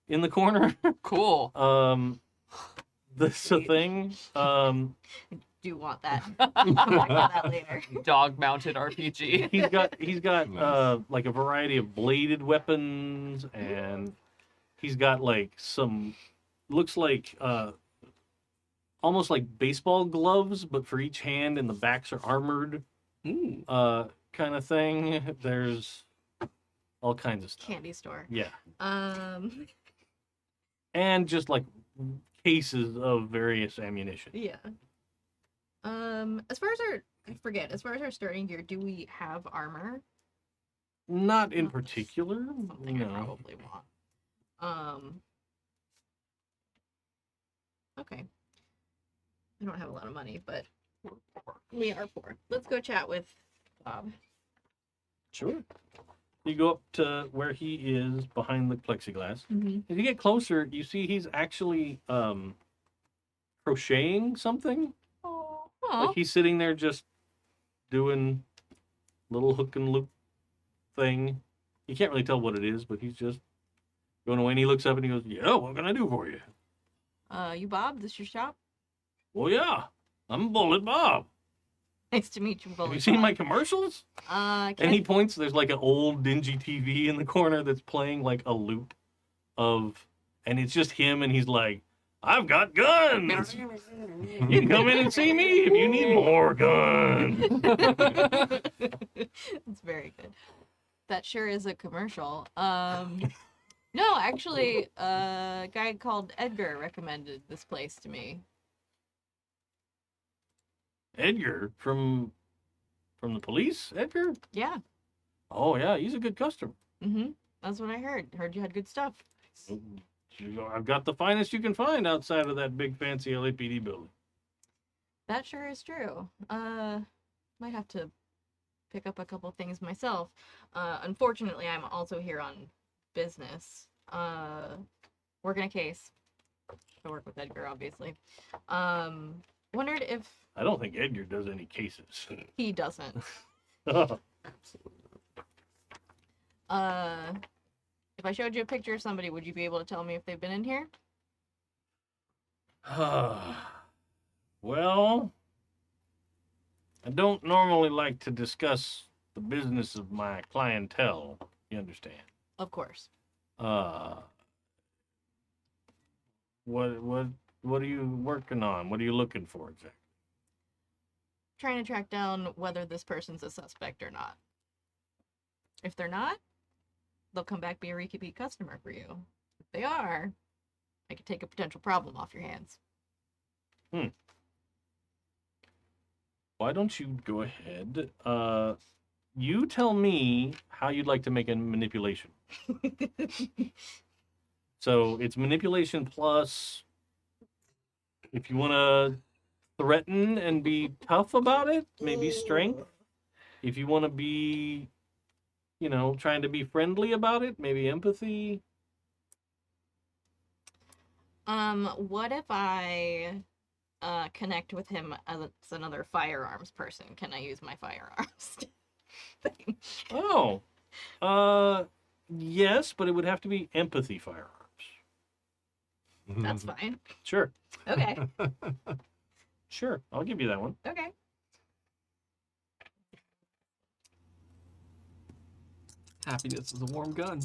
in the corner. Cool. This a thing. Do want that. Come back to that later. Dog mounted RPG. He's got Nice. like a variety of bladed weapons, and he's got like some looks like almost like baseball gloves, but for each hand, and the backs are armored, kind of thing. There's all kinds of stuff. Candy store. Yeah, And just like cases of various ammunition. yeah. As far as our starting gear, do we have armor? Not in Not particular. Something I No. probably want. Okay. I don't have a lot of money, but we are poor. Let's go chat with Bob. Sure. You go up to where he is behind the plexiglass. Mm-hmm. As you get closer, you see he's actually crocheting something. Oh. Like he's sitting there just doing little hook and loop thing. You can't really tell what it is, but he's just going away, and he looks up and he goes, "Yeah, what can I do for you?" You Bob? This your shop? "Well, yeah, I'm Bullet Bob. Nice to meet you, Bullet. Have you seen Bob. my commercials?" Can And he points. There's like an old dingy TV in the corner that's playing like a loop of, and it's just him, and he's like, "I've got guns. You can come in and see me if you need more guns." That's very good. That sure is a commercial. No, actually, a guy called Edgar recommended this place to me. Edgar from the police. Edgar. Yeah. Oh yeah, he's a good customer. Mm-hmm. That's what I heard. Heard you had good stuff. I've got the finest you can find outside of that big fancy LAPD building. That sure is true. Might have to pick up a couple things myself. Unfortunately, I'm also here on business. Working a case. I work with Edgar, obviously. Wondered if I don't think Edgar does any cases. he doesn't. If I showed you a picture of somebody, would you be able to tell me if they've been in here? Well, I don't normally like to discuss the business of my clientele. You understand? Of course. what are you working on? What are you looking for exactly? Trying to track down whether this person's a suspect or not. If they're not, they'll come back be a repeat customer for you. If they are, I could take a potential problem off your hands. Why don't you go ahead? You tell me how you'd like to make a manipulation. So it's manipulation plus, if you want to threaten and be tough about it, maybe strength. If you want to be, trying to be friendly about it, maybe empathy. What if I connect with him as another firearms person? Can I use my firearms thing? Oh, yes, but it would have to be empathy firearms. That's fine. Sure, Okay. sure, I'll give you that one. Okay. Happiness is a warm gun.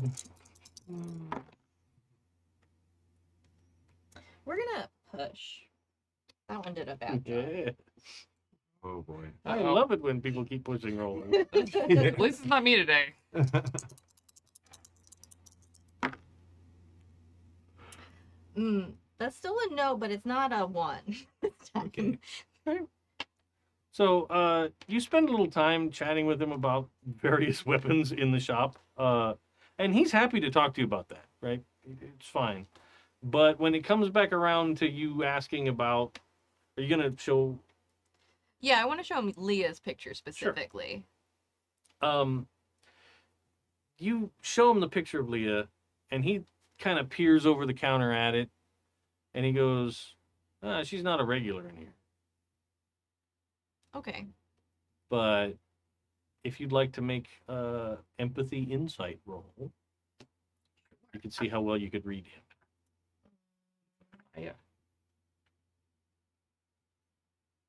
We're gonna push. That one did a bad job. Yeah, Oh boy. I Uh-oh. love it when people keep pushing rolling. At least it's not me today. That's still a no, but it's not a 1. this time. Okay. So, you spend a little time chatting with him about various weapons in the shop, and he's happy to talk to you about that, right? It's fine. But when it comes back around to you asking about, are you going to show, Yeah, I want to show him Leah's picture specifically. you show him the picture of Leah, and he kind of peers over the counter at it, and he goes, she's not a regular in here. Okay. But if you'd like to make empathy insight roll, you can see how well you could read him. Yeah.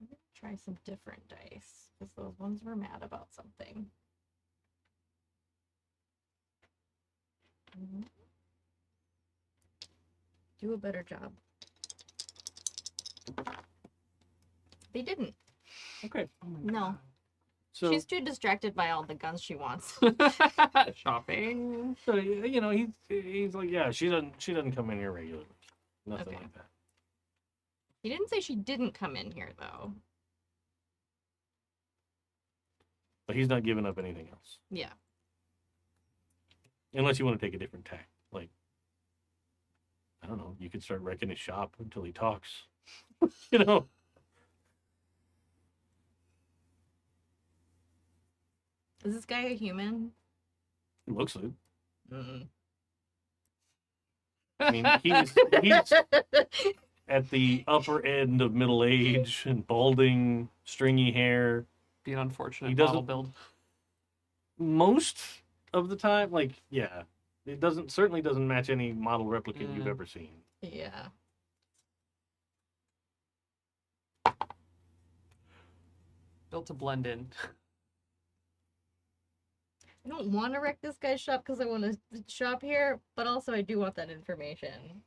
I'm gonna try some different dice because those ones were mad about something. Do a better job. They didn't. Okay. No. So, She's too distracted by all the guns she wants. Shopping. so he's like, yeah, she doesn't come in here regularly. Nothing Okay. like that. He didn't say she didn't come in here though. But he's not giving up anything else. Yeah. Unless you want to take a different tack. Like, I don't know, you could start wrecking his shop until he talks. you know? Is this guy a human? It looks like. Mm. I mean, he's at the upper end of middle age and balding, stringy hair. Be an unfortunate He model doesn't- build. Most of the time, like, yeah. It certainly doesn't match any model replicant you've ever seen. Yeah. Built to blend in. I don't want to wreck this guy's shop because I want to shop here, but also I do want that information.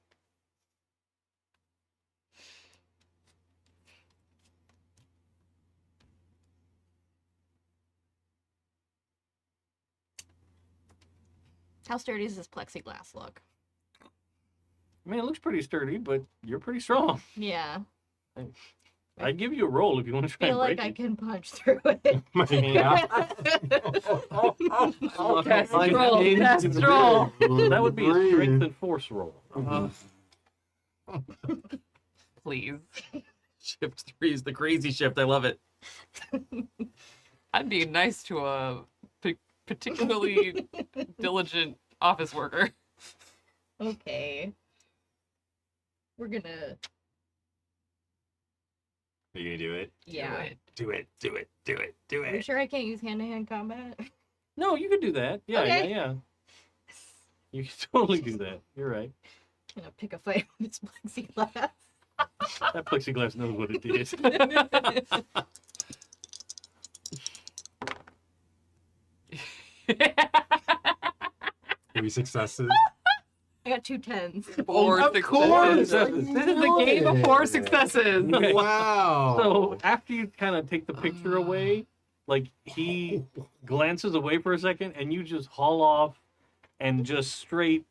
How sturdy does this plexiglass look? I mean, it looks pretty sturdy, but you're pretty strong. Yeah. I'd give you a roll if you want to I try feel and break like I it. can punch through it. Kestrel. That would be a strength and force roll. Please. Shift 3 is the crazy shift. I love it. I'd be nice to a particularly diligent office worker. Okay. We're gonna. Are you gonna do it? Yeah. Do it. Do it. Do it. Do Are you it. sure I can't use hand-to-hand combat? No, you could do that. Yeah, Okay. yeah. You can totally do that. You're right. I'm gonna pick a fight with this plexiglass. That plexiglass knows what it did. 3 successes. I got 2 10s. 4 of successes. course. This is the game of 4 successes. Okay. Wow. So after you kind of take the picture away, like he glances away for a second, and you just haul off and just straight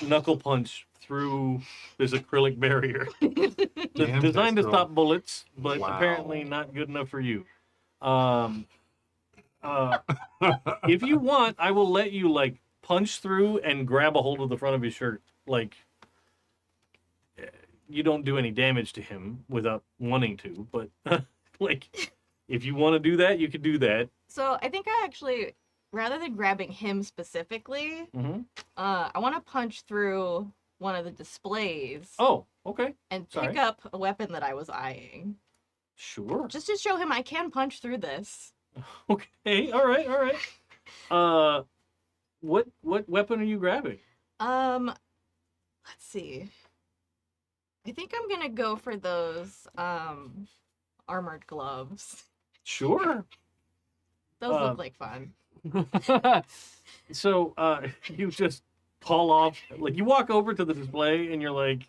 knuckle punch through this acrylic barrier. Damn, Designed to Kestrel. stop bullets, but Wow. apparently not good enough for you. If you want, I will let you like punch through and grab a hold of the front of his shirt. Like you don't do any damage to him without wanting to, but like if you want to do that, you could do that. So I think I actually, rather than grabbing him specifically, Mm-hmm. I want to punch through one of the displays Oh, okay, and sorry. pick up a weapon that I was eyeing. sure. Just to show him I can punch through this. Okay, all right, all right. What weapon are you grabbing? Let's see. I think I'm gonna go for those armored gloves. Sure. Those look like fun. So you just call off, like you walk over to the display and you're like,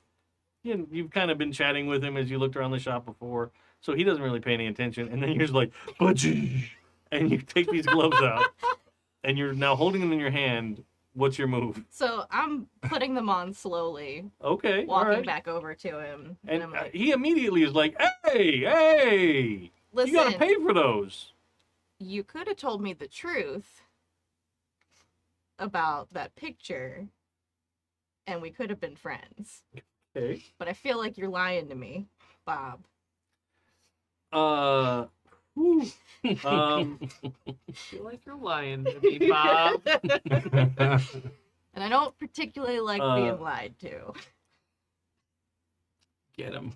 you've kind of been chatting with him as you looked around the shop before, so he doesn't really pay any attention. And then you're just like, "Budgie," and you take these gloves out, and you're now holding them in your hand. What's your move? So I'm putting them on slowly, Okay, all walking right. back over to him, And I'm like, he immediately is like, "Hey, listen, you gotta pay for those." you could have told me the truth about that picture, and we could have been friends. Okay. But I feel like you're lying to me, Bob. Whew. feel like you're lying to me, Bob. And I don't particularly like being lied to. Get him.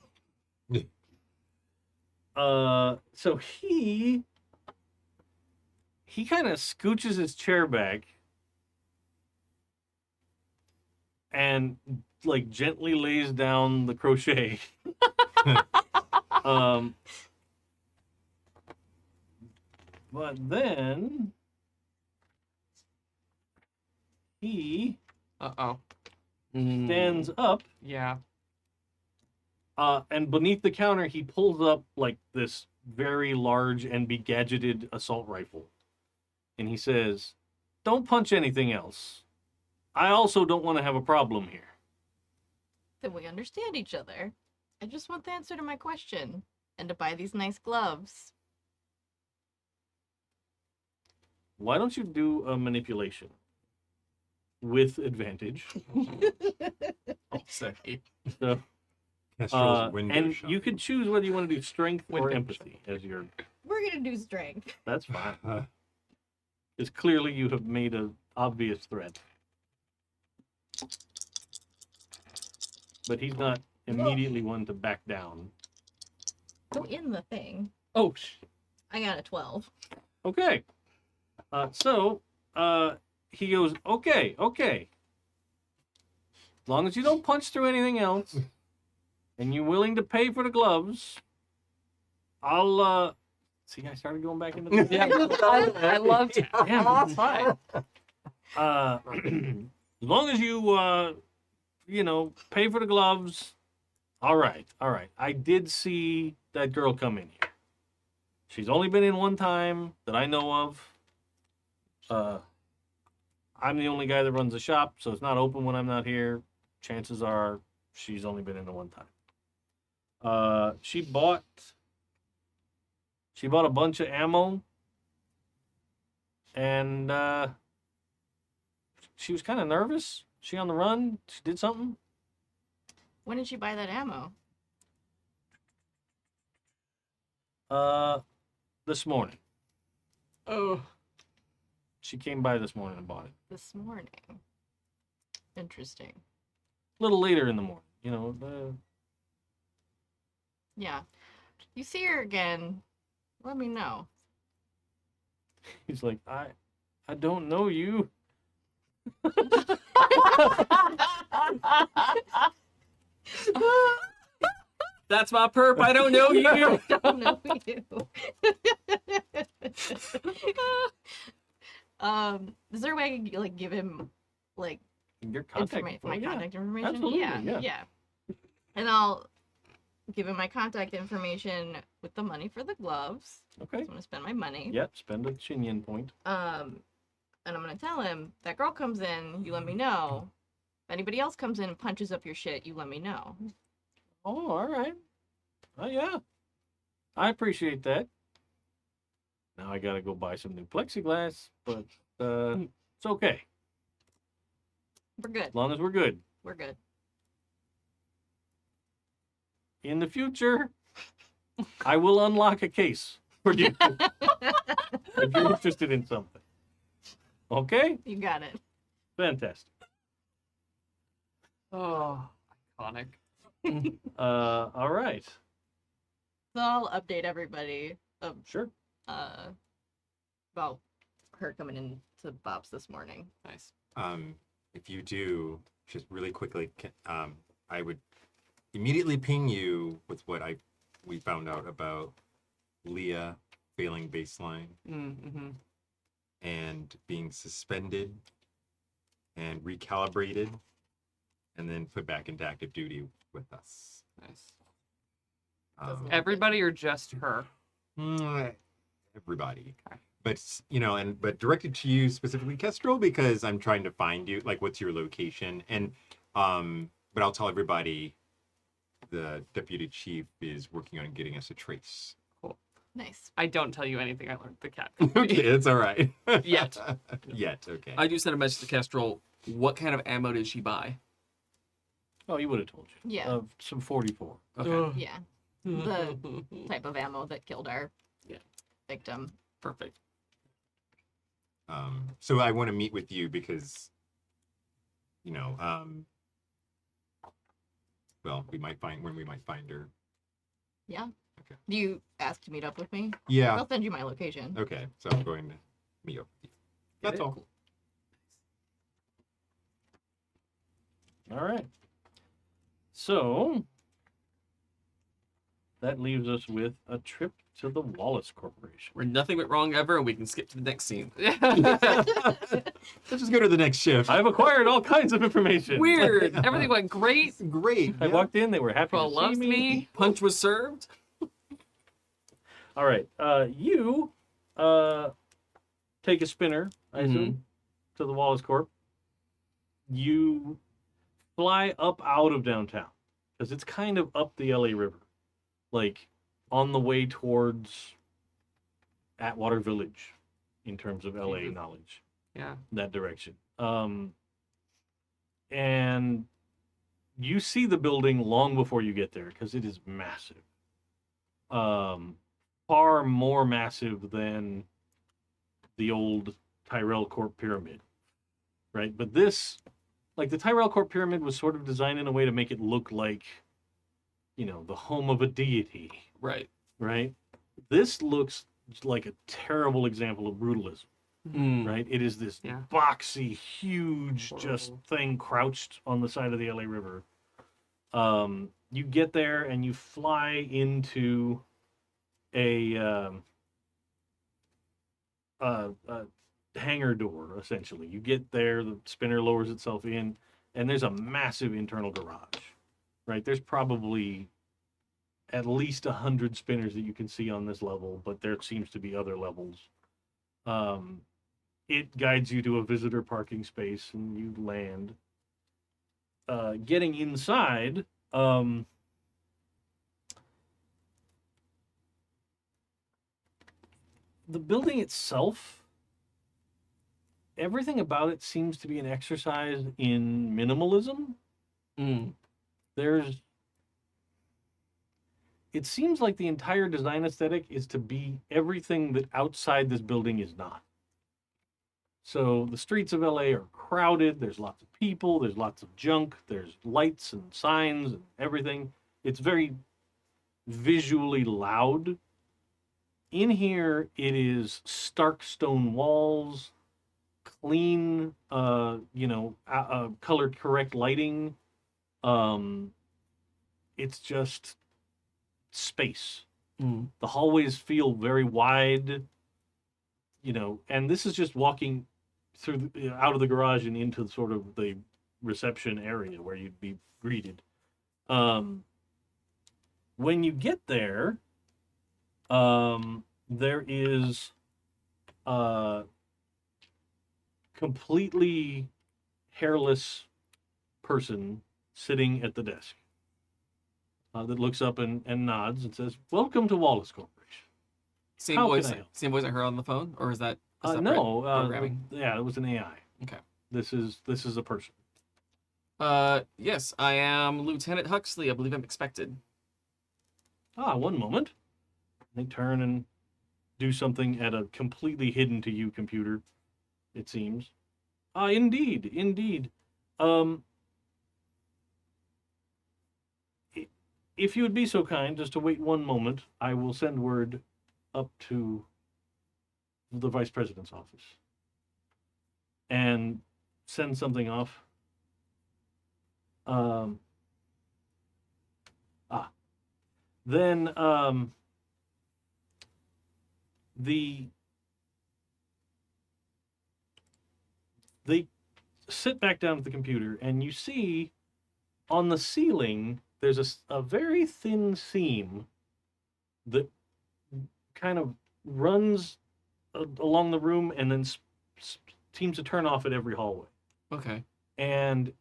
So he kind of scooches his chair back and like gently lays down the crochet. But then he Uh-oh. stands up, Yeah. and beneath the counter he pulls up like this very large and begadgeted assault rifle. And he says, "Don't punch anything else. I also don't want to have a problem here." Then we understand each other. I just want the answer to my question and to buy these nice gloves. Why don't you do a manipulation with advantage? I'll say. So, Kestrel's window and shopping. you could choose whether you want to do strength or Window empathy as your. We're gonna do strength. That's fine. Because clearly you have made an obvious threat. But he's not immediately one to back down. Go in the thing. Oh, I got a 12. Okay. So he goes, okay. As long as you don't punch through anything else, and you're willing to pay for the gloves, I'll see. I started going back into the Yeah. I loved it. Damn, it's fine. As long as you pay for the gloves. All right. I did see that girl come in here. She's only been in one time that I know of. I'm the only guy that runs the shop, so it's not open when I'm not here. Chances are she's only been in the one time. She bought a bunch of ammo, and she was kind of nervous. She on the run? She did something? When did she buy that ammo? This morning. Oh. She came by this morning and bought it. This morning. Interesting. A little later in the morning, Yeah. You see her again, let me know. He's like, I don't know you. that's my perp. I don't know you. I don't know you. Is there a way I can give him Your contact info, my yeah. contact information. Absolutely, Yeah, yeah. And I'll give him my contact information with the money for the gloves. Okay. So I'm gonna spend my money. Yep, spend a Chinyan point. And I'm gonna tell him that girl comes in, you let me know. If anybody else comes in and punches up your shit, you let me know. Oh, all right. Oh, yeah. I appreciate that. Now I gotta go buy some new plexiglass, but it's okay. We're good. As long as we're good. We're good. In the future, I will unlock a case for you if you're interested in something. Okay? You got it. Fantastic. Oh, iconic. All right. So I'll update everybody of Sure. about her coming into Bob's this morning. Nice. If you do, just really quickly, I would immediately ping you with what we found out about Leah failing baseline Mm-hmm. and being suspended and recalibrated, and then put back into active duty with us. Nice. Doesn't Everybody or just her? Everybody. Okay. But but directed to you specifically, Kestrel, because I'm trying to find you. Like, what's your location? And but I'll tell everybody. The deputy chief is working on getting us a trace. Nice. I don't tell you anything I learned at the cat. Okay, it's all right. Yet. Yet, okay. I do send a message to Kestrel. What kind of ammo did she buy? Oh, he would have told you. Yeah. Some 44. Okay. Yeah. The type of ammo that killed our victim. Perfect. So I want to meet with you because, well, we might find her. Yeah. Okay. Do you ask to meet up with me? Yeah. I'll send you my location. Okay, so I'm going to meet up with you. That's it? all. All right. So that leaves us with a trip to the Wallace Corporation. Where nothing went wrong ever, and we can skip to the next scene. Let's just go to the next shift. I've acquired all kinds of information. Weird. Everything went great. Great. I walked in, they were happy Well, to loves see me. Punch was served. All right. You take a spinner, I assume, to the Wallace Corp. You fly up out of downtown because it's kind of up the LA River, like on the way towards Atwater Village in terms of LA Jesus. knowledge, Yeah. that direction. And you see the building long before you get there because it is massive. Far more massive than the old Tyrell Corp pyramid, right? But this, like the Tyrell Corp pyramid was sort of designed in a way to make it look like, the home of a deity, Right. right? This looks like a terrible example of brutalism, right? It is this Yeah. boxy, huge, just Horrible. thing crouched on the side of the LA River. You get there and you fly into a hangar door, essentially. You get there, the spinner lowers itself in, and there's a massive internal garage, right? There's probably at least 100 spinners that you can see on this level, but there seems to be other levels. It guides you to a visitor parking space, and you land. Getting inside, the building itself, everything about it seems to be an exercise in minimalism. It seems like the entire design aesthetic is to be everything that outside this building is not. So the streets of LA are crowded, there's lots of people, there's lots of junk, there's lights and signs and everything. It's very visually loud. In here, it is stark stone walls, clean, color correct lighting. It's just space. The hallways feel very wide, and this is just walking through out of the garage and into sort of the reception area where you'd be greeted. When you get there, there is a completely hairless person sitting at the desk that looks up and nods and says, "Welcome to Wallace Corporation." Same How voice. can I help? Same voice I heard on the phone, or is that a separate No, programming? yeah, it was an AI. Okay. This is a person. Yes, I am Lieutenant Huxley. I believe I'm expected. One moment. They turn and do something at a completely hidden to you computer, it seems. Indeed. If you would be so kind just to wait one moment, I will send word up to the Vice President's office and send something off. Then they sit back down at the computer, and you see on the ceiling there's a very thin seam that kind of runs along the room and then seems to turn off at every hallway. Okay. And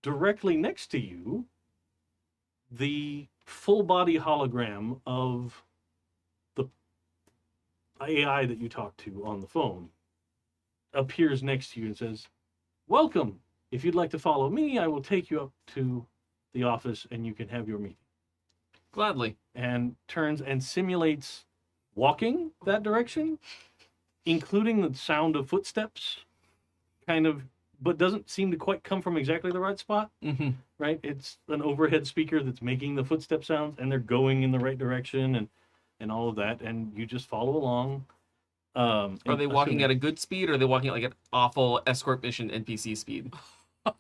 directly next to you, the full body hologram of the AI that you talked to on the phone appears next to you and says, "Welcome. If you'd like to follow me, I will take you up to the office and you can have your meeting." Gladly. And turns and simulates walking that direction, including the sound of footsteps, kind of, but doesn't seem to quite come from exactly the right spot. Mm-hmm. Right? It's an overhead speaker that's making the footstep sounds, and they're going in the right direction and all of that, and you just follow along. Are they walking at a good speed, or are they walking at like an awful escort mission NPC speed?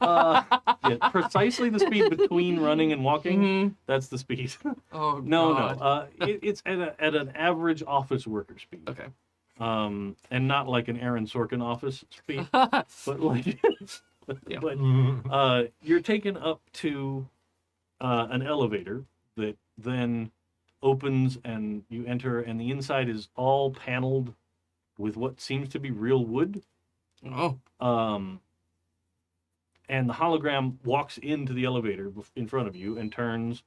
yeah, precisely the speed between running and walking. Mm-hmm. That's the speed. Oh, No. God. It's at an average office worker speed. Okay. And not like an Aaron Sorkin office speed, but like, Yeah. but you're taken up to an elevator that then opens and you enter, and the inside is all paneled with what seems to be real wood. Oh. And the hologram walks into the elevator in front of you and turns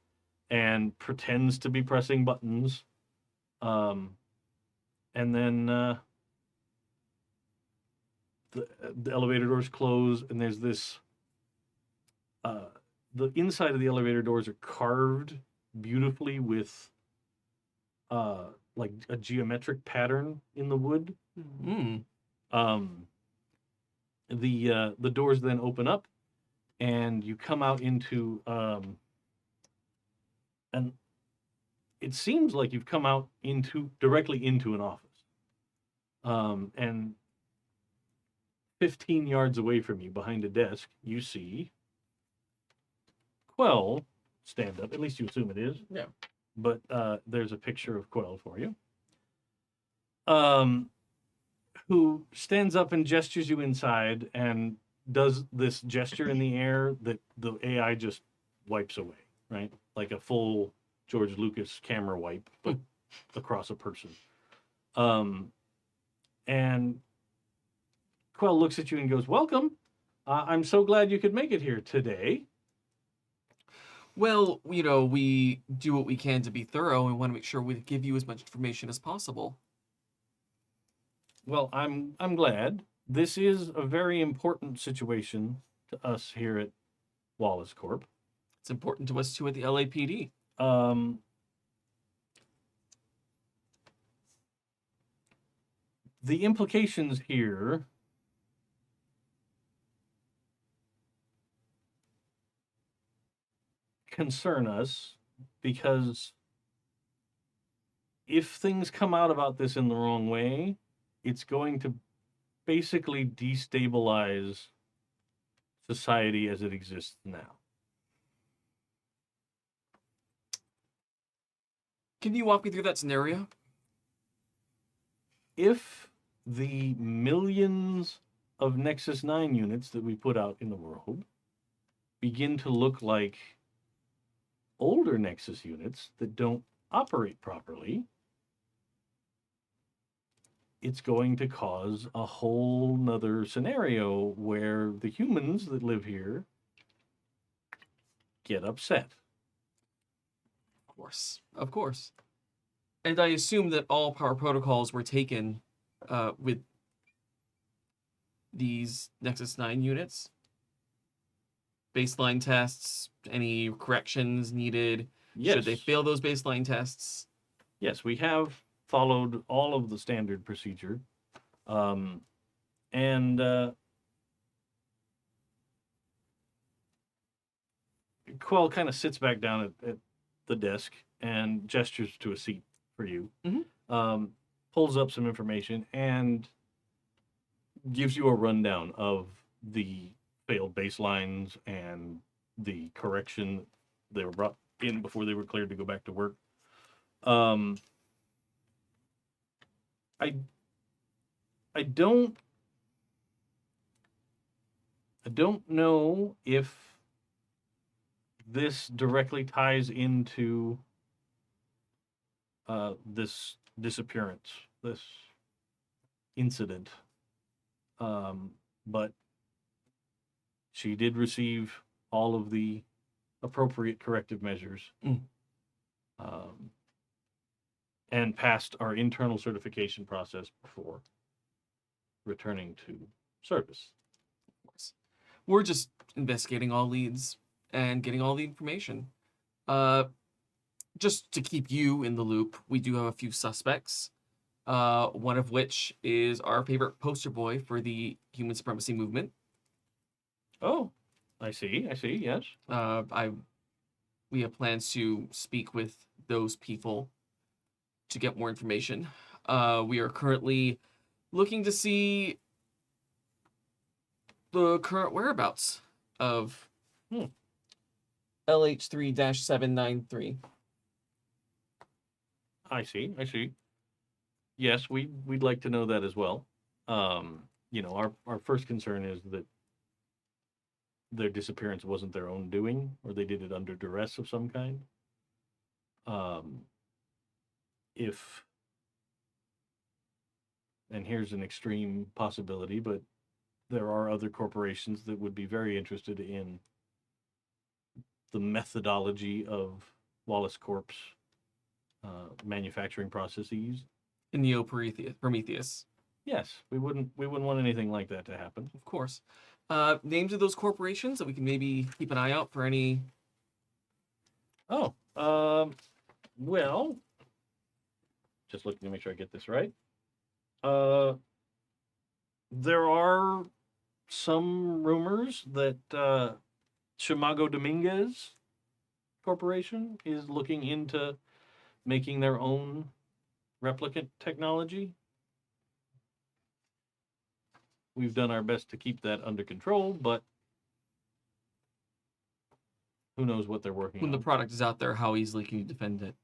and pretends to be pressing buttons. And then the elevator doors close, and there's this... the inside of the elevator doors are carved beautifully with like a geometric pattern in the wood. Mm. The doors then open up, and you come out into and it seems like you've come out directly into an office. And 15 yards away from you, behind a desk, you see Quell stand up. At least you assume it is. Yeah. But there's a picture of Quell for you. Who stands up and gestures you inside and does this gesture in the air that the AI just wipes away, right? Like a full George Lucas camera wipe, but across a person. And Quell looks at you and goes, "Welcome. I'm so glad you could make it here today." Well, we do what we can to be thorough and want to make sure we give you as much information as possible. Well, I'm glad. This is a very important situation to us here at Wallace Corp. It's important to us too at the LAPD. The implications here concern us because if things come out about this in the wrong way, it's going to basically destabilize society as it exists now. Can you walk me through that scenario? If the millions of Nexus 9 units that we put out in the world begin to look like older Nexus units that don't operate properly, it's going to cause a whole nother scenario where the humans that live here get upset. Of course. And I assume that all power protocols were taken with these Nexus 9 units. Baseline tests, any corrections needed, Yes. should they fail those baseline tests? Yes, we have followed all of the standard procedure. Quell kind of sits back down at the desk and gestures to a seat for you. Pulls up some information and gives you a rundown of the failed baselines and the correction they were brought in before they were cleared to go back to work. I don't know if this directly ties into this disappearance, this incident. But she did receive all of the appropriate corrective measures. And passed our internal certification process before returning to service. Of course. We're just investigating all leads and getting all the information. Just to keep you in the loop, we do have a few suspects. One of which is our favorite poster boy for the human supremacy movement. Oh, I see, yes. We have plans to speak with those people to get more information. We are currently looking to see the current whereabouts of LH3-793. I see. Yes, we'd like to know that as well. Our first concern is that their disappearance wasn't their own doing, or they did it under duress of some kind. And here's an extreme possibility, but there are other corporations that would be very interested in the methodology of Wallace Corp's manufacturing processes. In Neo Prometheus. Yes, we wouldn't want anything like that to happen. Of course. Names of those corporations that we can maybe keep an eye out for any. Well, just looking to make sure I get this right. There are some rumors that Chimago Dominguez Corporation is looking into making their own replicant technology. We've done our best to keep that under control, but who knows what they're working When on. the product is out there, how easily can you defend it?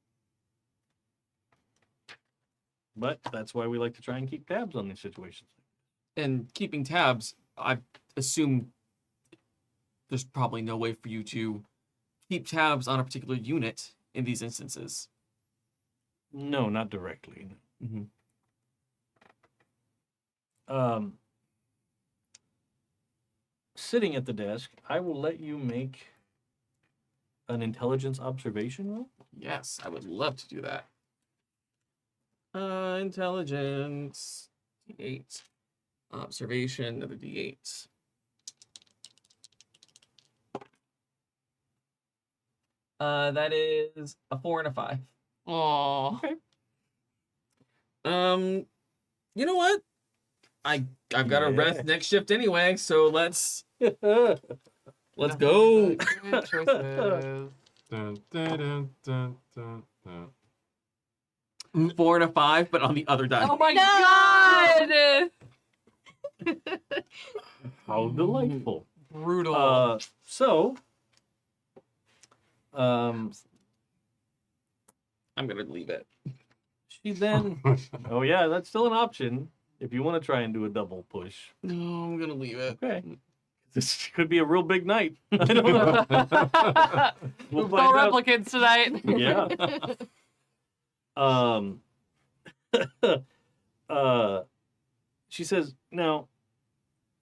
But that's why we like to try and keep tabs on these situations. And keeping tabs, I assume there's probably no way for you to keep tabs on a particular unit in these instances. No, not directly. Mm-hmm. Sitting at the desk, I will let you make an intelligence observation roll. Yes, I would love to do that. Intelligence, D8. Observation, another D8. That is a 4 and a 5. Aww. Okay. You know what? I've got a rest next shift anyway, so let's go. Good choices. Dun, dun, dun, dun, dun. 4 and a 5, but on the other die. Oh my god! How delightful. Brutal. I'm gonna leave it. She then, oh yeah, that's still an option if you want to try and do a double push. No, I'm gonna leave it. Okay. This could be a real big night. I don't know. We'll No find out. replicants tonight. Yeah. She says, now,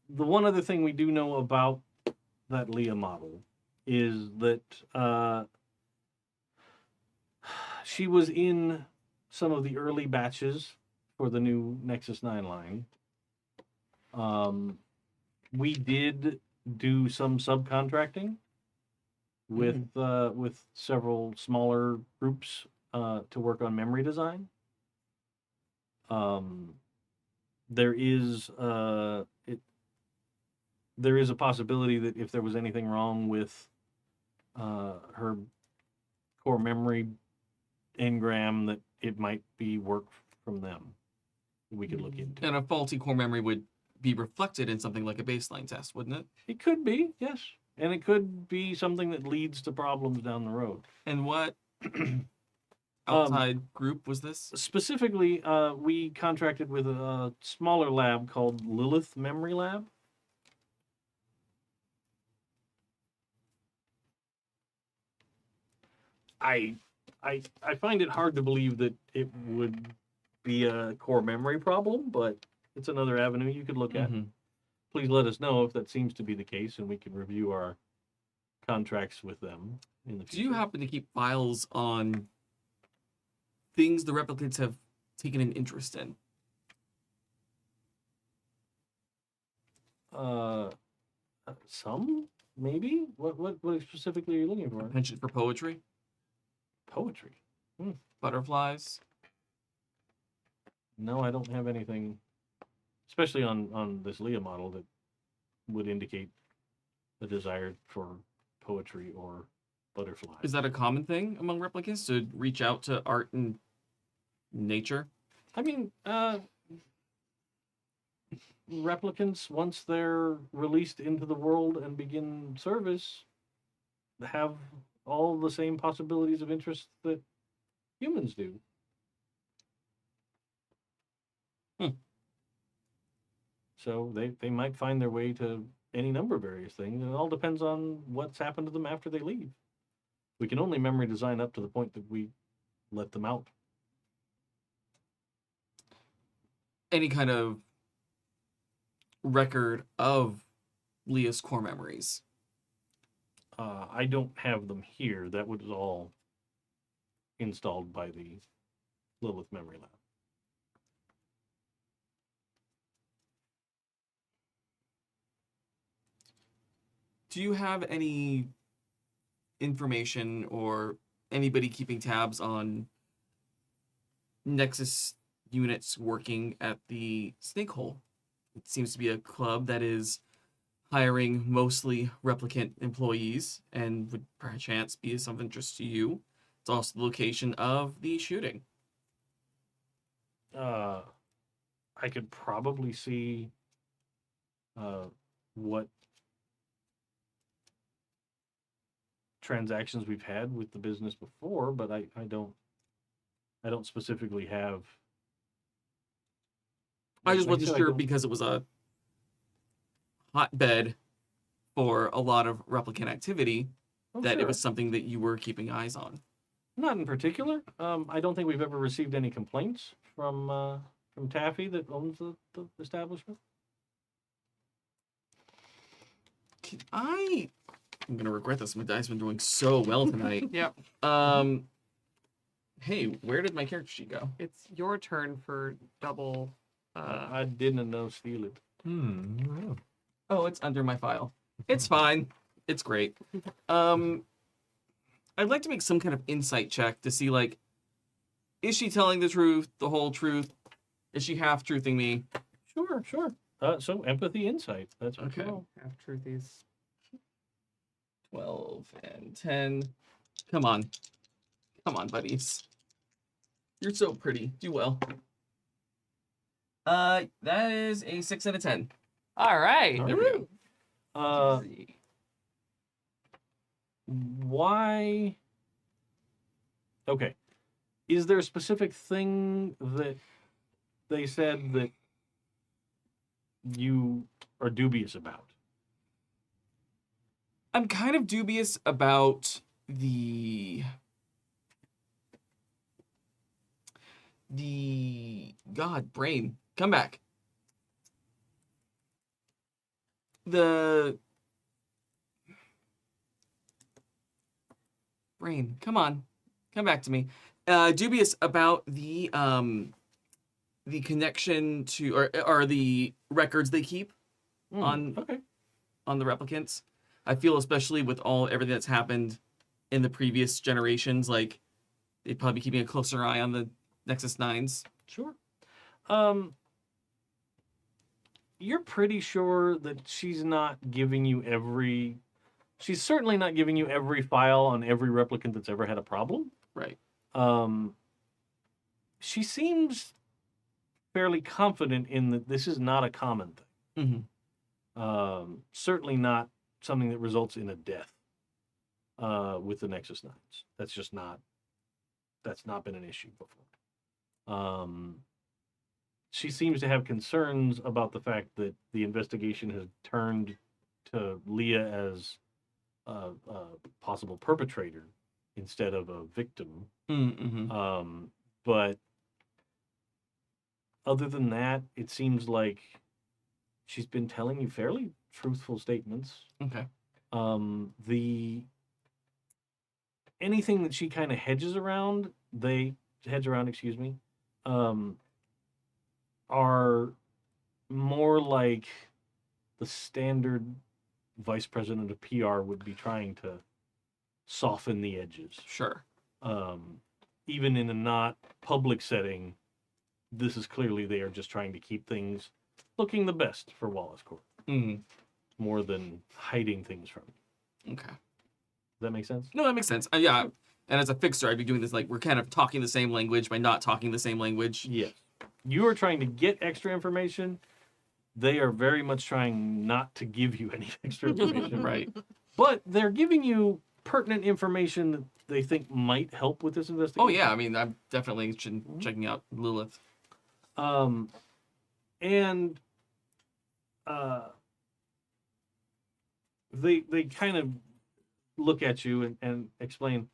the one other thing we do know about that Leah model is that she was in some of the early batches for the new Nexus 9 line. We did do some subcontracting with several smaller groups to work on memory design. There is there is a possibility that if there was anything wrong with her core memory engram, that it might be work from them we could look into. And a faulty core memory would be reflected in something like a baseline test, wouldn't it? It could be, yes. And it could be something that leads to problems down the road. And what outside group was this? Specifically, we contracted with a smaller lab called Lilith Memory Lab. I find it hard to believe that it would be a core memory problem, but it's another avenue you could look at. Mhm. Please let us know if that seems to be the case, and we can review our contracts with them in the Do future. you happen to keep files on things the replicants have taken an interest in? Some, maybe? What specifically are you looking for? Penchant for poetry? Poetry. Butterflies? No, I don't have anything, especially on this Leah model, that would indicate a desire for poetry or butterflies. Is that a common thing among replicants to reach out to art and nature? I mean, replicants, once they're released into the world and begin service, have all the same possibilities of interest that humans do. So they might find their way to any number of various things. And it all depends on what's happened to them after they leave. We can only memory design up to the point that we let them out. Any kind of record of Leah's core memories? I don't have them here. That was all installed by the Lilith Memory Lab. Do you have any information or anybody keeping tabs on Nexus units working at the Snake Hole? It seems to be a club that is hiring mostly replicant employees and would perchance be of some interest to you. It's also the location of the shooting. I could probably see what transactions we've had with the business before, but I don't specifically have. I just Like wasn't said, I sure don't- because it was a hotbed for a lot of replicant activity Oh, that it sure. was something that you were keeping eyes on. Not in particular. I don't think we've ever received any complaints from Taffy that owns the establishment. I'm gonna regret this. My dice been doing so well tonight. Yep. Hey, where did my character sheet go? It's your turn for double. I didn't know steal it. Oh, it's under my file. It's fine. It's great. I'd like to make some kind of insight check to see, like, is she telling the truth, the whole truth? Is she half-truthing me? Sure. So empathy, insight. That's what you Okay. roll. Half truthies. 12 and 10. Come on. Come on, buddies. You're so pretty. Do well. That is a 6 and a 10. All right. There we go. Easy. Why? Okay. Is there a specific thing that they said that you are dubious about? I'm kind of dubious about the God, brain, come back. The brain, come on, come back to me. Dubious about the connection to or the records they keep on Okay. on the replicants. I feel especially with everything that's happened in the previous generations, like they'd probably be keeping a closer eye on the Nexus 9s. Sure. You're pretty sure that she's not giving you every. She's certainly not giving you every file on every replicant that's ever had a problem. Right. She seems fairly confident in that this is not a common thing. Mm-hmm. Certainly not something that results in a death with the Nexus 9s. That's not been an issue before. She seems to have concerns about the fact that the investigation has turned to Leah as a possible perpetrator instead of a victim. Mm-hmm. But other than that, it seems like she's been telling you fairly truthful statements. Okay. Anything that she kind of hedges around, are more like the standard vice president of PR would be trying to soften the edges. Sure. Even in a not public setting, this is clearly they are just trying to keep things looking the best for Wallace Corp, Mm-hmm. more than hiding things from you. Okay. Does that make sense? No, that makes sense. Yeah. And as a fixer, I'd be doing this like we're kind of talking the same language by not talking the same language. Yes. You are trying to get extra information. They are very much trying not to give you any extra information. Right. But they're giving you pertinent information that they think might help with this investigation. Oh yeah, I mean, I'm definitely checking out Lilith. And they kind of look at you and explain,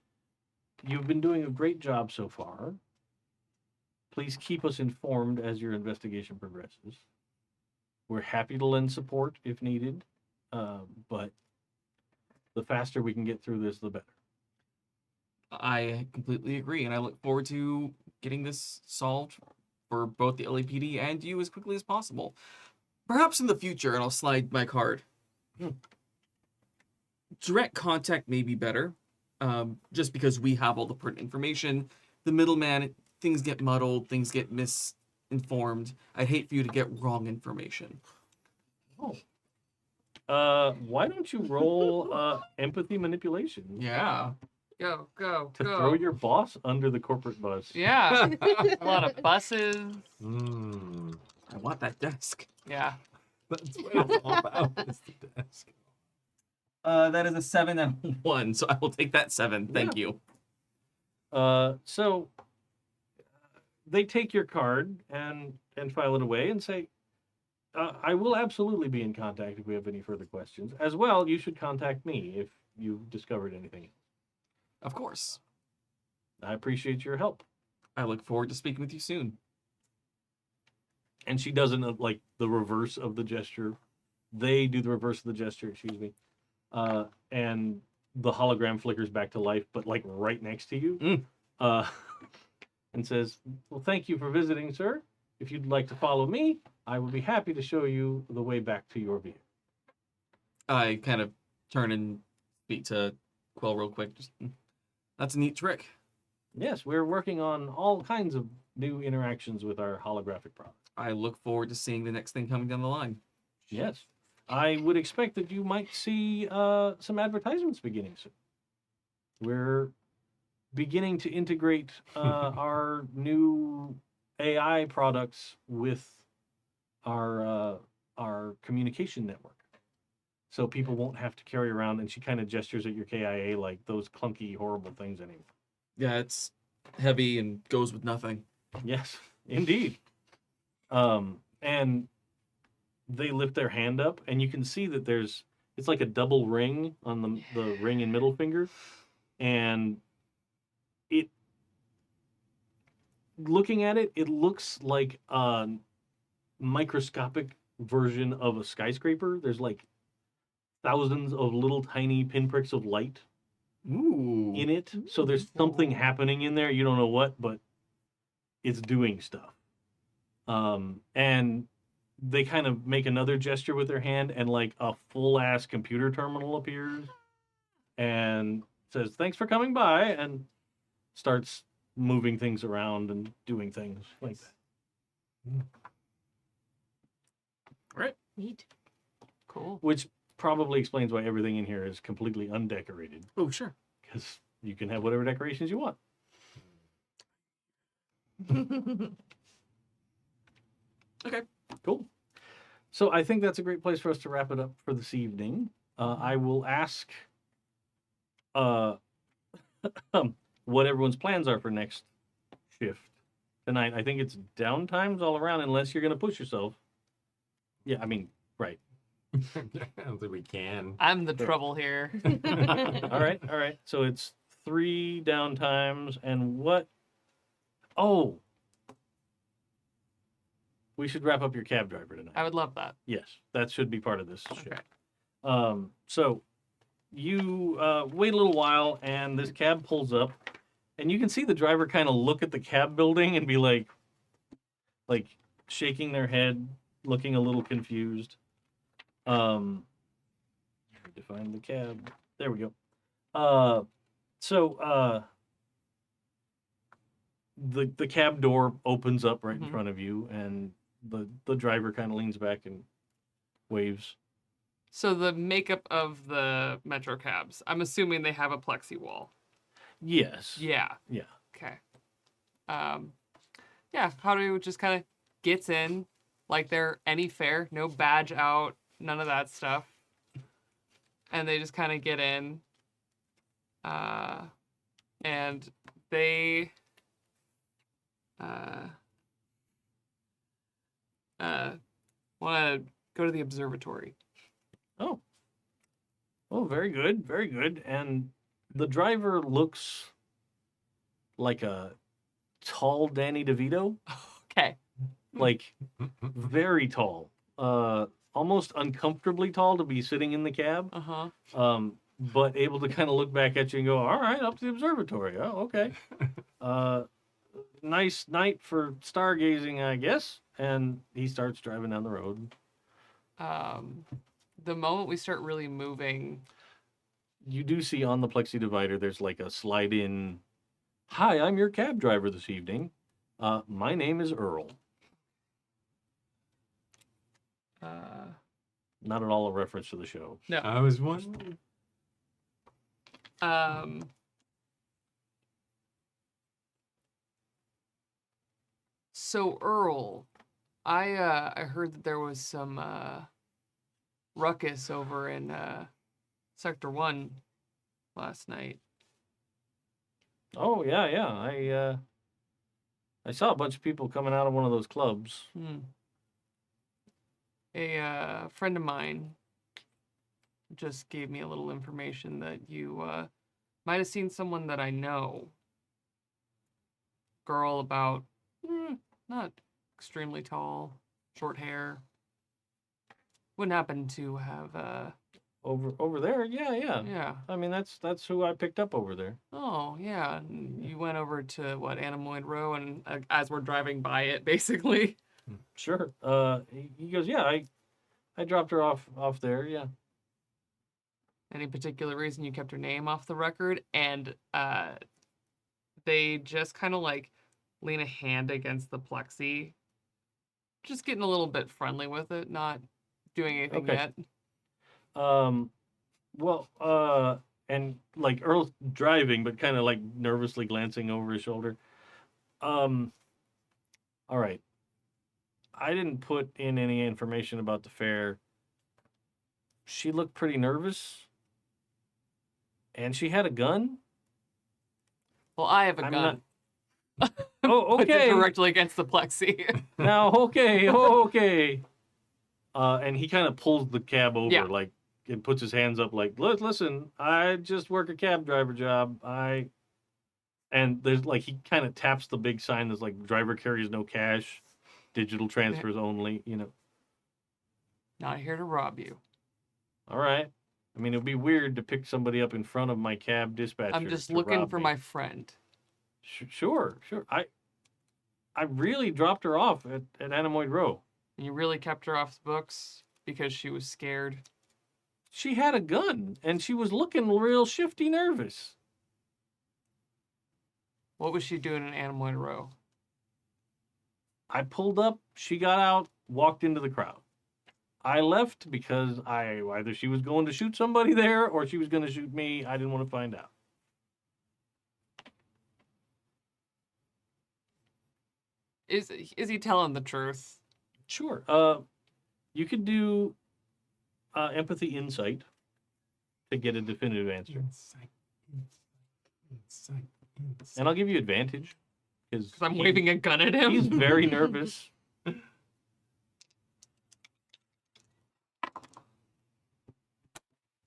you've been doing a great job so far. Please keep us informed as your investigation progresses. We're happy to lend support if needed, but the faster we can get through this, the better. I completely agree, and I look forward to getting this solved for both the LAPD and you as quickly as possible. Perhaps in the future, and I'll slide my card. Direct contact may be better, just because we have all the pertinent information. The middleman, things get muddled, things get misinformed. I'd hate for you to get wrong information. Why don't you roll empathy manipulation? Yeah. Go, go, To go. throw your boss under the corporate bus. Yeah. A lot of buses. I want that desk. Yeah. That's what it's all about. Is the desk. That is a 7 and a 1, so I will take that 7. Thank you. So they take your card and file it away and say, I will absolutely be in contact if we have any further questions. As well, you should contact me if you've discovered anything. Of course. I appreciate your help. I look forward to speaking with you soon. And she doesn't like the reverse of the gesture. They do the reverse of the gesture, excuse me. And the hologram flickers back to life, but like right next to you. And says, well, thank you for visiting, sir. If you'd like to follow me, I will be happy to show you the way back to your vehicle. I kind of turn and speak to Quill real quick. That's a neat trick. Yes, we're working on all kinds of new interactions with our holographic product. I look forward to seeing the next thing coming down the line. Yes. I would expect that you might see some advertisements beginning soon. We're beginning to integrate our new AI products with our communication network. So people won't have to carry around, and she kind of gestures at your KIA like those clunky, horrible things anymore. Yeah, it's heavy and goes with nothing. Yes, indeed. And they lift their hand up, and you can see that there's It's like a double ring on the ring and middle finger, and it. Looking at it, it looks like a microscopic version of a skyscraper. There's like thousands of little tiny pinpricks of light Ooh. in it. So there's something happening in there. You don't know what, but it's doing stuff. And they kind of make another gesture with their hand, and like a full ass computer terminal appears and says, "Thanks for coming by," and starts moving things around and doing things like that. Right. Neat. Cool. Which probably explains why everything in here is completely undecorated, Oh, sure. because you can have whatever decorations you want. Okay. Cool. So I think that's a great place for us to wrap it up for this evening. I will ask what everyone's plans are for next shift tonight. I think it's downtimes all around, unless you're going to push yourself. Yeah, I mean, right. I don't think we can. I'm the trouble here. All right. So it's 3 downtimes, and what? Oh, we should wrap up your cab driver tonight. I would love that. Yes, that should be part of this shift. Okay. So you wait a little while, and this cab pulls up, and you can see the driver kind of look at the cab building and be like shaking their head, looking a little confused. Need to find the cab. There we go. The cab door opens up right in Mhm. front of you, and the driver kind of leans back and waves. So the makeup of the Metro cabs, I'm assuming they have a plexi wall. Yes. Yeah. Yeah. Okay. Yeah, Haru just kind of gets in like they're any fare, no badge out, none of that stuff. And they just kind of get in. And they want to go to the observatory. Oh, very good, very good. And the driver looks like a tall Danny DeVito, Okay. like very tall, almost uncomfortably tall to be sitting in the cab, Uh-huh. but able to kind of look back at you and go, "All right, up to the observatory. Oh, okay. Nice night for stargazing, I guess." And he starts driving down the road. The moment we start really moving, You do see on the plexi divider, there's like a slide in. "Hi, I'm your cab driver this evening. My name is Earl." Not at all a reference to the show. no. I was wondering. So Earl, I heard that there was some ruckus over in Sector 1 last night. Oh yeah. I saw a bunch of people coming out of one of those clubs. A friend of mine just gave me a little information that you might have seen someone that I know. Girl about not extremely tall, short hair. Wouldn't happen to have Over there, yeah. yeah. I mean, that's who I picked up over there. Oh, yeah. And you went over to what, Anemoid Row, and as we're driving by it, basically. Sure. He goes, "Yeah, I dropped her off there. Yeah." Any particular reason you kept her name off the record? And they just kind of like lean a hand against the plexi, just getting a little bit friendly with it, not doing anything Okay. yet. Well, and like Earl's driving, but kind of like nervously glancing over his shoulder. All right. I didn't put in any information about the fair. She looked pretty nervous, and she had a gun. Well, I have a I'm gun. Oh, Puts it okay. directly against the plexi. Now, okay, okay. And he kind of pulls the cab over, Yeah. like and puts his hands up like, listen, I just work a cab driver job. And there's like, he kind of taps the big sign that's like, driver carries no cash, digital transfers only, you know. Not here to rob you. All right. I mean, it would be weird to pick somebody up in front of my cab dispatcher. I'm just to looking rob for me. my friend. Sure. I really dropped her off at Anemoid Row. You really kept her off the books because she was scared. She had a gun, and she was looking real shifty nervous. What was she doing in Anemoid Row? I pulled up, she got out, walked into the crowd. I left because either she was going to shoot somebody there or she was going to shoot me. I didn't want to find out. Is he telling the truth? Sure. You could do empathy insight to get a definitive answer. Insight. And I'll give you advantage because Because I'm waving a gun at him. he's very nervous.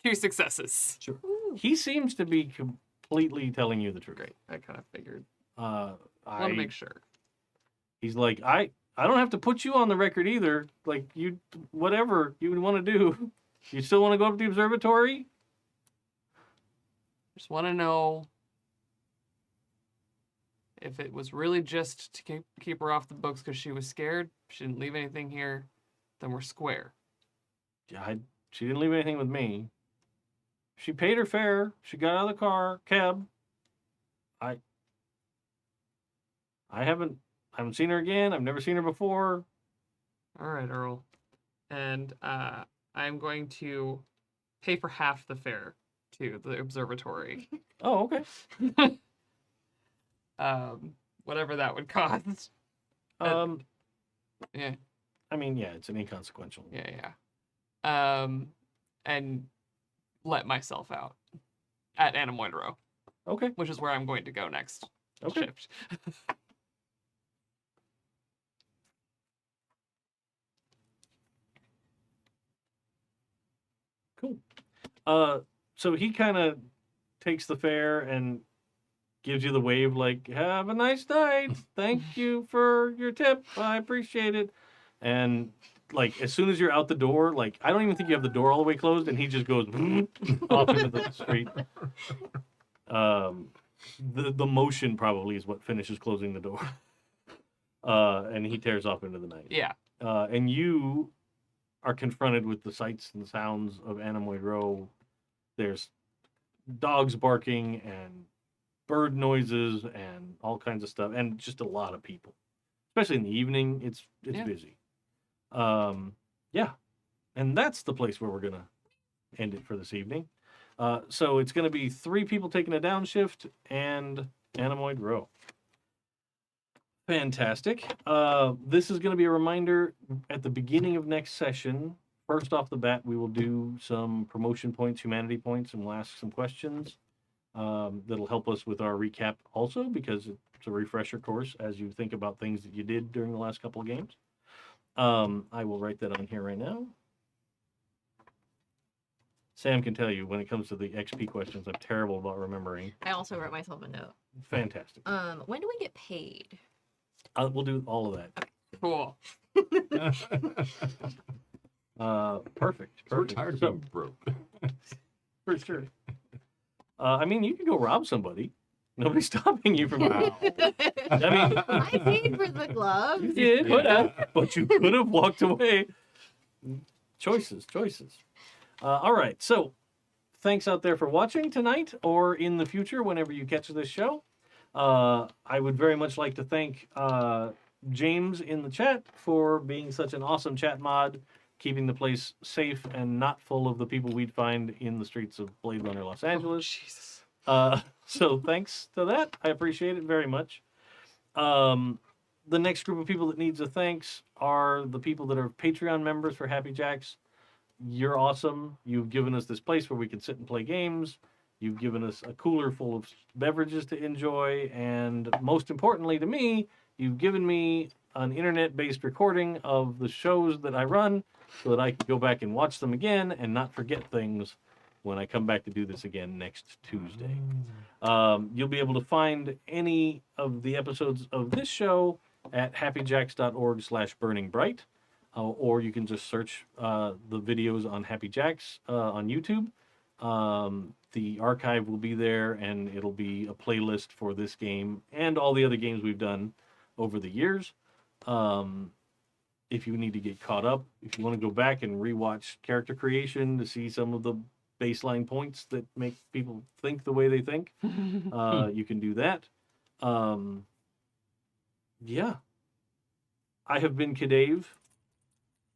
2 successes. Sure. He seems to be completely telling you the truth. Great. I kind of figured. I Want to make sure. He's like, I don't have to put you on the record either. Like, you, whatever you would want to do. You still want to go up to the observatory? Just want to know if it was really just to keep her off the books because she was scared. She didn't leave anything here. Then we're square. Yeah, she didn't leave anything with me. She paid her fare. She got out of the cab. I haven't seen her again. I've never seen her before. All right, Earl. And I'm going to pay for half the fare to the observatory. Oh, okay. Whatever that would cost. Yeah. I mean, yeah, it's an inconsequential. Yeah. And let myself out at Anemoid Row, Okay. which is where I'm going to go next Okay. shift. Cool. So he kind of takes the fare and gives you the wave, like, have a nice night. Thank you for your tip. I appreciate it. And like, as soon as you're out the door, like, I don't even think you have the door all the way closed, and he just goes off into the street. The motion probably is what finishes closing the door. And he tears off into the night. Yeah. And you are confronted with the sights and sounds of Anemoid Row. There's dogs barking and bird noises and all kinds of stuff, and just a lot of people. Especially in the evening, it's Yeah. busy. Yeah, and that's the place where we're gonna end it for this evening. So it's gonna be 3 people taking a downshift and Anemoid Row. Fantastic. This is going to be a reminder at the beginning of next session. First off the bat, we will do some promotion points, humanity points, and we'll ask some questions that'll help us with our recap also, because it's a refresher course as you think about things that you did during the last couple of games. I will write that on here right now. Sam can tell you when it comes to the XP questions, I'm terrible about remembering. I also wrote myself a note. Fantastic. When do we get paid? We'll do all of that. Cool. Perfect. We're tired of So, being broke. for sure. I mean, you can go rob somebody. Nobody's stopping you from. Wow. I mean, I paid for the gloves. you did, Yeah. but you could have walked away. Choices. All right. So, thanks out there for watching tonight or in the future, whenever you catch this show. I would very much like to thank James in the chat for being such an awesome chat mod, keeping the place safe and not full of the people we'd find in the streets of Bladerunner, Los Angeles. Jesus. So thanks to that. I appreciate it very much. The next group of people that needs a thanks are the people that are Patreon members for Happy Jacks. You're awesome. You've given us this place where we can sit and play games. You've given us a cooler full of beverages to enjoy. And most importantly to me, you've given me an internet-based recording of the shows that I run so that I can go back and watch them again and not forget things when I come back to do this again next Tuesday. You'll be able to find any of the episodes of this show at happyjacks.org/burningbright, or you can just search the videos on Happy Jacks on YouTube. The archive will be there, and it'll be a playlist for this game and all the other games we've done over the years. If you need to get caught up, if you want to go back and rewatch character creation to see some of the baseline points that make people think the way they think, you can do that. Yeah. I have been CADave.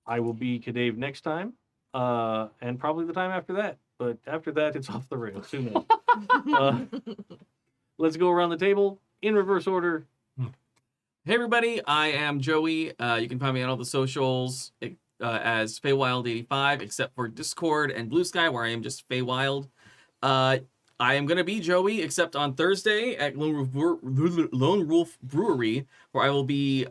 I will be CADave next time, and probably the time after that. But after that, it's off the rails. Who knows? Let's go around the table in reverse order. Hey everybody, I am Joey. You can find me on all the socials as Feywild85, except for Discord and Blue Sky, where I am just Feywild. I am going to be Joey, except on Thursday at Lone Wolf Brewery, where I will be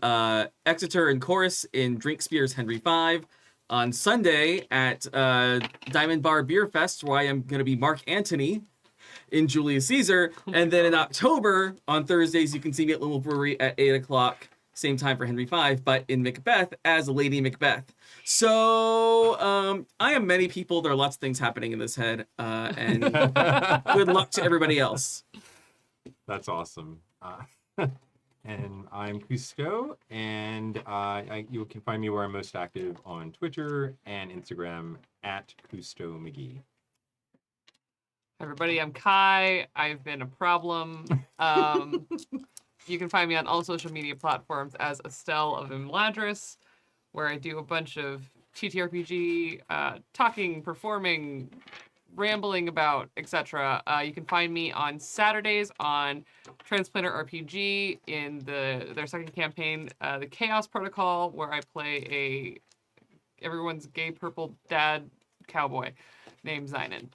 Exeter and Chorus in Drink Spears Henry 5. On Sunday at Diamond Bar Beer Fest, where I am going to be Mark Antony in Julius Caesar. And then in October, on Thursdays, you can see me at Lone Wolf Brewery at 8 o'clock, same time for Henry 5, but in Macbeth as Lady Macbeth. So I am many people. There are lots of things happening in this head. And good luck to everybody else. That's awesome. And I'm Cousteau, and you can find me where I'm most active on Twitter and Instagram at Cousteau Magee. Everybody, I'm Kai. I've been a problem. You can find me on all social media platforms as Estelle of Imladris, where I do a bunch of TTRPG, talking, performing, rambling about, etc. You can find me on Saturdays on Transplanter RPG in their second campaign, the Chaos Protocol, where I play everyone's gay purple dad cowboy named Zynon.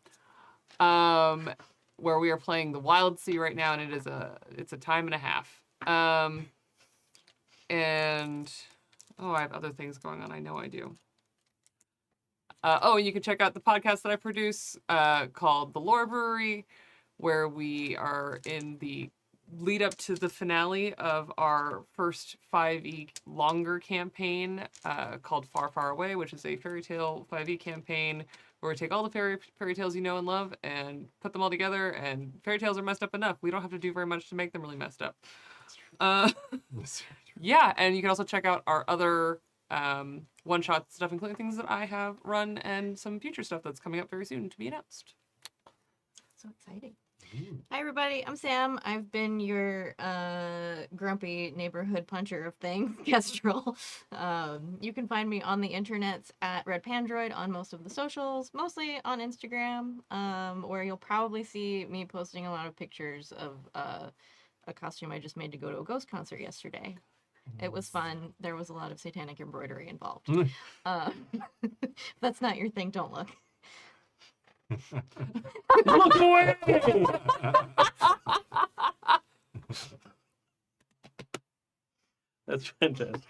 Where we are playing the Wild Sea right now, and it's a time and a half. And I have other things going on. I know I do. And you can check out the podcast that I produce called The Lore Brewery, where we are in the lead up to the finale of our first 5e longer campaign called Far, Far Away, which is a fairy tale 5e campaign where we take all the fairy tales you know and love and put them all together, and fairy tales are messed up enough. We don't have to do very much to make them really messed up. Yeah, and you can also check out our other one-shot stuff, including things that I have run and some future stuff that's coming up very soon to be announced. So exciting. Hi, everybody. I'm Sam. I've been your grumpy neighborhood puncher of things, Kestrel. You can find me on the internets at Red Pandroid on most of the socials, mostly on Instagram, where you'll probably see me posting a lot of pictures of a costume I just made to go to a ghost concert yesterday. It was fun. There was a lot of satanic embroidery involved. If that's not your thing, don't look. Look away! That's fantastic.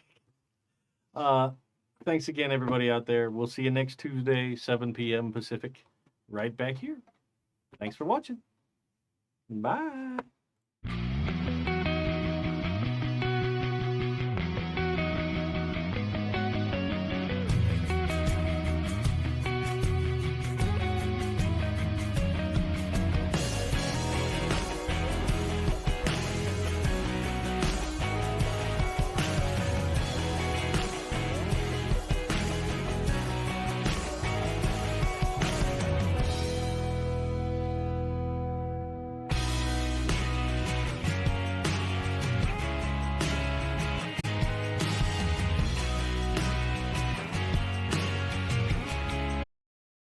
Thanks again, everybody out there. We'll see you next Tuesday, 7 p.m. Pacific, right back here. Thanks for watching. Bye.